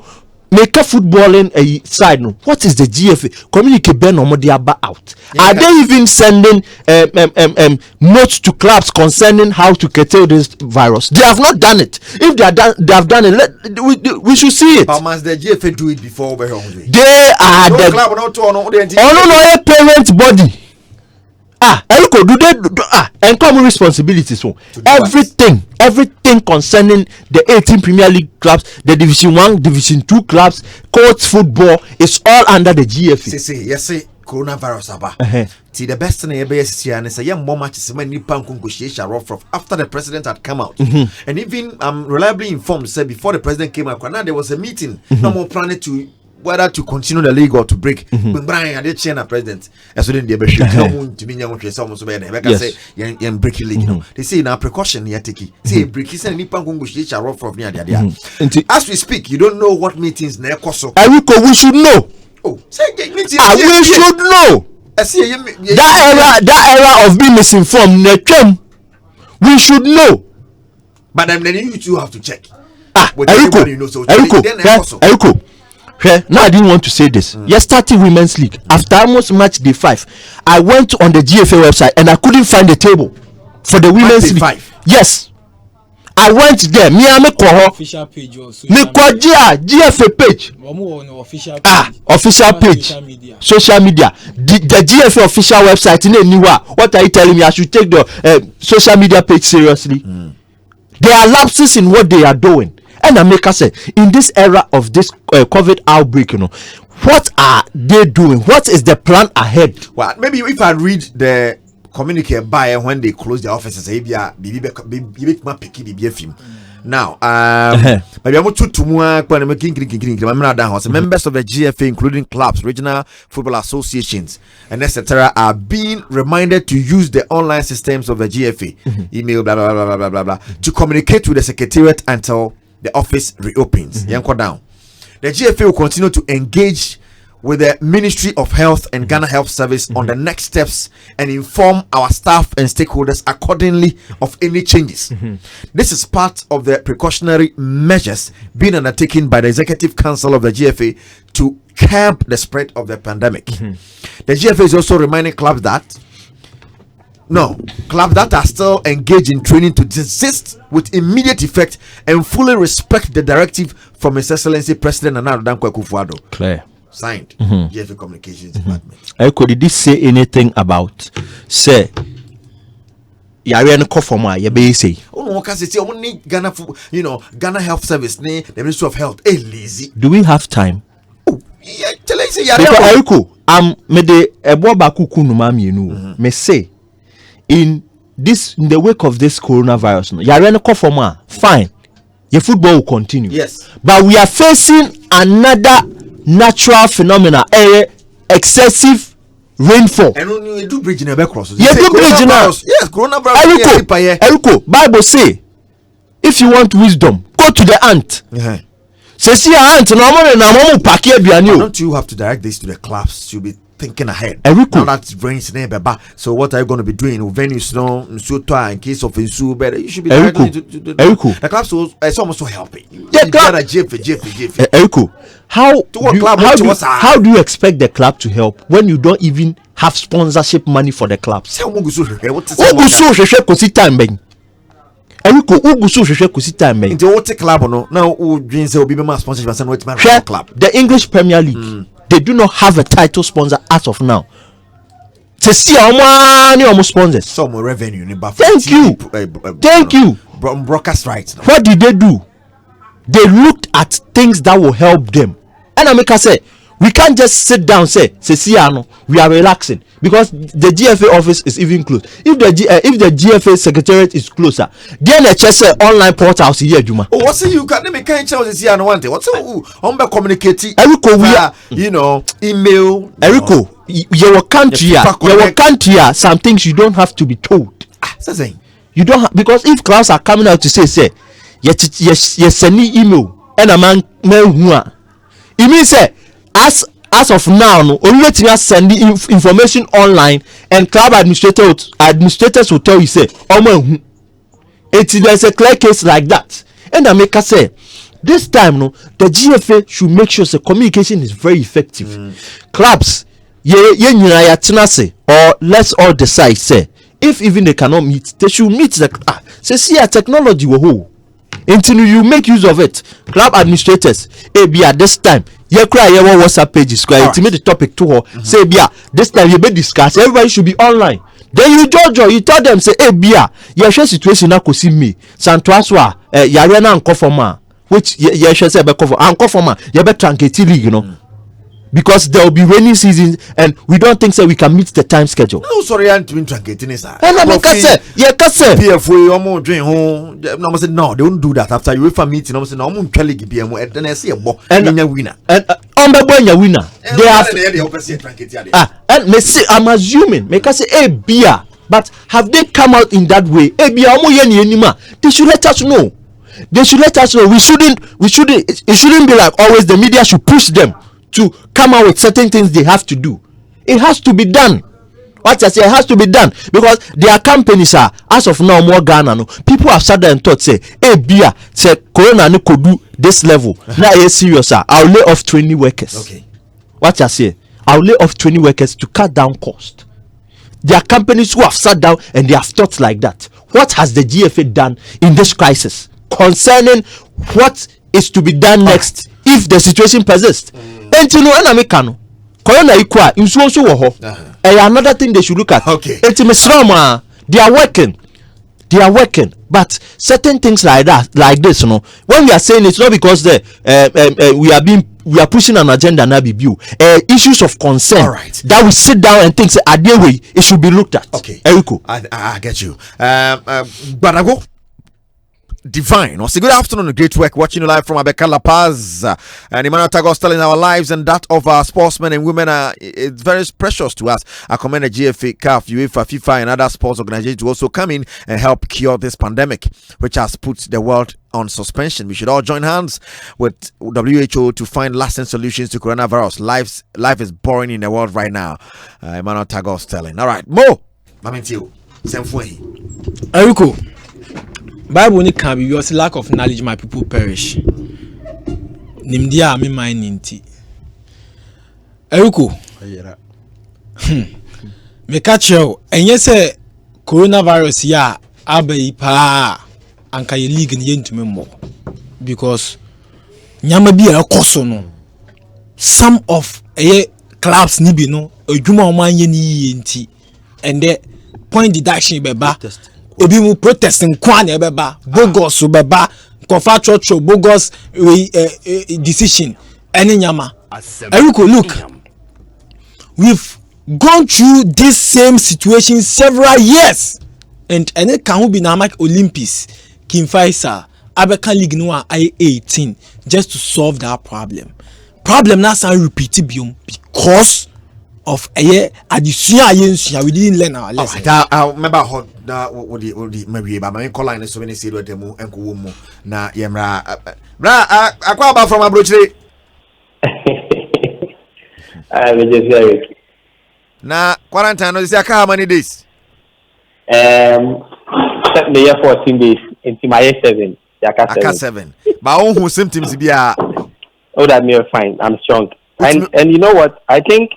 make a footballing a side no. What is the GFA? Communicate Ben Omodiaba out. Are they even sending notes to clubs concerning how to curtail this virus? They have not done it. If they have done it, we should see it. How must the GFA do it before we They are the club not no parent body. Eriko, do they and common responsibilities so everything concerning the 18 Premier League clubs, the Division 1, Division 2 clubs, court football is all under the GFA. Yes, coronavirus aba. See, the best thing is here and say young more matches when Nipan negotiation rough after the president had come out. And even I'm reliably informed said before the president came out, now there was a meeting, no more planning to whether to continue the league or to break. When Brian had a chain a president, as soon as they to me, young almost say young break league. They say now precaution here take say break is any negotiation rough from near the as we speak, you don't know what meetings near Koso. Eriko, we should know. Oh, say meetings. We should know. That era of being misinformed, we should know. But then you two have to check. Eriko. Now I didn't want to say this. Yes, starting Women's League. After almost match day 5, I went on the GFA website and I couldn't find the table for the Women's League. 5. Yes. I went there. Me official page also. Me GFA page. Official page. Social media. The GFA official website in anywhere. What are you telling me? I should take the social media page seriously? There are lapses in what they are doing. And America said, in this era of this COVID outbreak, what are they doing? What is the plan ahead? Well, maybe if I read the communique by when they close their offices, now, maybe I'm to members of the GFA, including clubs, regional football associations, and etc., are being reminded to use the online systems of the GFA, email, blah blah blah blah blah blah, to communicate with the secretariat until the office reopens. Yanko down. The GFA will continue to engage with the Ministry of Health and Ghana Health Service on the next steps and inform our staff and stakeholders accordingly of any changes. This is part of the precautionary measures being undertaken by the Executive Council of the GFA to curb the spread of the pandemic. The GFA is also reminding clubs that clubs that are still engaged in training to desist with immediate effect and fully respect the directive from His Excellency President Nana Addo Akufo-Addo. Clear. Signed. GFA Communications Department. Did he say anything about say yare no kofoma ye be say? Oh no, can say only Ghana, Ghana Health Service, the Ministry of Health, lazy. Do we have time? Oh, yeah, tell us say yare. Eriko, me de ebo baku kunu ma mienu. Me say in the wake of this coronavirus, yare no kofoma, fine. Your football will continue. Yes. But we are facing another natural phenomena, excessive rainfall. And you do bridge in a back cross. Yes, coronavirus. Eriko, Bible say, if you want wisdom, go to the ant. Say, see ant, don't you have to direct this to the clubs? You'll be thinking ahead. Eriko. Now that's brains never. So what are you going to be doing? Venues in case of Insu, better you should be directing to the clubs. It's almost so helping. Eriko, how do you expect the club to help when you don't even have sponsorship money for the clubs? The English Premier League, they do not have a title sponsor as of now. To see how many sponsors, some revenue. Thank you. Broadcast rights. What did they do? They looked at things that will help them. And America say, we can't just sit down say we are relaxing because the GFA office is even closed. If the GFA secretariat is closer, then the say online portals here Juma. Oh, what's you can make kind changes here no one thing. What's communicating? Eriko, email. Eriko, your country, some things you don't have to be told. You don't have, because if clubs are coming out to say yes send me email and a man who it means say as of now only to send the information online and club administrators will tell you say there's a clear case like that. And I make us say This time, no, the GFA should make sure the communication is very effective. Clubs, or let's all decide, say, if even they cannot meet, they should meet the say see a technology will until you make use of it. Club administrators, be at this time, you cry your WhatsApp pages, intimate the topic to her, say, Bia, this time you may discuss, everybody should be online. Then you judge, you tell them, say, hey, Bia, your share situation now could see me. Santuaswa, Yarena and Kofoma, which you shall say, and Kofoma, you better tranketi league, you know. Because there will be rainy season and we don't think so we can meet the time schedule. No, sorry, I'm doing truncating, sir. And I mean, PFA, no, they don't do that after you for meeting. I'm saying, no, I'm telling you, and I see a book and a winner. And on the winner, they have. And me say, I'm assuming, make us say, hey, beer, but have they come out in that way? Hey, beer, they should let us know. They should let us know. We shouldn't. It shouldn't be like always the media should push them to come out with certain things they have to do. It has to be done. What I say, it has to be done because their companies are as of now more Ghana. No, people have sat there and thought, say, hey, beer, say, Corona no could do this level. Now, you're serious, sir. I'll lay off 20 workers. Okay. What I say, I'll lay off 20 workers to cut down cost. There are companies who have sat down and they have thought like that. What has the GFA done in this crisis concerning what is to be done next if the situation persists? And you know, and Corona equal in so another thing they should look at. Okay. They are working, but certain things like that, like this, you know, when we are saying it's not because we are pushing an agenda now, issues of concern. All right. That we sit down and think, say, a day way it should be looked at. Okay, Eriko. I get you. But I go. Divine. Also, good afternoon. Great work watching you live from Abeka La Paz. And Emmanuel Tagos telling our lives and that of our sportsmen and women it's very precious to us. I commend the GFA, CAF, UEFA, FIFA, and other sports organizations to also come in and help cure this pandemic, which has put the world on suspension. We should all join hands with WHO to find lasting solutions to coronavirus. Life is boring in the world right now. Emmanuel Tagos telling. All right, Mo. Mamentio. Eriko. Bible ni can be yours lack of knowledge my people perish. Nimdia me mind ninti. Eriko. Me catch you enye say coronavirus ya abai pa anka ye league ni yentumi mo because nyama bi e koso no some of clubs ni bi no adwuma o man ye ni yenti and the point deduction beba obi mu protesting kwan ebeba bogus beba kofa chocho bogus decision any nyama. Eriko, look, we've gone through this same situation several years and it can be na make Olympics Kim Faisal Abeka League no I-18 just to solve that problem na san repeat biom because of addition we didn't learn our lesson. I remember how na wodi maybe ba my call line so many say do demo enko wo mu na yemra akwa ba from abrochire we just hear it. Na quarantine no say how many days? Me 14 days into my 7. Aka 7. But who symptoms bia? Oh, that me fine. I'm strong. And you know what? I think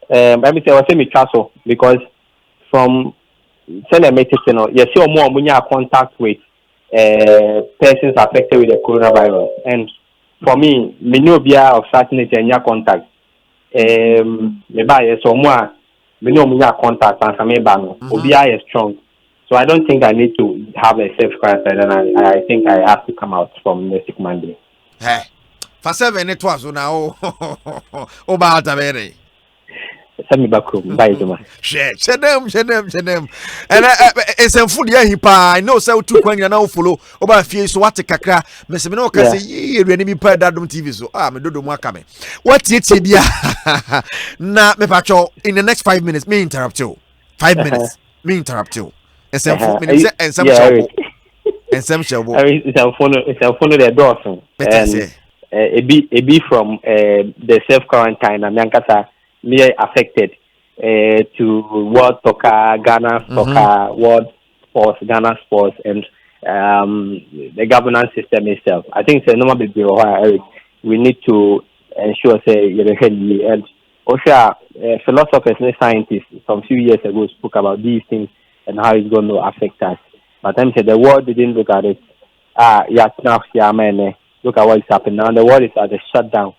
let me say I say me castle because from send a message, you know, you see more when you are contact with persons affected with the coronavirus. And for me know via of certainty and your contact. Me buy so more me know me contact and some bang. Obia is strong. So I don't think I need to have a safe quarantine, and I think I have to come out from next Monday. Hey, for 7 it was now. Oh, bad very. Send me back home. Bye, Juma. Share them. And it's a food here. I know so too when you now follow over fear so what kakra. Miss me no can say ye enemy per that TV so me do more coming. What yet be na me pacho in the next 5 minutes me interrupt you. 5 minutes me interrupt you. And some minutes and some shall it's a phone the door and a bit from the self quarantine and Yankasa me affected to World Soccer, Ghana Soccer, World Sports, Ghana Sports, and the governance system itself. I think it's a normal bit Eric. We need to ensure say and also philosophers and scientists some few years ago spoke about these things and how it's going to affect us. But I'm saying the world didn't look at it. Look at what is happening now. The world is at a shutdown.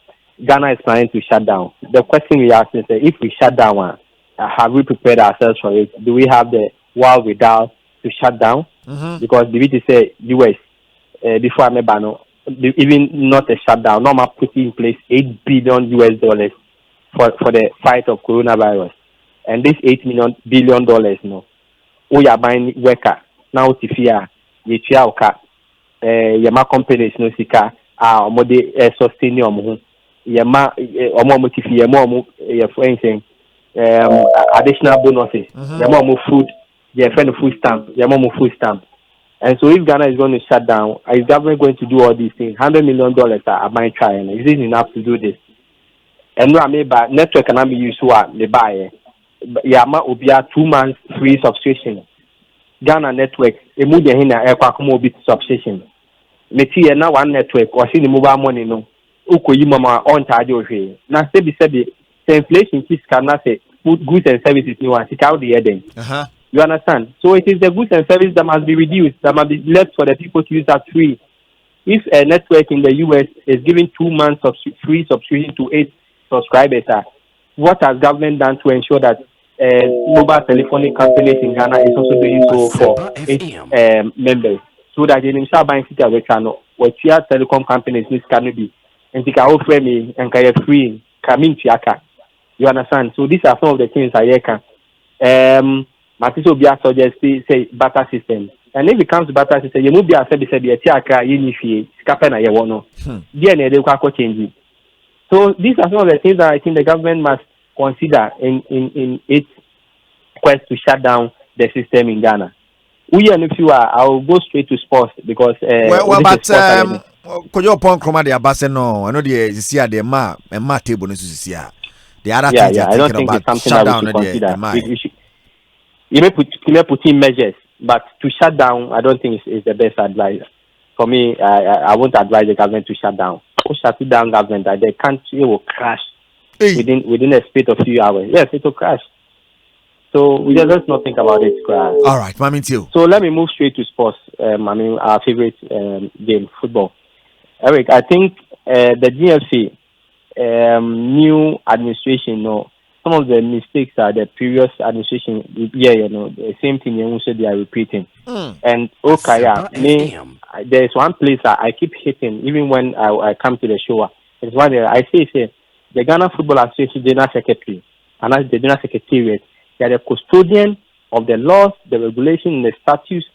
Ghana is planning to shut down. The question we ask is if we shut down, have we prepared ourselves for it? Do we have the wherewithal to shut down? Because the way say US before I'm even not a shutdown, normal putting in place $8 billion for the fight of coronavirus. And this $8 billion, no, we are buying worker now to fear Yama companies no sika mode sustain Yama motifi Yama for instance additional bonuses Yama food food stamp Yama food stamp. And so if Ghana is going to shut down, is government going to do all these things? $100 million are buying trying. Is it enough to do this? And no, I mean, but network cannot be used to they buy. Yama will be 2 months free subscription. Ghana network, a movie in a bit subscription. Metia now one network or see the mobile money no. Uko yi mama on charge now say inflation keeps cannot say goods and services no one take out the heading. You understand? So it is the goods and services that must be reduced, that must be left for the people to use that free. If a network in the US is giving 2 months of free subscription to 8 subscribers, what has government done to ensure that mobile telephony companies in Ghana is also doing so for its members? So that in himself buying city away channel, what telecom companies need can be and they can offer me and can free coming to Yaka. You understand? So these are some of the things I can. Matiso Bia suggests say barter system. And if it comes to barter system, you move be said the Tiaka, Unifi, Scapena Yawono. DNA they will change. So these are some of the things that I think the government must consider in its quest to shut down the system in Ghana. And if you are, I will go straight to sports because but could you point Chroma the Abbas no? I know the see the ma table no see the other things I don't think it's something that we should consider. You may put in measures, but to shut down, I don't think is the best advice. For me, I won't advise the government to shut down. Or shut down government, that the country will crash within a space of few hours. Yes, it will crash. So we just not think about it. All right, Mami too. So let me move straight to sports. Our favorite game, football. Eric, I think the GFC new administration, some of the mistakes are the previous administration. The same thing they are repeating. And there's one place I keep hitting, even when I come to the show. It's one I say the Ghana Football Association General Secretary and as the General Secretariat, they are the custodian of the laws, the regulations, the statutes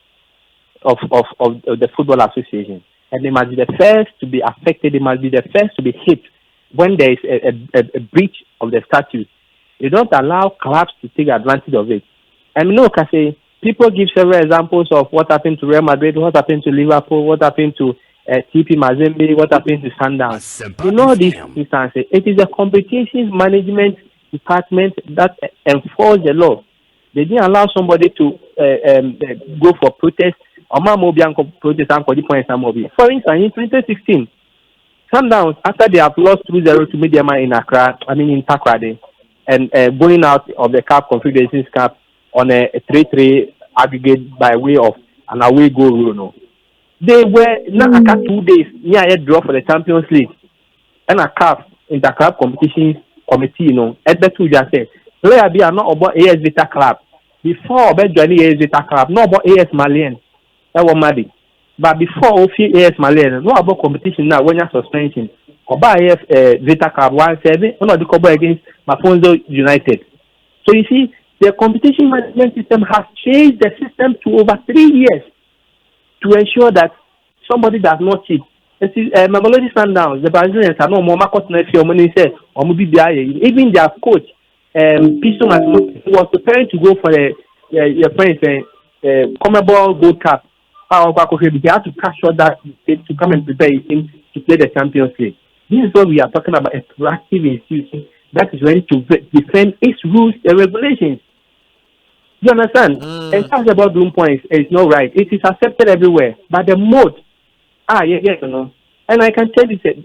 of the Football Association. And they must be the first to be affected. They must be the first to be hit when there is a breach of the statute. They don't allow clubs to take advantage of it. And people give several examples of what happened to Real Madrid, what happened to Liverpool, what happened to TP Mazembe, what happened to Sundowns. In all these instances, it is the competitions management department that enforce the law. They didn't allow somebody to go for protest. For instance, in 2016, Sundowns, after they have lost 2-0 to Mediama in Takrade, and going out of the CAF Confederations Cup on a 3-3 aggregate by way of an away goal rule. They were not 2 days near a draw for the Champions League. And a CAF Interclub Competitions Committee, at the two just said, player be not about AS Vita Club. Before about joining AS Vita Club, not about AS Malian. That was Madi. But before AS Malian, not about competition now when you're suspension. Oba AF Vita Club 1-7, one of the Kobo against Mafunzo United. So you see, the competition management system has changed the system to over 3 years to ensure that somebody does not cheat. Mamelodi Sundowns, the Brazilians are no more even their coach, Pisto was preparing to go for the CONMEBOL Gold Cup. He had to cash out that to come and prepare him to play the Champions League. This is what we are talking about, a proactive institution that is ready to defend its rules and regulations. You understand? And talks about doing points is not right. It is accepted everywhere, but the mode, yes, you know. And I can tell you that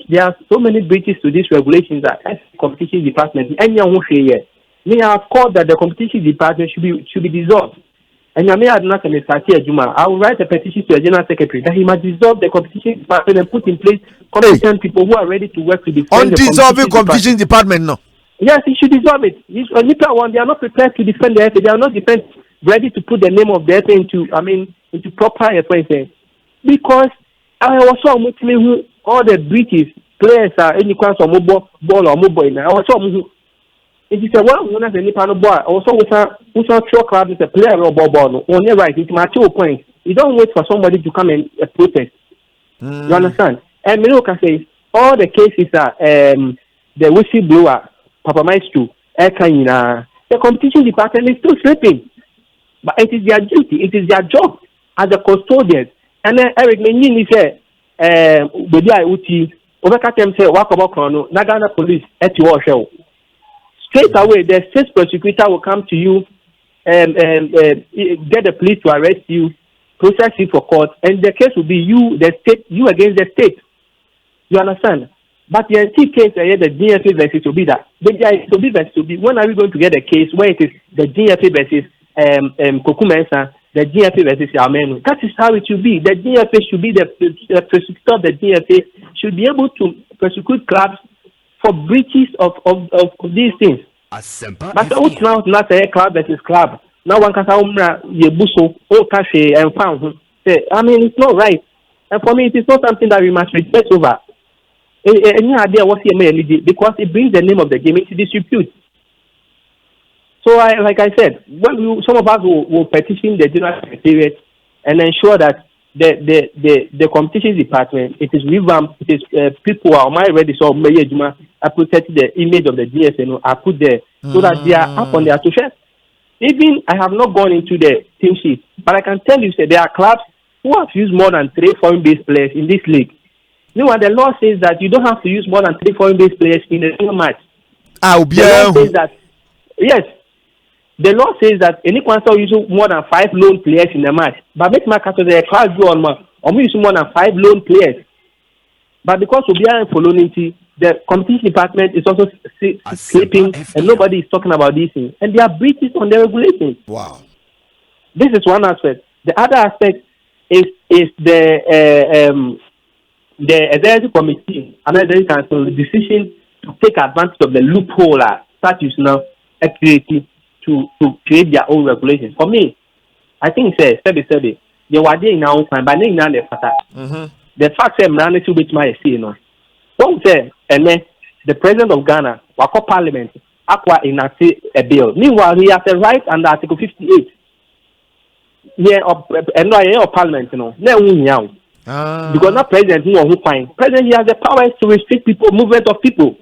there are so many breaches to these regulations that as competition department, anyone who say yes, they have called that the competition department should be dissolved. And I may have not I will write a petition to the general secretary that he must dissolve the competition department and put in place competent people who are ready to work to defend the competition department. No. Yes, he should dissolve it. They are not prepared to defend the FA. They are not ready to put the name of the FA into proper FA. Because I was so much who all the British players are any class of mobile ball or mobile. I was so it is a one who has any panel boy. Also, with a club is a player or ball. Only right, it's my 2 points. You don't wait for somebody to come and protest. You understand? And Miloka says all the cases are the whistleblower, Papa Maestro, the competition department is still sleeping. But it is their duty, it is their job as a custodian. And then Eric Menini said, Boadi Uti, Overcatem said, Wakaba Chrono, Nagana police at your show. Straight away, the state prosecutor will come to you and get the police to arrest you, process you for court, and the case will be you, the state, you against the state. You understand? But the NT case, the DFA versus Obida. The versus Obi. When are we going to get a case where it is the DFA versus Kokumensa, the DFA versus Yamenu? That is how it should be. The DFA should be the prosecutor of the DFA should be able to prosecute clubs for breaches of these things. Asempa but now not a club versus club. Now one can say Yebuso, Okashi, and found. I mean, it's not right. And for me, it is not something that we must respect over. Any idea what he made because it brings the name of the game into disrepute. So, like I said, some of us will petition the general secretariat and ensure that the competition department, it is revamped, it is people are ready, so I protect the image of the GSN, I put there so that they are up on their social. Even I have not gone into the team sheet, but I can tell you that there are clubs who have used more than 3 foreign-based players in this league. You know, the law says that you don't have to use more than 3 foreign-based players in a single match. The law says that, yes, the law says that any council use more than 5 loan players in a match. But make my council the class go on, we use more than 5 loan players. But because we are in Folonity, the competition department is also sleeping, and nobody is talking about these things. And there are breaches on the regulations. Wow. This is one aspect. The other aspect is the executive committee and the council decision to take advantage of the loophole statutes now created to create their own regulations. For me, I think it's a the wadi in our time, but now the fact that man is with my say no. Don't say and then the president of Ghana, Wako Parliament, Aqua enacted a bill. Meanwhile, he has a right under Article 58. And no Parliament, you know. Because not president who fine. President, he has the power to restrict people, movement of people.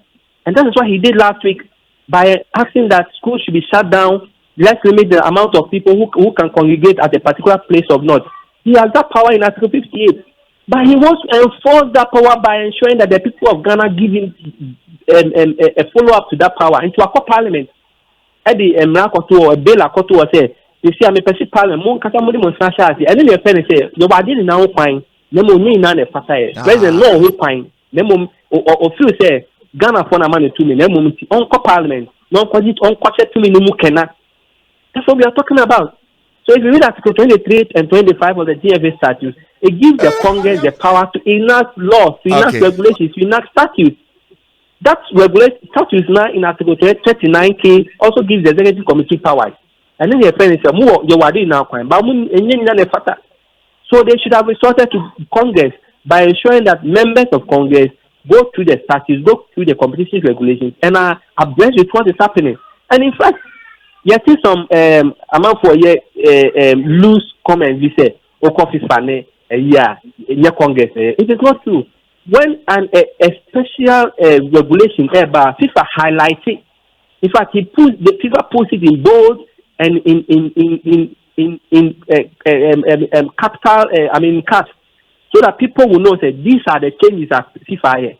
And that is what he did last week by asking that schools should be shut down. Let's limit the amount of people who can congregate at a particular place of not. He has that power in Article 58. But he wants to enforce that power by ensuring that the people of Ghana give him a follow-up to that power into a parliament. Eddie Mrakoto or Bela Koto say, you see, I'm a person parliament, Mon Catamoni Monsanti, and then your pen say, nobody now fine, Nemo Nina Fatay, President Law who fine, Nemo or few say, Ghana for a money to me, Nemo on parliament, non quasi on quarter to me, no Mukena. That's what we are talking about. So if you read Article 23 and 25 of the GFA statutes, it gives the Congress the power to enact laws, to enact regulations, to enact statutes. That statutes now in Article 39K also gives the executive committee powers. And then the friend said, so they should have resorted to Congress by ensuring that members of Congress go through the statutes, go through the competition regulations, and are abreast with what is happening. And in fact, you see some amount for loose comments. We say, Congress. It is not true. When a special regulation by FIFA highlights it, in fact, FIFA puts it in bold and in capital, caps, so that people will know that these are the changes at FIFA here.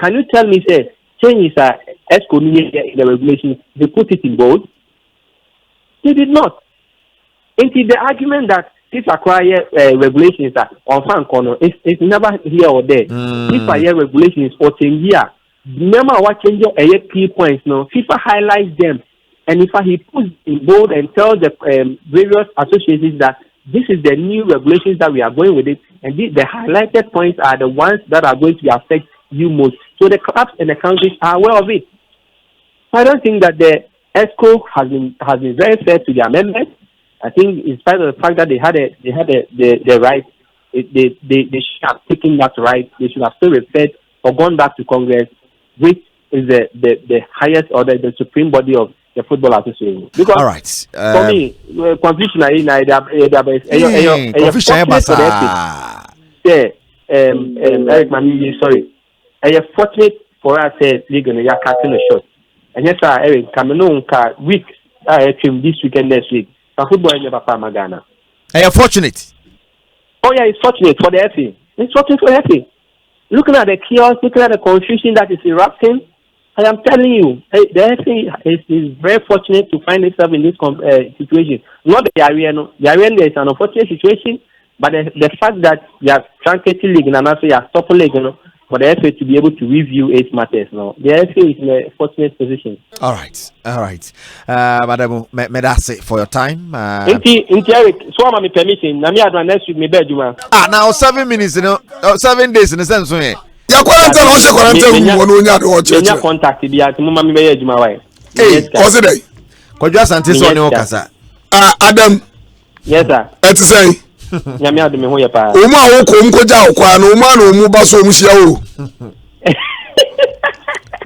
Can you tell me, say, changes are excommunicated in the regulations? They put it in bold. He did not. Into the argument that FIFA acquire regulations that on fan corner, it's never here or there. FIFA regulations for 10 years. Remember what change your key points now. FIFA highlights them, and if he puts in bold and tells the various associations that this is the new regulations that we are going with it, and the highlighted points are the ones that are going to affect you most. So the clubs and the countries are aware of it. I don't think that the ESCO has been very fair to their members. I think, in spite of the fact that they had the right, they should have taken that right. They should have still referred or gone back to Congress, which is the highest or the supreme body of the Football Association. Because all right, for me, confusion Eric Mami, sorry, I am fortunate for us league and you are casting a shot. And yes, sir, Eric, Cameroon week this weekend next week. Football in Papa Magana. Are you fortunate? Oh yeah, it's fortunate for the FA. It's fortunate for the FA. Looking at the chaos, looking at the confusion that is erupting, I am telling you, the FA is very fortunate to find itself in this situation. Not the Ariano. The Ariano is an unfortunate situation, but the fact that you have truncated league and also you have stopped league, for the FA to be able to review its matters now. The FA is in a fortunate position. All right. Madam, may I say for your time? Eric, so I'm permission. Now me advance next week, me bedroom. Now 7 minutes, 7 days in the sense way. Ya quarantine, on se quarantine, wonu nya do church. Nya contact bi at mama me be adwuma why. Hey, what's it day? Kwadwa Sante so ne okasa. Adam. Yes sir. Et say. Nyame adu me ho ye pa. O ma wo ko mkoja okwa no ma no mu ba so mu hia o.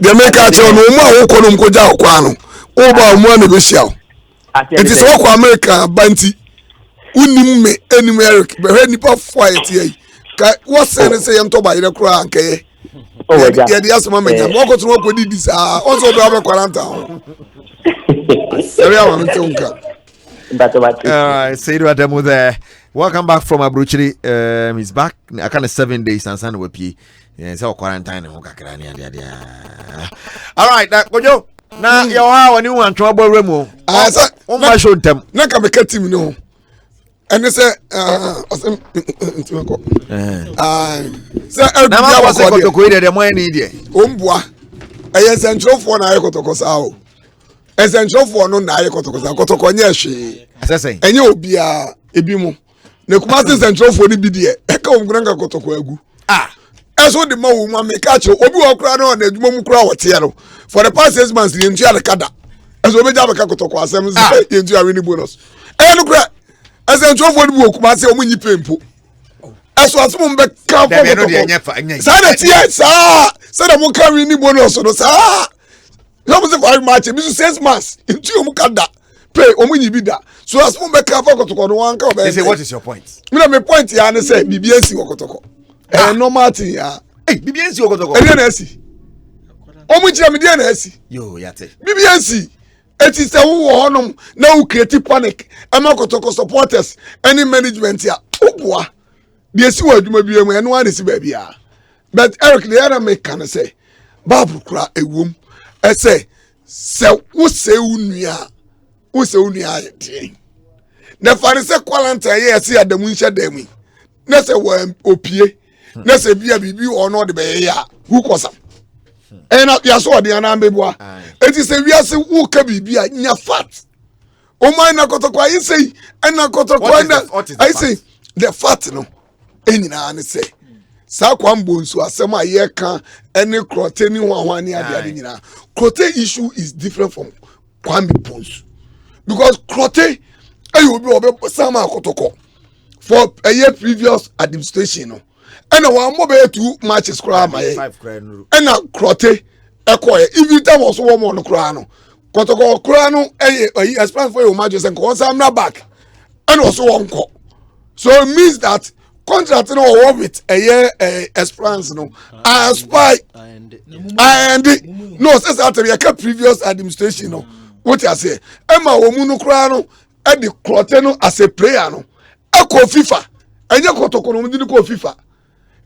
De make a cho no ma wo ko no mkoja okwa no. O ba mu na be hia o. It is wo kwa America banti. Unim me enim Eric be he nipa fight ye. What sense say to ba ire kura anke. Oh my god. Ya dia so ma menya. Mo ko tun ko di disa. On so do aba quarantine. Sorry I want to unka. Asiedu Adamu there. Welcome back from Abruchiri. He's back. I kind of 7 days and San Wepi. Yeah, so quarantine. All right, Kojo. Now you are when you want trouble remo. Oh my show them. Na ka make team no. And they say say na ma was ko to ko ide dem any there. Ombua. Eye central for na ayekotoko sa o. Essential for no na ayekotoko nye hwe. Asese. Enye obia ebi mu. Ne kuma central for ni bi de e ka omgranga kotoko agu. Eso de ma wo ma me ka che obi wo kura na na adwuma mu kura wo te no. For the past 6 months ni ntua de kada. Eso obi ja be ka kotoko asem se ye ntua we ni bonus. No kura. Essential for ni wo kuma se omunyi pempo. Eso asum be ka kotoko. Sa na tie sa da mo ka we ni bonus no sa. You must have 5 matches, Mr. 6 months. Into Mukada, pay Omunibida. So as Mumba Kafako to go one cover. Say, what is your point? My point, Yana said, BBS Wakotoko. And no Martin, hey, BBS Wakotoko. NSC. Omuchamidian NSC. Yo, Yate. BBS. It is a honum, no creative panic. Amakotoko supporters, any management here. Obwa. The SU may be and one is baby. But Eric, the other make can say, Babu cry a womb. I say, wo se unua ye. Na farise kwalanta ye se adamu nche demu. Na se wo opie. Na se bia bibi ono de be ya. Who kosa. Na ya so de ana mbebua. Eti se wi ase wo ka bibia nya fat. O man na kotokwa yi sei, na kotokwa na I say the fat no. Enyina ne say sa kwambo nso asem a ye kan ene krote ni hwanhwane ade nyina. Krote issue is different from kwambo pons because krote obi sama akotoko for a year previous administration no ena wa mo be 2 matches kra amaye ena krote ekoye even time also wo mo no kra no kotoko kra no expense for your matches and ko sam na back ena also wonko so it means that contract no work with a year esperance no aspire and no says that the previous administration no what you say emma wo mu no kra no e de clote no as a player no e ko FIFA enye kotoko no mu di ko FIFA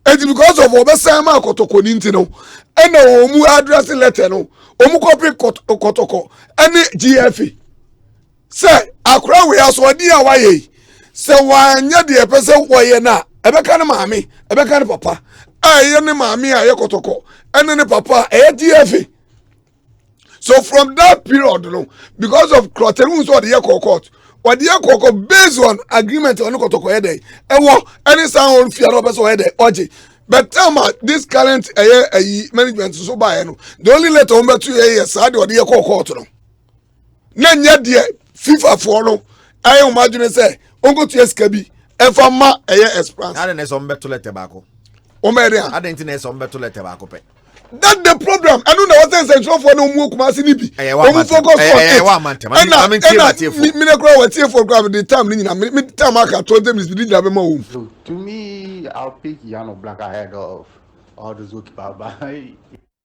and because of obesa ma kotoko ni nti no e na wo mu address letter no o mu copy kotoko any GFA Say akura we asodi a waye. Say wanya de pese woye na ebeka ne maame, ebeka ne papa. Aye ne maame aye kotoko. Ene ne papa DFA. So from that period, no, because of Crotten, so the year court, or the year court based on agreement on the Kotoko head, any sound fear of us or head, OJ. But this current management so by the only letter on 2 years, I do the year court. None yet, dear FIFA for no. I imagine say, Uncle TSKB, and from ma a year esperance. I didn't know to let tobacco. Omeria, I didn't know to let tobacco pay. That's the problem. I don't know what sense central for no more Kumasi. Focus on it. I mean, for grab the time. Time I can 20 minutes. To me, I'll pick Yano Black ahead of all those goalkeepers. But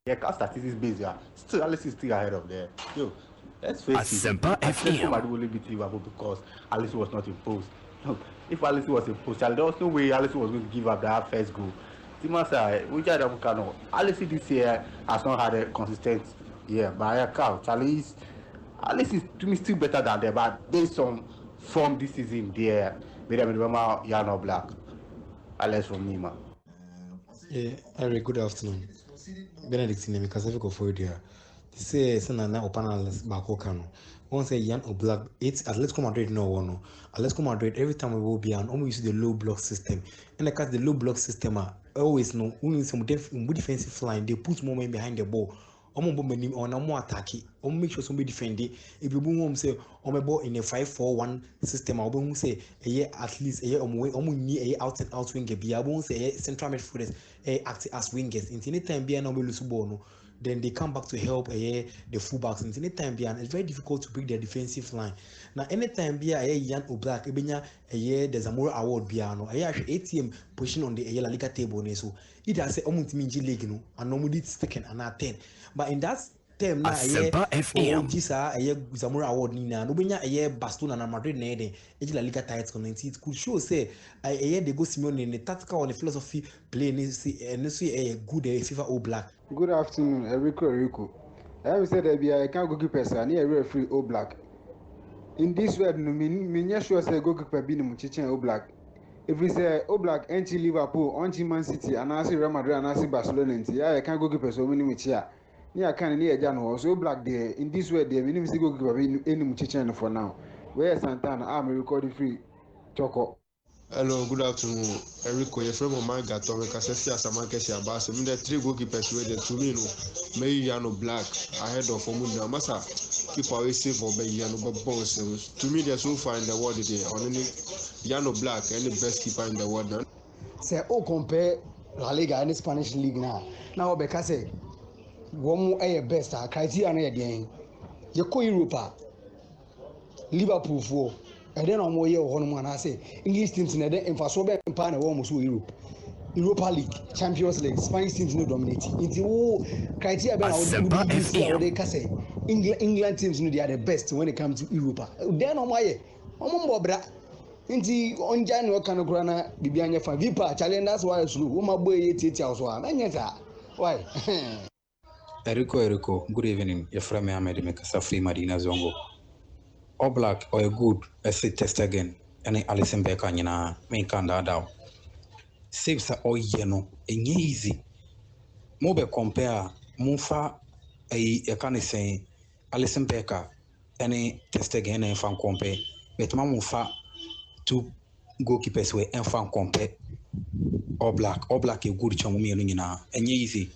yeah, statistics based, yeah. Still, Alice is still ahead of there. Yo, let's face Asempa it. FM. Atletico will beat Liverpool because Alice was not imposed. No, if Alice was imposed, there was no way Alice was going to give up that first goal. Timasa, which I don't know. Alice this year has not had a consistent year, but I can't. Alice is to me still better than them, but based on form this season, there, made them remember Yano Black. Alice from Nima. Yeah, Eric, good afternoon. Benedict name because I go for there. Say na opanal bako kano. One say Yan or Black. It's Atletico Madrid no one. Atletico Madrid every time we will be on almost use the low block system. And because the low block system always know only some defensive line they put more men behind the ball. Omo bomb nim on more attack it. Omo make sure somebody defend it. If you boom say omo ball in a 5-4-1 system, I won't say a year at least a year omo ni a out and out winger be. I won't say central midfielders act as wingers. In any time be no lose ball no. Then they come back to help the fullbacks. And anytime it's very difficult to break their defensive line. Now anytime Yan or Black, the Zamora Award piano, ATM position on the La Liga table. So it has a Minji League no, and normally it's taken an 10. But in that term now Asempa FM. Gisa Zamora Award Nina, Nobina Baston and Madrid Nede, La Liga title. It could show say they go Simeone in the tactical and the philosophy playing and see a good FIFA All Black. Good afternoon, Rico. I have said that I can't go keep person near referee All Black. In this way, me sure say go keep be no chichen All Black. If we say All Black anti Liverpool, anti Man City, and I see Real Madrid and I see Barcelona, I can't go keep person winning with here. Near can near Jan so Black there. In this way, there we need to go keep any chichen for now. Where Santana, I'm recording free Choco. Hello, good afternoon. Erico, you're from Omanga, Tomeka, Sessia, Samanka, Shabas. I mean, the 3 goalkeepers were the Tumino, Mayano Black, ahead of Omunda Massa. Keep away safe for Bayano Bones. To me, they're so far in the world today. On any Yano Black, any best keeper in the world. Say, oh, compare La Liga and the Spanish League now. Now, because one more best, criteria again. You call Europa, Liverpool for. And then I'm here on I say English teams in the infrastructure and partner almost Europe. Europa League, Champions League, Spanish teams no dominate. Into criteria England teams know they are the best when it comes to Europa. Then on my bobra. Inti on January can grana Bibianya fan Vipa challenge that's why it's my boy why? Erico, good evening. Your friend Ahmed Mekasa Madina Zongo. All Black or a good test again. Any Alison Becker, you know, main candle down. Saves are all yellow and easy. Mobile compare Mufa a can say Alison Becker, any test again and fan compare. But Mamufa 2 goalkeepers were and fan compare. All Black a good chum, you know, and easy.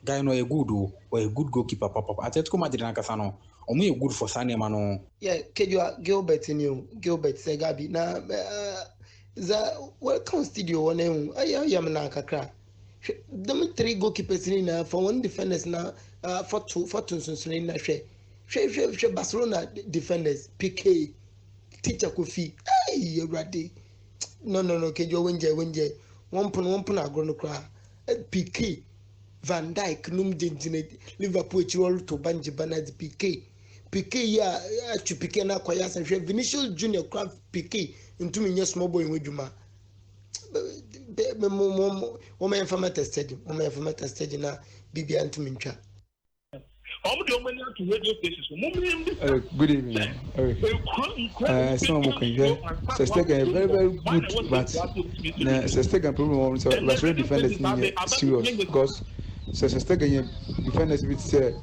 Guy no a good or a good goalkeeper pop up. I tell you, Madrid Casano. Omo good for Sanya mano. Yeah, Kejua Gilbert in you, Gilbert Segabi. Na welcome studio one. I am na kakra. Them 3 goalkeepers in for 1 defenders na for two in na she Barcelona defenders PK teacher Kofi. Hey, ready. No, Kejua wenje. One pun agro no cry. PK Van Dijk Liverpool chiwol to banji banad PK ya to PK na kwaya san Vinicius Junior craft PK into me small boy in Juma. Woman from a tested na Bibi Antumincha. Good evening. Some of you Sestega very, very good, but Sestega problem so was really defenders serious because Sestega defenders with say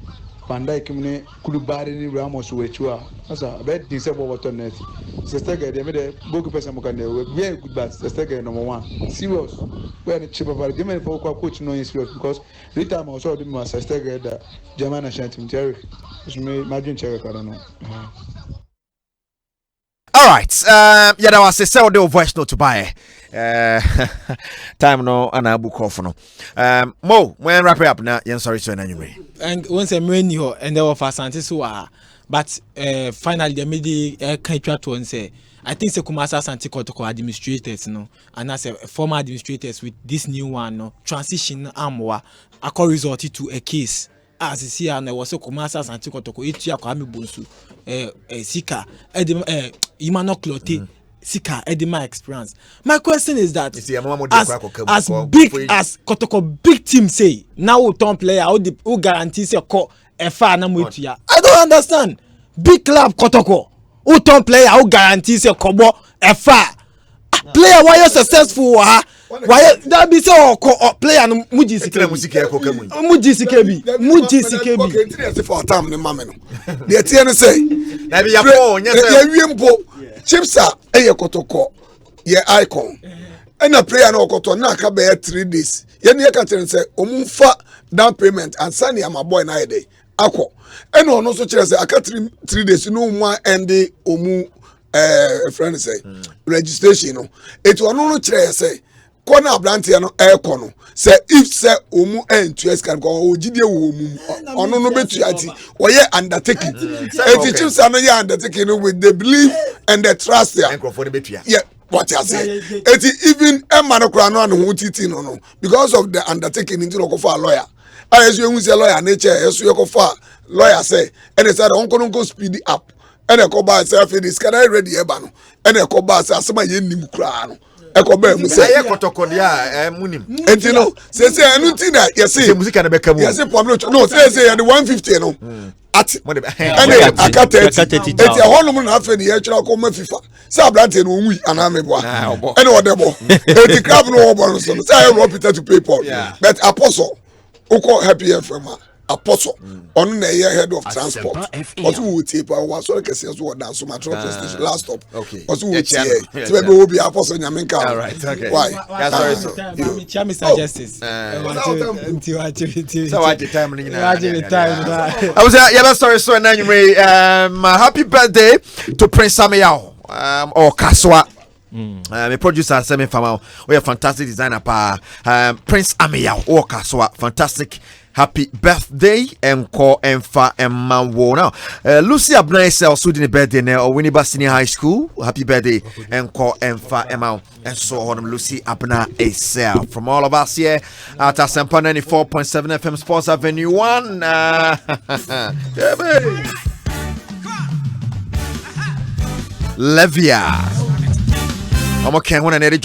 Van Dijk mne Kulubari ni Ramos wechua. Asa bet this about what on net. Sestega they made a goalkeeper samukande very good, but Sestega number 1 serious. Where the cheaper but give me for coach no serious because the time I saw them was Sestega that German national team Terry. Imagine Cherry, I don't know. All right. Yeah, that was a sell the voice note to buy. Time no and I book off no. Mo, when wrap it up now, yeah, sorry, so anyway. And once I'm in here, and there were for Santis but finally, the media can't try to say. I think the Kumasa Santi Kotoko administrators, no, and as a former administrators with this new one, no, transition armor, a result to a case. As you see, and there was a Kumasa Santi Kotoko, each year, Kwame Bunsu, Sika, Imano Clote, Sika, Edema experience. My question is that as big as Kotoko big team say, now top player, who guarantees your call a fan, I don't understand. Big club Kotoko. Who top player who guarantees your combo a far player why you successful why that be so player no muji CKB for time ne mame no the tie no say na be ya po nya say wiempo chipsa e Kotoko ye icon and a player no Koto na ka be 3 days ye ne ka tell say omumfa down payment and send am boy na day akọ and no so kire say aka 3 days no one end omu friend say registration no it one no kire say corner abrantia no kono say if say omu entu scan ko ogide wo omu ono no betu ati oye undertaking it chiefs no ye undertaking with the belief and the trust there yeah what I say it even emma kura no anu titi no because of the undertaking into no for lawyer as you say lawyer nature as you go for lawyer say and they said onko speed up and e ko ba say this can I ready e ba no and e ko ba say asema ye nim kura no e ko ba mu say e Kotoko dia munim enti no say enu ti na ye say music na be kamu ye say problem no say the 150 no at and akata enti e honum na afa ni ye kira ko ma FIFA say ablante no onwi ana meboa and odebo enti club no obo so say I Peter to pay Paul but apostle Oko happy FM apostle on the head of transport. What would take power so like say so dance so much station last stop. Okay. What would say to be be apostle Nyaminka. All right. Okay. Why? Sorry so. Mr. Justice. So what the time I was yeah sorry so anyway happy birthday to Prince Samuel or Kaswa. My producer Semi Fama, we are fantastic designer pa Prince Amiyao or Kaswa, fantastic happy birthday and call Emfa and Manwo now. Lucy Abnay also did a birthday now or Winnie Bastini High School. Happy birthday and call Emfa Emma and so on. Lucy Abna Acel from all of us here at Asempa 94.7 FM Sports Avenue 1. Yeah, baby. Levia. I'm okay when I need